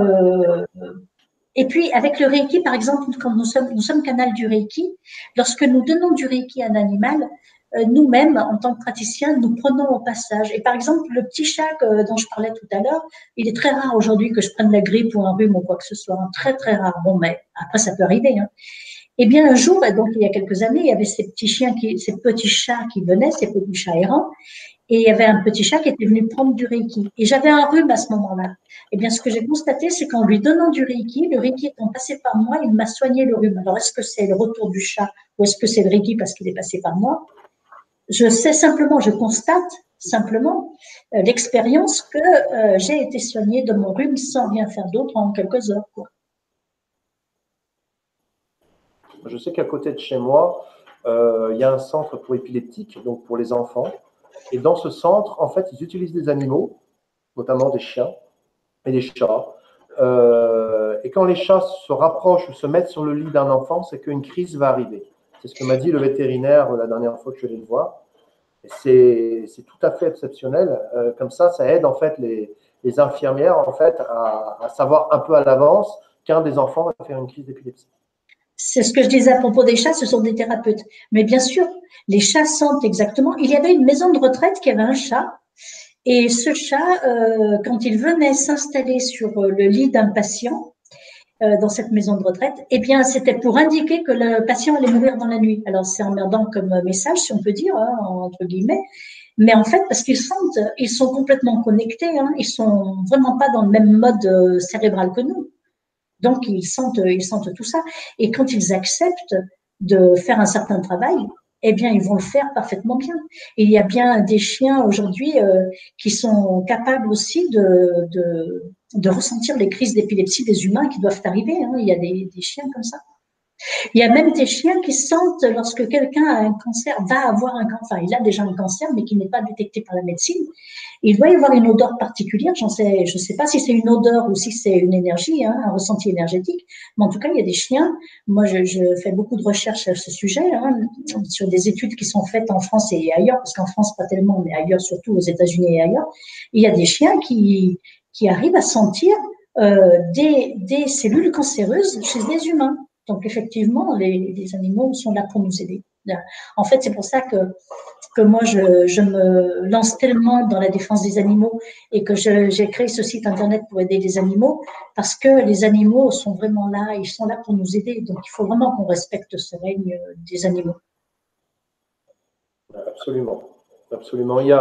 et puis avec le Reiki, par exemple, quand nous sommes canal du Reiki, lorsque nous donnons du Reiki à un animal, nous-mêmes, en tant que praticiens, nous prenons au passage. Et par exemple, le petit chat dont je parlais tout à l'heure, il est très rare aujourd'hui que je prenne la grippe ou un rhume ou quoi que ce soit. Très, très rare. Bon, mais après, ça peut arriver. Hein. Eh bien, un jour, donc il y a quelques années, il y avait ces petits chats qui venaient, ces petits chats errants. Et il y avait un petit chat qui était venu prendre du Reiki. Et j'avais un rhume à ce moment-là. Eh bien, ce que j'ai constaté, c'est qu'en lui donnant du Reiki, le Reiki étant passé par moi, il m'a soigné le rhume. Alors, est-ce que c'est le retour du chat ou est-ce que c'est le Reiki parce qu'il est passé par moi? Je sais simplement, je constate simplement l'expérience que j'ai été soignée de mon rhume sans rien faire d'autre en quelques heures, quoi. Je sais qu'à côté de chez moi, il y a un centre pour épileptiques, donc pour les enfants. Et dans ce centre, en fait, ils utilisent des animaux, notamment des chiens et des chats. Et quand les chats se rapprochent ou se mettent sur le lit d'un enfant, c'est qu'une crise va arriver. C'est ce que m'a dit le vétérinaire la dernière fois que je suis allé le voir. C'est tout à fait exceptionnel. Comme ça aide en fait les infirmières en fait à savoir un peu à l'avance qu'un des enfants va faire une crise d'épilepsie. C'est ce que je disais à propos des chats, ce sont des thérapeutes. Mais bien sûr, les chats sentent exactement. Il y avait une maison de retraite qui avait un chat. Et ce chat, quand il venait s'installer sur le lit d'un patient dans cette maison de retraite, eh bien, c'était pour indiquer que le patient allait mourir dans la nuit. Alors, c'est emmerdant comme message, si on peut dire, hein, entre guillemets. Mais en fait, parce qu'ils sentent, ils sont complètement connectés, hein, ils sont vraiment pas dans le même mode cérébral que nous. Donc, ils sentent tout ça. Et quand ils acceptent de faire un certain travail, eh bien, ils vont le faire parfaitement bien. Et il y a bien des chiens aujourd'hui qui sont capables aussi de ressentir les crises d'épilepsie des humains qui doivent arriver. Hein. Il y a des chiens comme ça. Il y a même des chiens qui sentent lorsque quelqu'un a un cancer, va avoir un cancer, enfin, il a déjà un cancer, mais qui n'est pas détecté par la médecine. Il doit y avoir une odeur particulière. Je ne sais pas si c'est une odeur ou si c'est une énergie, hein, un ressenti énergétique. Mais en tout cas, il y a des chiens. Moi, je fais beaucoup de recherches à ce sujet, hein, sur des études qui sont faites en France et ailleurs, parce qu'en France, pas tellement, mais ailleurs, surtout aux États-Unis et ailleurs. Il y a des chiens qui arrivent à sentir des cellules cancéreuses chez les humains. Donc, effectivement, les animaux sont là pour nous aider. En fait, c'est pour ça que moi, je me lance tellement dans la défense des animaux et que j'ai créé ce site Internet pour aider les animaux, parce que les animaux sont vraiment là, ils sont là pour nous aider. Donc, il faut vraiment qu'on respecte ce règne des animaux. Absolument. Absolument. Il y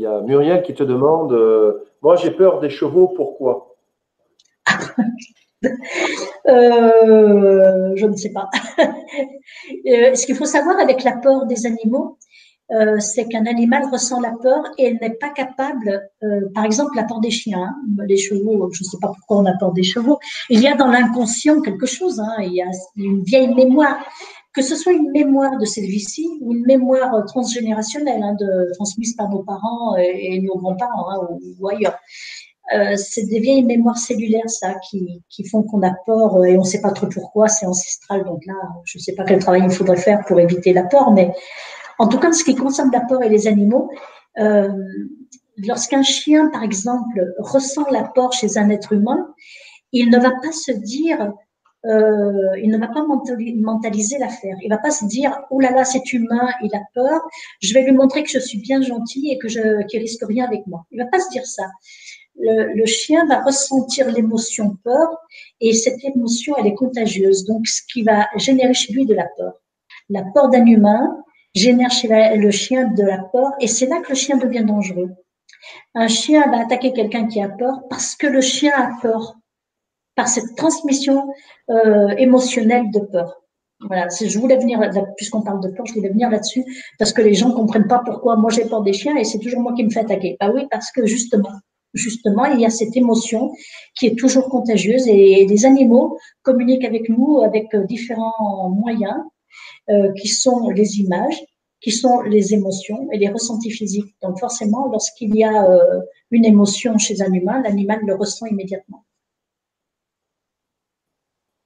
a Muriel qui te demande, moi j'ai peur des chevaux, pourquoi? Je ne sais pas. Ce qu'il faut savoir avec la peur des animaux, c'est qu'un animal ressent la peur et elle n'est pas capable, par exemple la peur des chiens, hein, les chevaux, je ne sais pas pourquoi on a peur des chevaux, il y a dans l'inconscient quelque chose, hein, il y a une vieille mémoire, que ce soit une mémoire de cette vie-ci ou une mémoire transgénérationnelle, hein, transmise par nos parents et nos grands-parents, hein, ou ailleurs. C'est des vieilles mémoires cellulaires, ça, qui font qu'on a peur et on ne sait pas trop pourquoi, c'est ancestral. Donc là, je ne sais pas quel travail il faudrait faire pour éviter la peur, mais en tout cas, en ce qui concerne la peur et les animaux, lorsqu'un chien, par exemple, ressent la peur chez un être humain, il ne va pas se dire, il ne va pas mentaliser l'affaire. Il ne va pas se dire, oh là là, cet humain, il a peur, je vais lui montrer que je suis bien gentil et qu'il risque rien avec moi. Il ne va pas se dire ça. Le chien va ressentir l'émotion peur et cette émotion, elle est contagieuse. Donc, ce qui va générer chez lui de la peur. La peur d'un humain génère chez le chien de la peur et c'est là que le chien devient dangereux. Un chien va attaquer quelqu'un qui a peur parce que le chien a peur, par cette transmission émotionnelle de peur. Voilà, je voulais venir, puisqu'on parle de peur, je voulais venir là-dessus parce que les gens ne comprennent pas pourquoi moi j'ai peur des chiens et c'est toujours moi qui me fais attaquer. Bah oui, parce que justement, il y a cette émotion qui est toujours contagieuse et les animaux communiquent avec nous avec différents moyens qui sont les images, qui sont les émotions et les ressentis physiques. Donc forcément, lorsqu'il y a une émotion chez un humain, l'animal le ressent immédiatement.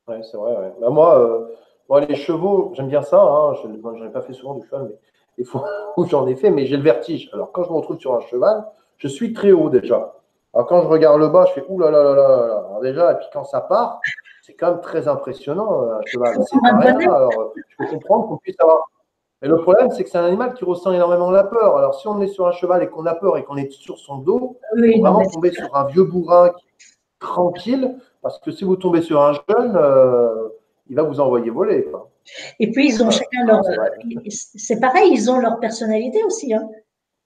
Ouais, c'est vrai. Ouais. Bah, moi, les chevaux, j'aime bien ça. Hein. Je n'en ai pas fait souvent du cheval, mais des fois où j'en ai fait, mais j'ai le vertige. Alors, quand je me retrouve sur un cheval, je suis très haut déjà. Alors, quand je regarde le bas, je fais ouh là là là là là. Alors, déjà, et puis quand ça part, c'est quand même très impressionnant, un cheval. C'est pas rien. Alors, je peux comprendre qu'on puisse avoir. Mais le problème, c'est que c'est un animal qui ressent énormément la peur. Alors, si on est sur un cheval et qu'on a peur et qu'on est sur son dos, il faut vraiment tomber sur un vieux bourrin qui est tranquille. Parce que si vous tombez sur un jeune, il va vous envoyer voler, quoi. Et puis, ils ont chacun leur… C'est pareil, ils ont leur personnalité aussi. Hein.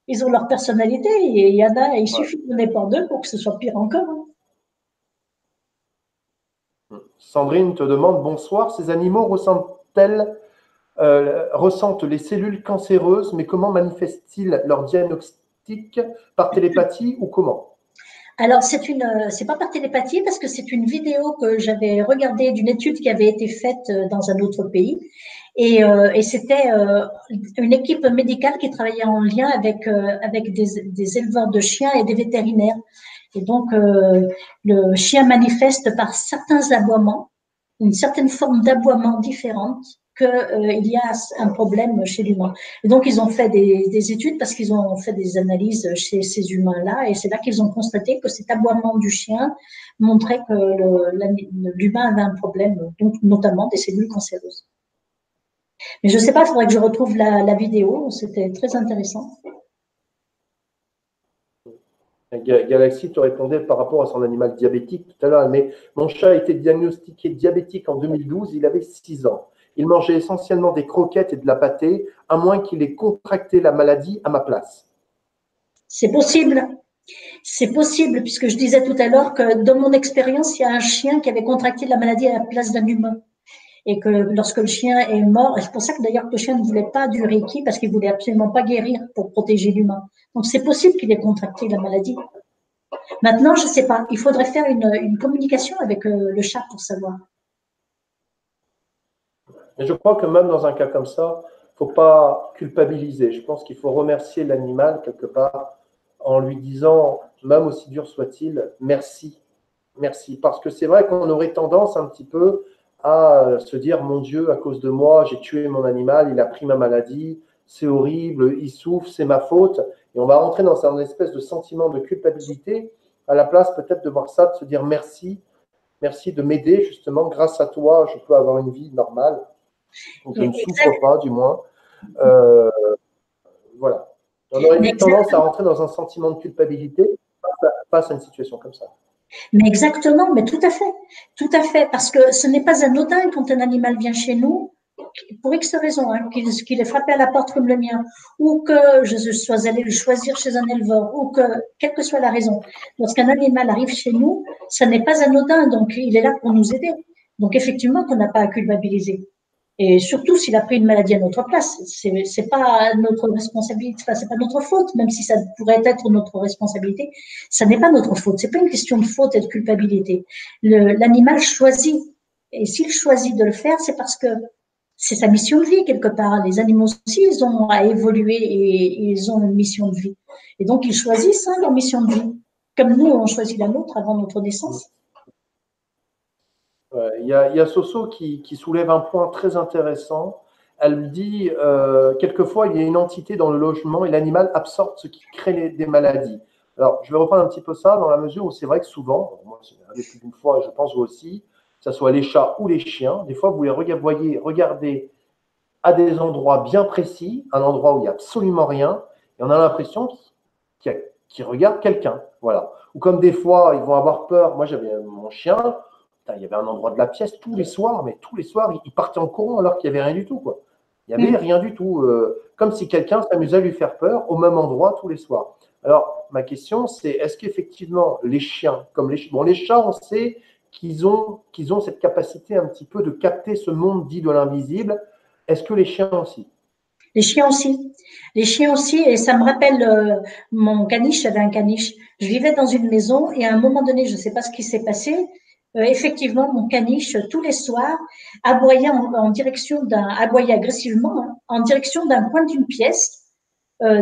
Ils ont leur personnalité et il y en a, il suffit de dépendre d'eux pour que ce soit pire encore. Hein. Sandrine te demande, bonsoir, ces animaux ressentent les cellules cancéreuses, mais comment manifestent-ils leur diagnostic? Par télépathie ou comment? Alors, c'est pas par télépathie parce que c'est une vidéo que j'avais regardée d'une étude qui avait été faite dans un autre pays. Et c'était une équipe médicale qui travaillait en lien avec des éleveurs de chiens et des vétérinaires. Et donc, le chien manifeste par certains aboiements, une certaine forme d'aboiement différente, qu'il y a un problème chez l'humain. Et donc, ils ont fait des études parce qu'ils ont fait des analyses chez ces humains-là, et c'est là qu'ils ont constaté que cet aboiement du chien montrait que l'humain avait un problème, donc notamment des cellules cancéreuses. Mais je ne sais pas, il faudrait que je retrouve la vidéo, c'était très intéressant. Galaxy te répondait par rapport à son animal diabétique tout à l'heure, mais mon chat a été diagnostiqué diabétique en 2012, il avait 6 ans. Il mangeait essentiellement des croquettes et de la pâtée, à moins qu'il ait contracté la maladie à ma place. C'est possible. C'est possible, puisque je disais tout à l'heure que dans mon expérience, il y a un chien qui avait contracté la maladie à la place d'un humain. Et que lorsque le chien est mort, et c'est pour ça que d'ailleurs que le chien ne voulait pas du Reiki, parce qu'il voulait absolument pas guérir pour protéger l'humain. Donc c'est possible qu'il ait contracté la maladie. Maintenant, je ne sais pas. Il faudrait faire une communication avec le chat pour savoir. Mais je crois que même dans un cas comme ça, il ne faut pas culpabiliser. Je pense qu'il faut remercier l'animal quelque part en lui disant, même aussi dur soit-il, merci. Merci. Parce que c'est vrai qu'on aurait tendance un petit peu à se dire, mon Dieu, à cause de moi, j'ai tué mon animal, il a pris ma maladie, c'est horrible, il souffre, c'est ma faute. Et on va rentrer dans une espèce de sentiment de culpabilité, à la place peut-être de voir ça, de se dire merci, merci de m'aider, justement, grâce à toi, je peux avoir une vie normale. Donc, je ne souffre pas, du moins. Voilà. On aurait eu tendance à rentrer dans un sentiment de culpabilité face à une situation comme ça. Mais exactement, mais tout à fait, parce que ce n'est pas anodin quand un animal vient chez nous, pour X raisons, hein, qu'il ait frappé à la porte comme le mien, ou que je sois allée le choisir chez un éleveur, ou que, quelle que soit la raison, lorsqu'un animal arrive chez nous, ça n'est pas anodin, donc il est là pour nous aider. Donc effectivement qu'on n'a pas à culpabiliser. Et surtout s'il a pris une maladie à notre place, c'est pas notre responsabilité, enfin, c'est pas notre faute, même si ça pourrait être notre responsabilité, ça n'est pas notre faute. C'est pas une question de faute et de culpabilité. L'animal choisit, et s'il choisit de le faire, c'est parce que c'est sa mission de vie quelque part. Les animaux aussi, ils ont à évoluer et ils ont une mission de vie. Et donc ils choisissent leur mission de vie, comme nous on choisit la nôtre avant notre naissance. Il y a Soso qui soulève un point très intéressant. Elle dit quelquefois il y a une entité dans le logement et l'animal absorbe ce qui crée des maladies. Alors je vais reprendre un petit peu ça dans la mesure où c'est vrai que souvent, moi c'est arrivé plus d'une fois, je pense vous aussi, que ce soit les chats ou les chiens, des fois vous les regardez à des endroits bien précis, un endroit où il n'y a absolument rien, et on a l'impression qu'ils regardent quelqu'un. Voilà. Ou comme des fois ils vont avoir peur. Moi j'avais mon chien. Il y avait un endroit de la pièce tous les soirs, mais tous les soirs, il partait en courant alors qu'il n'y avait rien du tout, quoi. Il n'y avait rien du tout. Comme si quelqu'un s'amusait à lui faire peur au même endroit tous les soirs. Alors, ma question, c'est est-ce qu'effectivement, les chiens, comme les chats, on sait qu'ils ont cette capacité un petit peu de capter ce monde dit de l'invisible. Est-ce que les chiens aussi? Les chiens aussi. Les chiens aussi, et ça me rappelle mon caniche, j'avais un caniche. Je vivais dans une maison et à un moment donné, je ne sais pas ce qui s'est passé, effectivement, mon caniche, tous les soirs, aboyait aboyait agressivement, hein, en direction d'un coin d'une pièce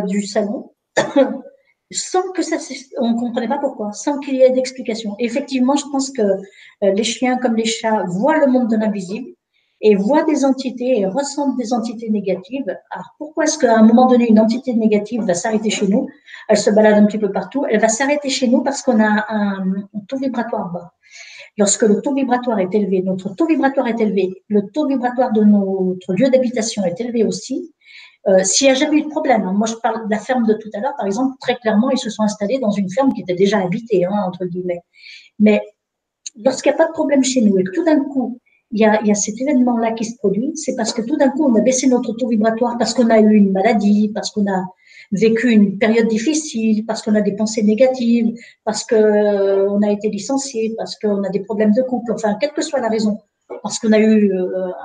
du salon, sans que on ne comprenait pas pourquoi, sans qu'il y ait d'explication. Effectivement, je pense que les chiens comme les chats voient le monde de l'invisible et voient des entités et ressentent des entités négatives. Alors, pourquoi est-ce qu'à un moment donné, une entité négative va s'arrêter chez nous? Elle se balade un petit peu partout. Elle va s'arrêter chez nous parce qu'on a un taux vibratoire bas. Lorsque le taux vibratoire est élevé, notre taux vibratoire est élevé, le taux vibratoire de notre lieu d'habitation est élevé aussi. S'il n'y a jamais eu de problème, hein, moi je parle de la ferme de tout à l'heure, par exemple, très clairement, ils se sont installés dans une ferme qui était déjà habitée, hein, entre guillemets. Mais lorsqu'il n'y a pas de problème chez nous et que tout d'un coup, il y a cet événement-là qui se produit, c'est parce que tout d'un coup, on a baissé notre taux vibratoire parce qu'on a eu une maladie, parce qu'on a vécu une période difficile, parce qu'on a des pensées négatives, parce qu'on a été licencié, parce qu'on a des problèmes de couple, enfin, quelle que soit la raison, parce qu'on a eu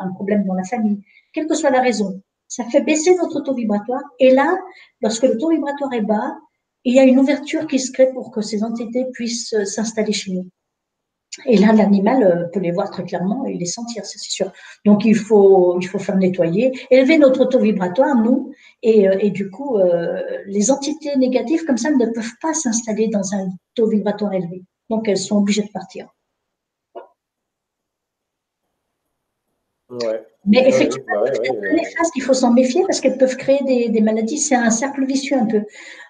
un problème dans la famille, quelle que soit la raison, ça fait baisser notre taux vibratoire. Et là, lorsque le taux vibratoire est bas, il y a une ouverture qui se crée pour que ces entités puissent s'installer chez nous. Et là, l'animal peut les voir très clairement et les sentir, c'est sûr. Donc, il faut faire nettoyer, élever notre taux vibratoire, nous, et du coup, les entités négatives comme ça ne peuvent pas s'installer dans un taux vibratoire élevé. Donc, elles sont obligées de partir. Ouais. Mais Ouais, effectivement, ouais, c'est ouais, très néfaste, il faut s'en méfier parce qu'elles peuvent créer des maladies. C'est un cercle vicieux un peu.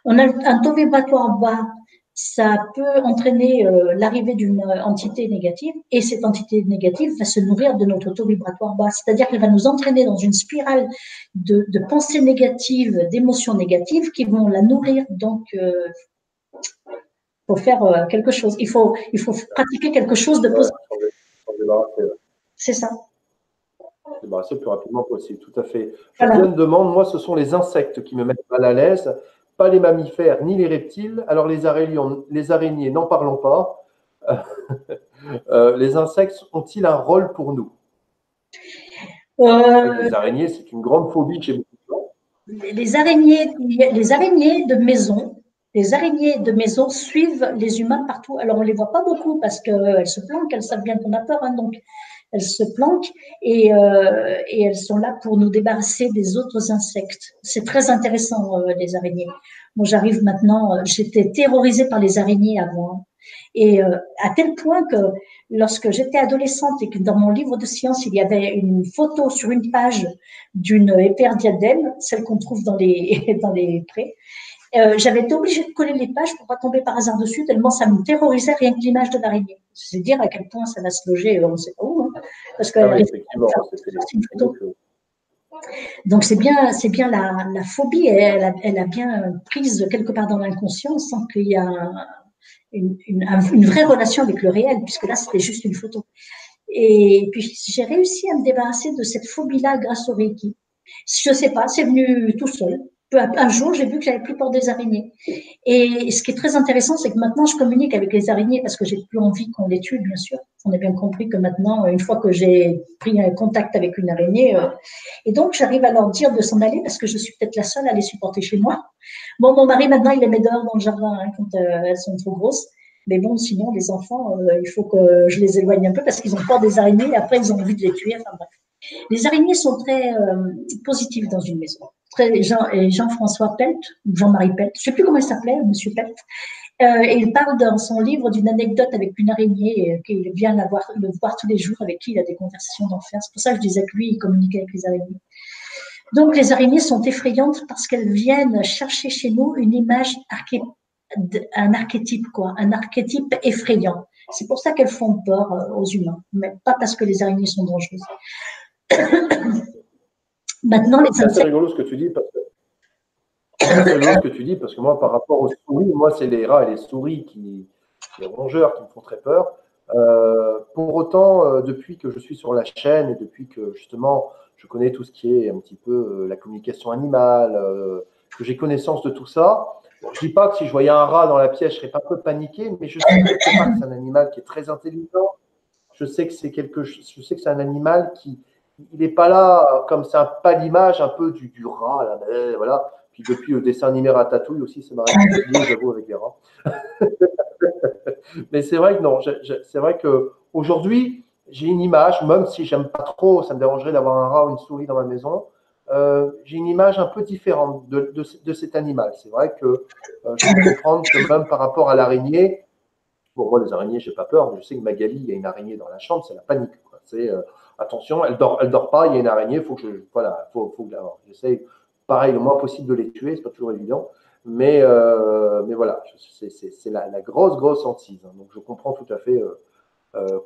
On a un taux vibratoire bas, ça peut entraîner l'arrivée d'une entité négative et cette entité négative va se nourrir de notre taux vibratoire bas. C'est-à-dire qu'elle va nous entraîner dans une spirale de pensées négatives, d'émotions négatives qui vont la nourrir. Donc, faut faire quelque chose. Il faut pratiquer quelque chose de ouais, positif. s'en débarrasser, ouais. C'est ça. Débarrasser le plus rapidement possible, tout à fait. Voilà. Josiane demande, moi, ce sont les insectes qui me mettent mal à l'aise, pas les mammifères ni les reptiles. Alors les araignées, n'en parlons pas. Les insectes ont-ils un rôle pour nous? C'est vrai que Euh, les araignées, c'est une grande phobie chez beaucoup de gens. les araignées de maison, les araignées de maison suivent les humains partout. Alors, on les voit pas beaucoup parce qu'elles se planquent, elles savent bien qu'on a peur, hein, donc elles se planquent et elles sont là pour nous débarrasser des autres insectes. C'est très intéressant, les araignées. Moi, j'arrive maintenant, j'étais terrorisée par les araignées avant, hein. Et à tel point que lorsque j'étais adolescente et que dans mon livre de sciences, il y avait une photo sur une page d'une éperdiadème, celle qu'on trouve dans les, dans les prés, j'avais été obligée de coller les pages pour pas tomber par hasard dessus, tellement ça me terrorisait rien que l'image de l'araignée. C'est dire à quel point ça va se loger, on ne sait pas où, hein, parce qu'elle Ah oui, arrive effectivement, c'était une photo. quelque chose. Donc c'est bien la phobie, elle a bien prise quelque part dans l'inconscient sans qu'il y a une vraie relation avec le réel, puisque là c'était juste une photo. Et puis j'ai réussi à me débarrasser de cette phobie-là grâce au Reiki. Je sais pas, c'est venu tout seul. Un jour, j'ai vu que j'avais plus peur des araignées. Et ce qui est très intéressant, c'est que maintenant, je communique avec les araignées parce que j'ai plus envie qu'on les tue, bien sûr. On a bien compris que maintenant, une fois que j'ai pris un contact avec une araignée, et donc j'arrive à leur dire de s'en aller parce que je suis peut-être la seule à les supporter chez moi. Bon, mon mari, maintenant, il les met dehors dans le jardin hein, quand elles sont trop grosses. Mais bon, sinon, les enfants, il faut que je les éloigne un peu parce qu'ils ont peur des araignées et après, ils ont envie de les tuer. Enfin, bref. Les araignées sont très positives dans une maison. Jean-François Pelt, Jean-Marie Pelt, je ne sais plus comment il s'appelait, Monsieur Pelt, il parle dans son livre d'une anecdote avec une araignée qu'il vient le voir tous les jours, avec qui il a des conversations d'enfer. C'est pour ça que je disais que lui, il communiquait avec les araignées. Donc, les araignées sont effrayantes parce qu'elles viennent chercher chez nous une image un archétype, quoi, un archétype effrayant. C'est pour ça qu'elles font peur aux humains, mais pas parce que les araignées sont dangereuses. Maintenant, les C'est assez insectes. rigolo ce que tu dis parce que c'est assez rigolo ce que tu dis parce que moi, par rapport aux souris, moi, c'est les rats et les souris les rongeurs qui me font très peur. Pour autant, depuis que je suis sur la chaîne et depuis que justement je connais tout ce qui est un petit peu la communication animale, que j'ai connaissance de tout ça, bon, je dis pas que si je voyais un rat dans la pièce, je serais pas un peu paniqué, mais je sais quelque part que c'est un animal qui est très intelligent. Je sais que je sais que c'est un animal qui, il n'est pas là comme c'est pas l'image un peu du rat, là, voilà. Puis depuis le dessin animé Ratatouille aussi, ça m'a réconcilié, j'avoue, avec les rats. Mais c'est vrai que non, c'est vrai que aujourd'hui, j'ai une image, même si j'aime pas trop, ça me dérangerait d'avoir un rat ou une souris dans ma maison. J'ai une image un peu différente de cet animal. C'est vrai que je peux comprendre que même par rapport à l'araignée, bon, moi, les araignées, j'ai pas peur, mais je sais que Magali, il y a une araignée dans la chambre, c'est la panique. C'est attention, elle dort pas, il y a une araignée, faut que voilà, faut que j'essaye, pareil, le moins possible de les tuer, c'est pas toujours évident, mais voilà, c'est la grosse hantise. Hein. Donc, je comprends tout à fait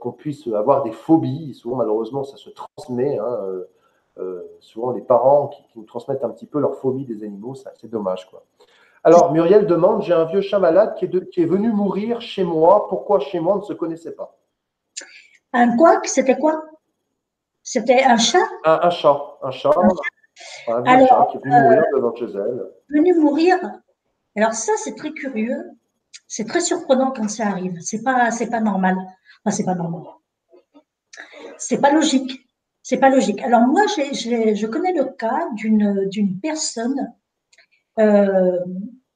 qu'on puisse avoir des phobies. Souvent, malheureusement, ça se transmet. Hein, souvent, les parents qui nous transmettent un petit peu leur phobie des animaux, c'est dommage, quoi. Alors, Muriel demande, j'ai un vieux chat malade qui est venu mourir chez moi. Pourquoi chez moi on ne se connaissait pas? Un quoi? C'était quoi? C'était un chat? Un chat, un vieux chat Alors, qui est venu mourir devant chez elle. venu mourir. Alors ça, c'est très curieux. C'est très surprenant quand ça arrive. C'est pas normal. Enfin, c'est pas normal. C'est pas logique. C'est pas logique. Alors moi, je connais le cas d'une personne euh,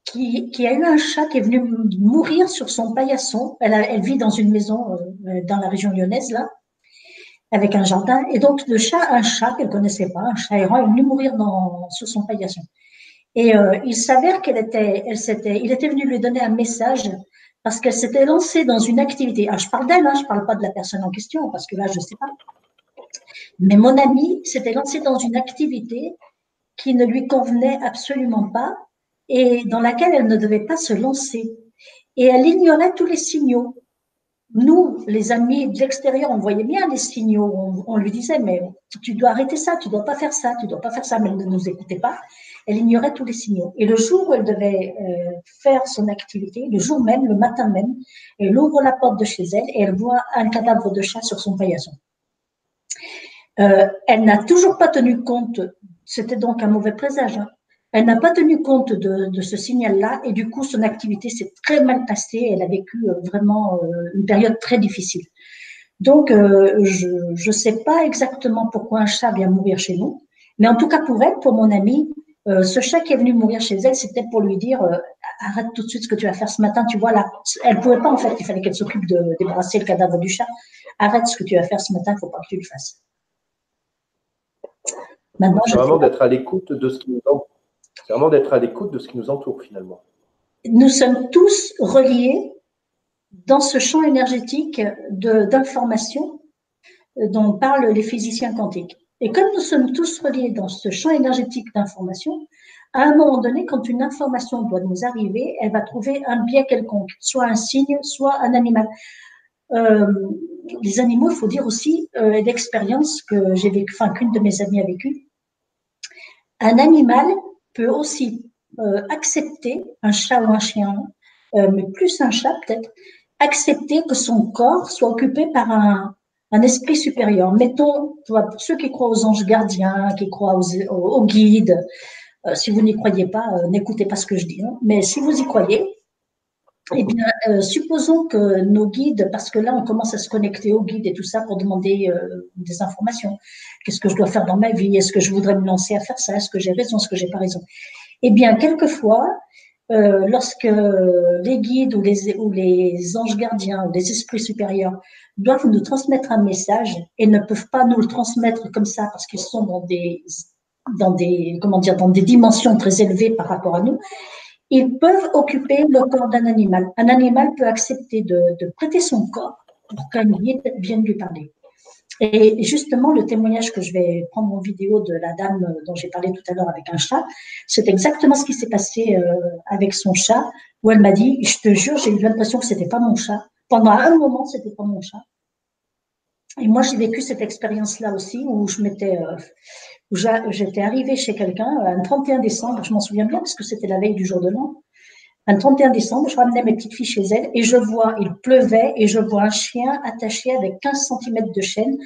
qui a eu un chat qui est venu mourir sur son paillasson. Elle vit dans une maison dans la région lyonnaise, là, avec un jardin. Et donc, un chat qu'elle connaissait pas, un chat errant, est venu mourir sur son paillasson. Et il s'avère il était venu lui donner un message parce qu'elle s'était lancée dans une activité. Alors, je parle d'elle, hein, je parle pas de la personne en question, parce que là, je sais pas. Mais mon amie s'était lancée dans une activité qui ne lui convenait absolument pas et dans laquelle elle ne devait pas se lancer. Et elle ignorait tous les signaux. Nous, les amis de l'extérieur, on voyait bien les signaux. On lui disait, mais tu dois arrêter ça, tu dois pas faire ça, tu dois pas faire ça. Mais elle ne nous écoutait pas. Elle ignorait tous les signaux. Et le jour où elle devait faire son activité, le jour même, le matin même, elle ouvre la porte de chez elle et elle voit un cadavre de chat sur son paillasson. Elle n'a toujours pas tenu compte, c'était donc un mauvais présage, hein. Elle n'a pas tenu compte de ce signal-là et du coup, son activité s'est très mal passée. Elle a vécu vraiment une période très difficile. Donc, je ne sais pas exactement pourquoi un chat vient mourir chez nous, mais en tout cas pour elle, pour mon amie, ce chat qui est venu mourir chez elle, c'était pour lui dire arrête tout de suite ce que tu vas faire ce matin. Tu vois là, elle pouvait pas en fait. Il fallait qu'elle s'occupe de débarrasser le cadavre du chat. Arrête ce que tu vas faire ce matin. Il faut pas que tu le fasses. Maintenant, c'est vraiment d'être à l'écoute de ce qui nous entoure. C'est vraiment d'être à l'écoute de ce qui nous entoure finalement. Nous sommes tous reliés dans ce champ énergétique d'information dont parlent les physiciens quantiques. Et comme nous sommes tous reliés dans ce champ énergétique d'information, à un moment donné, quand une information doit nous arriver, elle va trouver un biais quelconque, soit un signe, soit un animal. Les animaux, il faut dire aussi, l'expérience que j'ai vécue, enfin qu'une de mes amies a vécue, un animal peut aussi accepter, un chat ou un chien, mais plus un chat peut-être, accepter que son corps soit occupé par un esprit supérieur. Mettons, pour ceux qui croient aux anges gardiens, qui croient aux guides, si vous n'y croyez pas, n'écoutez pas ce que je dis, hein, mais si vous y croyez, eh bien, supposons que nos guides, parce que là, on commence à se connecter aux guides et tout ça pour demander des informations. Qu'est-ce que je dois faire dans ma vie? Est-ce que je voudrais me lancer à faire ça? Est-ce que j'ai raison? Est-ce que j'ai pas raison? Eh bien, quelquefois, lorsque les guides ou les anges gardiens ou les esprits supérieurs doivent nous transmettre un message et ne peuvent pas nous le transmettre comme ça parce qu'ils sont dans des dimensions très élevées par rapport à nous, ils peuvent occuper le corps d'un animal. Un animal peut accepter de prêter son corps pour qu'un guide vienne lui parler. Et justement, le témoignage que je vais prendre en vidéo de la dame dont j'ai parlé tout à l'heure avec un chat, c'est exactement ce qui s'est passé avec son chat, où elle m'a dit, je te jure, j'ai eu l'impression que c'était pas mon chat. Pendant un moment, c'était pas mon chat. Et moi, j'ai vécu cette expérience-là aussi, où j'étais arrivée chez quelqu'un un 31 décembre, je m'en souviens bien parce que c'était la veille du jour de l'an. Un 31 décembre, je ramenais mes petites filles chez elles et il pleuvait et je vois un chien attaché avec 15 cm de chaîne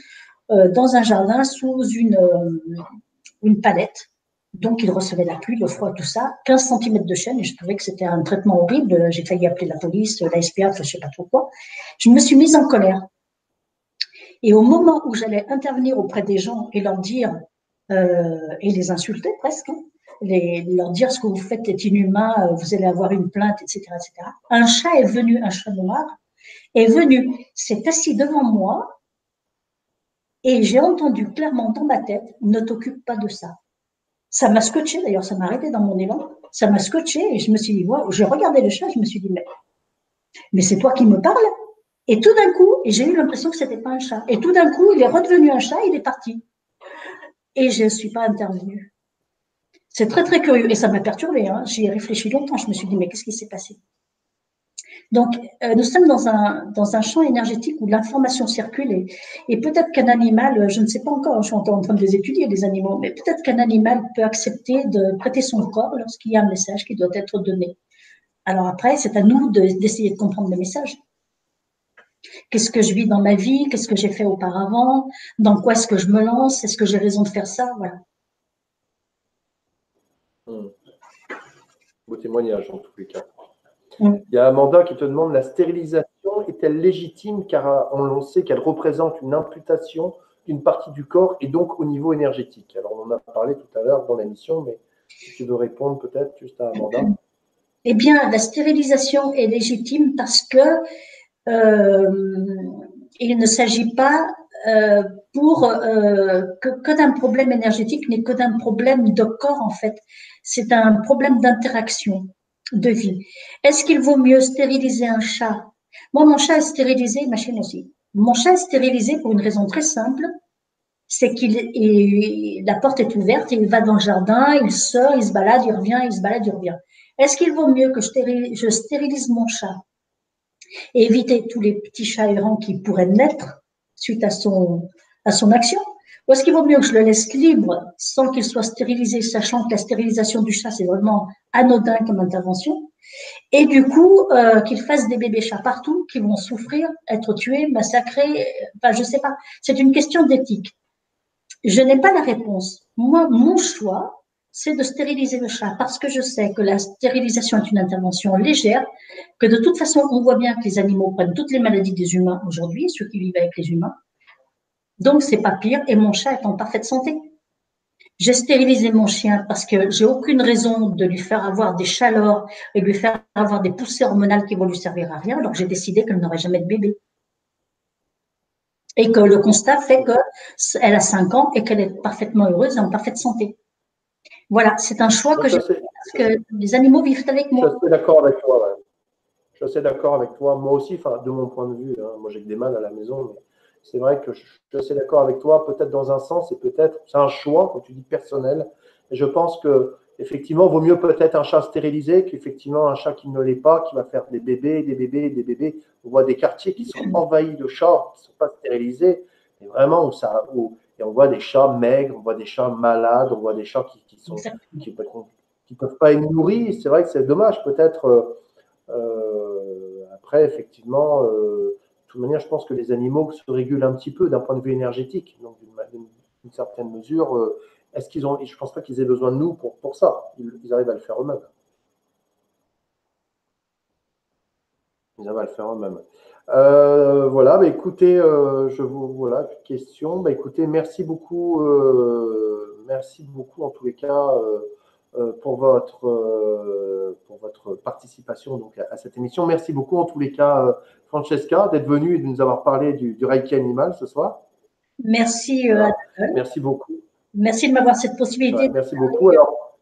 dans un jardin sous une palette. Donc, il recevait la pluie, le froid, tout ça, 15 cm de chaîne et je trouvais que c'était un traitement horrible. J'ai failli appeler la police, la SPA, je ne sais pas trop quoi. Je me suis mise en colère. Et au moment où j'allais intervenir auprès des gens et leur dire, et les insulter presque, hein, leur dire ce que vous faites est inhumain, vous allez avoir une plainte, etc., etc. Un chat est venu, un chat noir, est venu, s'est assis devant moi et j'ai entendu clairement dans ma tête, ne t'occupe pas de ça. Ça m'a scotché, d'ailleurs, ça m'a arrêté dans mon élan, ça m'a scotché et je me suis dit, wow, j'ai regardé le chat, je me suis dit, mais c'est toi qui me parles? Et tout d'un coup, j'ai eu l'impression que c'était pas un chat. Et tout d'un coup, il est redevenu un chat, il est parti. Et je ne suis pas intervenue. C'est très, très curieux. Et ça m'a perturbée. Hein. J'y ai réfléchi longtemps. Je me suis dit, mais qu'est-ce qui s'est passé? Donc, nous sommes dans un champ énergétique où l'information circule et peut-être qu'un animal, je ne sais pas encore, je suis encore en train de les étudier, les animaux, mais peut-être qu'un animal peut accepter de prêter son corps lorsqu'il y a un message qui doit être donné. Alors après, c'est à nous d'essayer de comprendre le message. Qu'est-ce que je vis dans ma vie? Qu'est-ce que j'ai fait auparavant? Dans quoi est-ce que je me lance? Est-ce que j'ai raison de faire ça? Voilà. Beau témoignage en tous les cas. Mm. Il y a Amanda qui te demande, la stérilisation est-elle légitime car on sait qu'elle représente une imputation d'une partie du corps et donc au niveau énergétique. Alors on en a parlé tout à l'heure dans l'émission, mais si tu veux répondre peut-être juste à Amanda. Eh bien, la stérilisation est légitime parce que il ne s'agit pas que d'un problème énergétique, mais que d'un problème de corps en fait. C'est un problème d'interaction de vie. Est-ce qu'il vaut mieux stériliser un chat? Moi, mon chat est stérilisé, ma chienne aussi. Mon chat est stérilisé pour une raison très simple, c'est la porte est ouverte, il va dans le jardin, il sort, il se balade, il revient, il se balade, il revient. Est-ce qu'il vaut mieux que je stérilise mon chat et éviter tous les petits chats errants qui pourraient naître suite à son action? Ou est-ce qu'il vaut mieux que je le laisse libre sans qu'il soit stérilisé, sachant que la stérilisation du chat, c'est vraiment anodin comme intervention, et du coup, qu'il fasse des bébés chats partout, qui vont souffrir, être tués, massacrés, enfin, je sais pas. C'est une question d'éthique. Je n'ai pas la réponse. Moi, mon choix, c'est de stériliser le chat parce que je sais que la stérilisation est une intervention légère, que de toute façon, on voit bien que les animaux prennent toutes les maladies des humains aujourd'hui, ceux qui vivent avec les humains. Donc, c'est pas pire et mon chat est en parfaite santé. J'ai stérilisé mon chien parce que j'ai aucune raison de lui faire avoir des chaleurs et de lui faire avoir des poussées hormonales qui vont lui servir à rien. Alors, j'ai décidé qu'elle n'aurait jamais de bébé. Et que le constat fait qu'elle a 5 ans et qu'elle est parfaitement heureuse et en parfaite santé. Voilà, c'est un choix que j'ai fait parce que les animaux vivent avec moi. Je suis assez d'accord avec toi. Ouais. Je suis assez d'accord avec toi. Moi aussi, de mon point de vue, hein, moi j'ai que des mâles à la maison, mais c'est vrai que je suis assez d'accord avec toi, peut-être dans un sens, et peut-être, c'est un choix, comme tu dis, personnel. Et je pense que effectivement, vaut mieux peut-être un chat stérilisé qu'effectivement un chat qui ne l'est pas, qui va faire des bébés, des bébés, des bébés. On voit des quartiers qui sont envahis de chats qui ne sont pas stérilisés, et vraiment et on voit des chats maigres, on voit des chats malades, on voit des chats qui peuvent pas être nourris. C'est vrai que c'est dommage, peut-être. Après, effectivement, de toute manière, je pense que les animaux se régulent un petit peu d'un point de vue énergétique. Donc, d'une certaine mesure, est-ce qu'ils ont, je ne pense pas qu'ils aient besoin de nous pour ça. Ils arrivent à le faire eux-mêmes. Ils arrivent à le faire eux-mêmes. Voilà, bah, écoutez, voilà, question. Bah, écoutez, merci beaucoup en tous les cas pour votre participation donc, à cette émission. Merci beaucoup en tous les cas, Francesca, d'être venue et de nous avoir parlé du Reiki animal ce soir. Merci, voilà. Merci beaucoup. Merci de m'avoir cette possibilité. Ouais, merci beaucoup. Alors,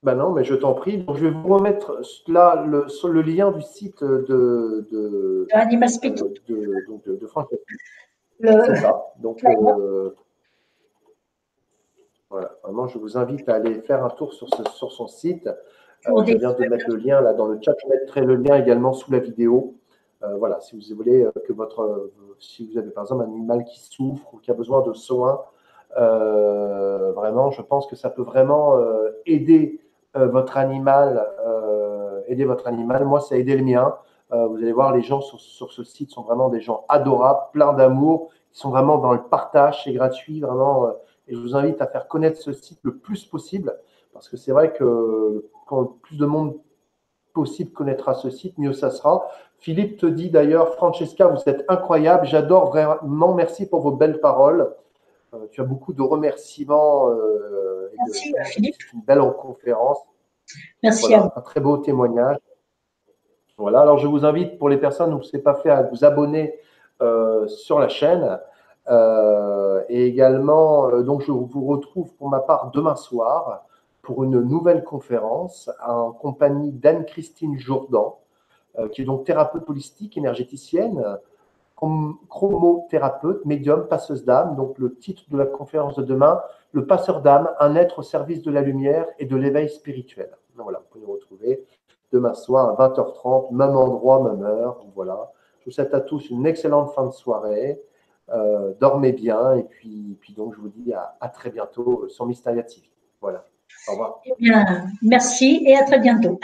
ben non, mais je t'en prie. Donc, je vais vous remettre là sur le lien du site de Animal Speak de Francesca. C'est ça. Donc, voilà, vraiment, je vous invite à aller faire un tour sur son site. Je viens de mettre le lien là dans le chat. Je mettrai le lien également sous la vidéo. Voilà, si vous voulez que si vous avez par exemple un animal qui souffre ou qui a besoin de soins, vraiment, je pense que ça peut vraiment aider votre animal. Moi, ça a aidé le mien. Vous allez voir, les gens sur ce site sont vraiment des gens adorables, pleins d'amour. Ils sont vraiment dans le partage, c'est gratuit, vraiment. Et je vous invite à faire connaître ce site le plus possible, parce que c'est vrai que quand le plus de monde possible connaîtra ce site, mieux ça sera. Philippe te dit d'ailleurs, Francesca, vous êtes incroyable, j'adore vraiment, merci pour vos belles paroles. Tu as beaucoup de remerciements. Merci, Philippe. C'est une belle conférence. Merci voilà, un très beau témoignage. Voilà, alors je vous invite, pour les personnes où ce n'est pas fait, à vous abonner sur la chaîne. Et également, donc je vous retrouve pour ma part demain soir pour une nouvelle conférence en compagnie d'Anne-Christine Jourdan, qui est donc thérapeute holistique, énergéticienne, chromothérapeute, médium, passeuse d'âme. Donc le titre de la conférence de demain, le passeur d'âme, un être au service de la lumière et de l'éveil spirituel. Donc voilà, vous pouvez nous retrouver demain soir à 20h30, même endroit, même heure. Voilà. Je vous souhaite à tous une excellente fin de soirée. Dormez bien et puis donc je vous dis à très bientôt sur Mysteria TV. Voilà. Au revoir. Eh bien, merci et à très bientôt.